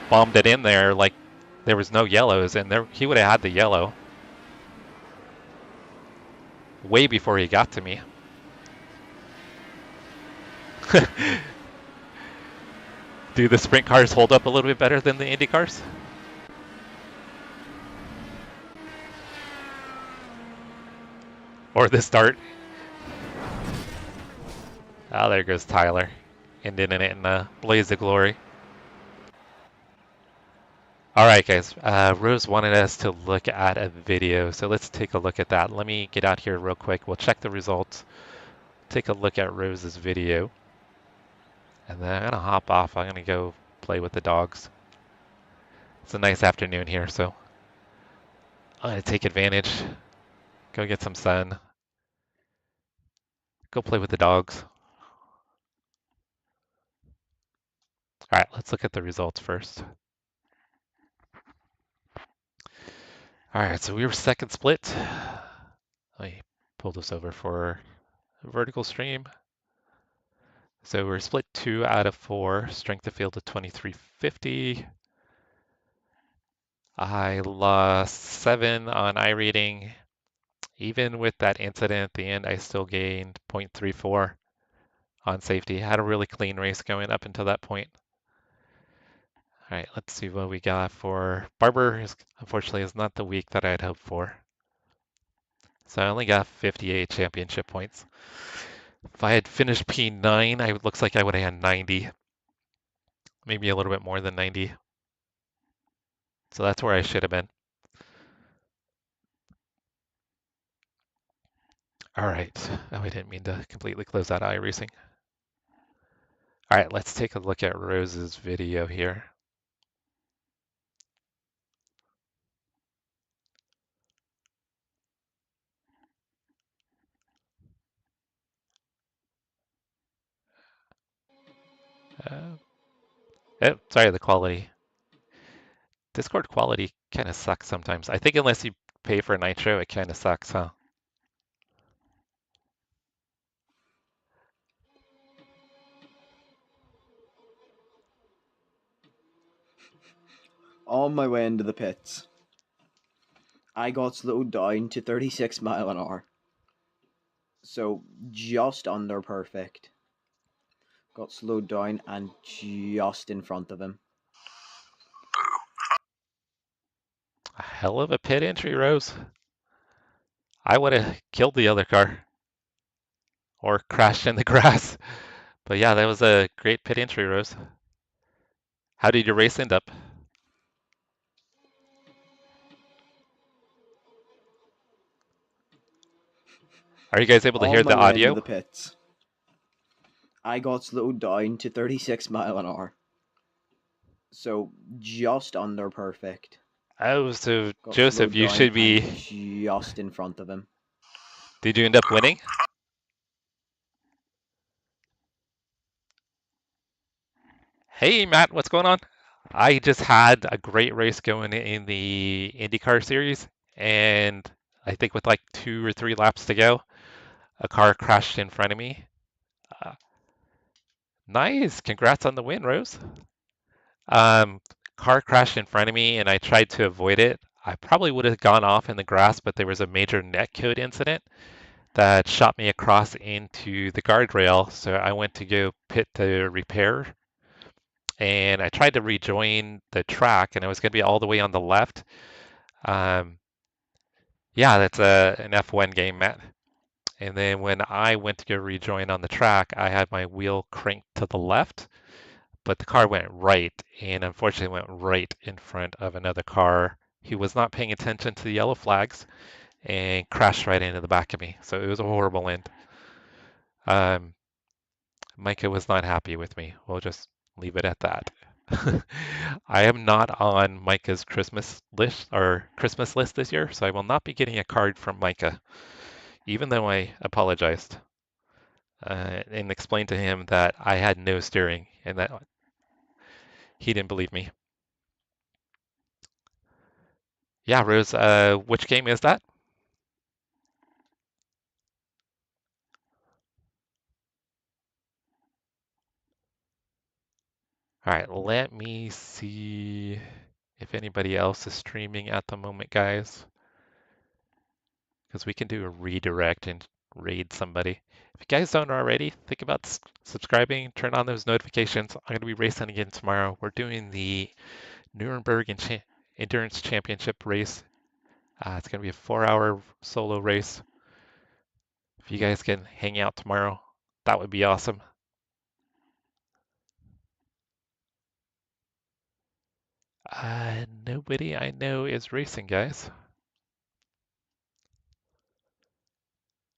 bombed it in there like there was no yellows, and he would have had the yellow way before he got to me. Do the sprint cars hold up a little bit better than the Indy cars? Or the start? Oh, there goes Tyler, ending it in a blaze of glory. All right, guys. Rose wanted us to look at a video, so let's take a look at that. Let me get out here real quick. We'll check the results, take a look at Rose's video, and then I'm gonna hop off. I'm gonna go play with the dogs. It's a nice afternoon here, so I'm gonna take advantage, go get some sun, go play with the dogs. All right, let's look at the results first. All right, so we were second split. Let me pull this over for a vertical stream. So we're split 2 out of 4, strength of field of 2350. I lost 7 on iRating. Even with that incident at the end, I still gained 0.34 on safety. Had a really clean race going up until that point. All right, let's see what we got for Barber. Unfortunately, is not the week that I had hoped for. So I only got 58 championship points. If I had finished P9, it looks like I would have had 90. Maybe a little bit more than 90. So that's where I should have been. All right. Oh, I didn't mean to completely close out iRacing. All right, let's take a look at Rose's video here. Oh, sorry, the quality. Discord quality kind of sucks sometimes. I think unless you pay for Nitro, it kind of sucks, huh? On my way into the pits, I got slowed down to 36 mile an hour. So just under perfect. Got slowed down and just in front of him. A hell of a pit entry, Rose. I would have killed the other car or crashed in the grass. But yeah, that was a great pit entry, Rose. How did your race end up? Are you guys able to hear the audio? Into the pits, I got slowed down to 36 mile an hour. So just under perfect. Oh, so Joseph, you should be just in front of him. Did you end up winning? Hey, Matt, what's going on? I just had a great race going in the IndyCar series, and I think with like 2 or 3 laps to go, a car crashed in front of me. Nice, congrats on the win, Rose. Car crashed in front of me, and I tried to avoid it. I probably would have gone off in the grass, but there was a major netcode incident that shot me across into the guardrail, so I went to go pit to repair. And I tried to rejoin the track, and I was going to be all the way on the left. Yeah, that's an F1 game, Matt. And then when I went to go rejoin on the track, I had my wheel cranked to the left, but the car went right, and unfortunately went right in front of another car who was not paying attention to the yellow flags and crashed right into the back of me. So it was a horrible end. Micah was not happy with me. We'll just leave it at that. I am not on Micah's Christmas list this year, so I will not be getting a card from Micah, even though I apologized and explained to him that I had no steering and that he didn't believe me. Yeah, Rose, which game is that? All right, let me see if anybody else is streaming at the moment, guys, because we can do a redirect and raid somebody. If you guys don't already, think about subscribing, turn on those notifications. I'm going to be racing again tomorrow. We're doing the Nuremberg Endurance Championship race. It's going to be a 4-hour solo race. If you guys can hang out tomorrow, that would be awesome. Nobody I know is racing, guys.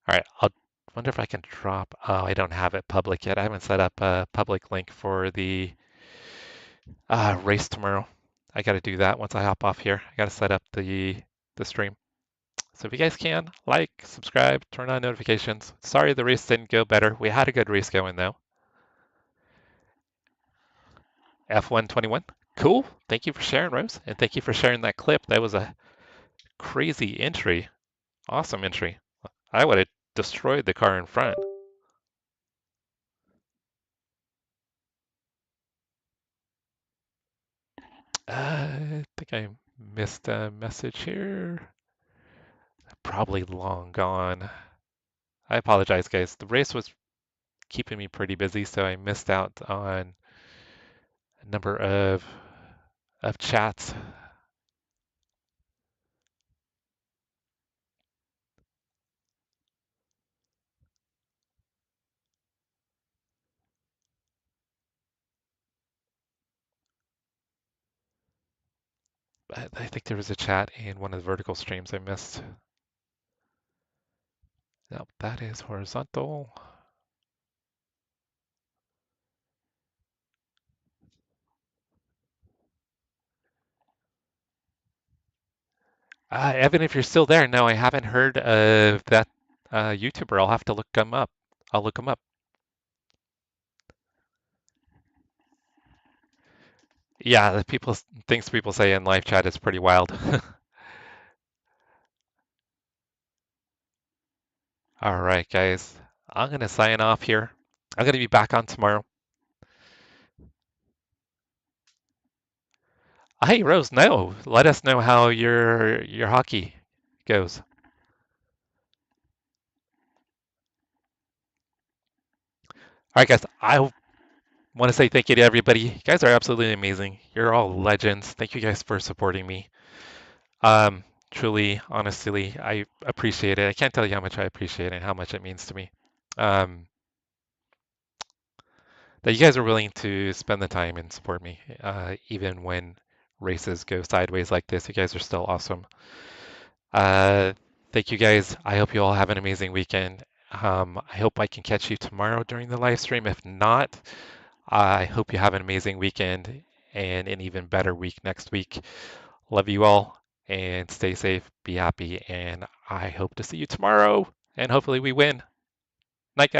All right, I'll wonder if I can drop. Oh, I don't have it public yet. I haven't set up a public link for the race tomorrow. I got to do that once I hop off here. I got to set up the stream. So if you guys can, like, subscribe, turn on notifications. Sorry the race didn't go better. We had a good race going though. F121. Cool. Thank you for sharing, Rose. And thank you for sharing that clip. That was a crazy entry. Awesome entry. I would have destroyed the car in front. I think I missed a message here. Probably long gone. I apologize, guys. The race was keeping me pretty busy, so I missed out on a number of chats. I think there was a chat in one of the vertical streams I missed. Nope, that is horizontal. Evan, if you're still there, no, I haven't heard of that YouTuber. I'll have to look him up. I'll look him up. Yeah, the things people say in live chat is pretty wild. All right, guys. I'm gonna sign off here. I'm gonna be back on tomorrow. Hey, Rose, no. Let us know how your hockey goes. All right, guys. I want to say thank you to everybody. You guys are absolutely amazing. You're all legends. Thank you guys for supporting me. Truly, honestly, I appreciate it. I can't tell you how much I appreciate it and how much it means to me. That you guys are willing to spend the time and support me, even when races go sideways like this. You guys are still awesome. Thank you guys. I hope you all have an amazing weekend. I hope I can catch you tomorrow during the live stream. If not, I hope you have an amazing weekend and an even better week next week. Love you all and stay safe, be happy, and I hope to see you tomorrow and hopefully we win. Night, guys.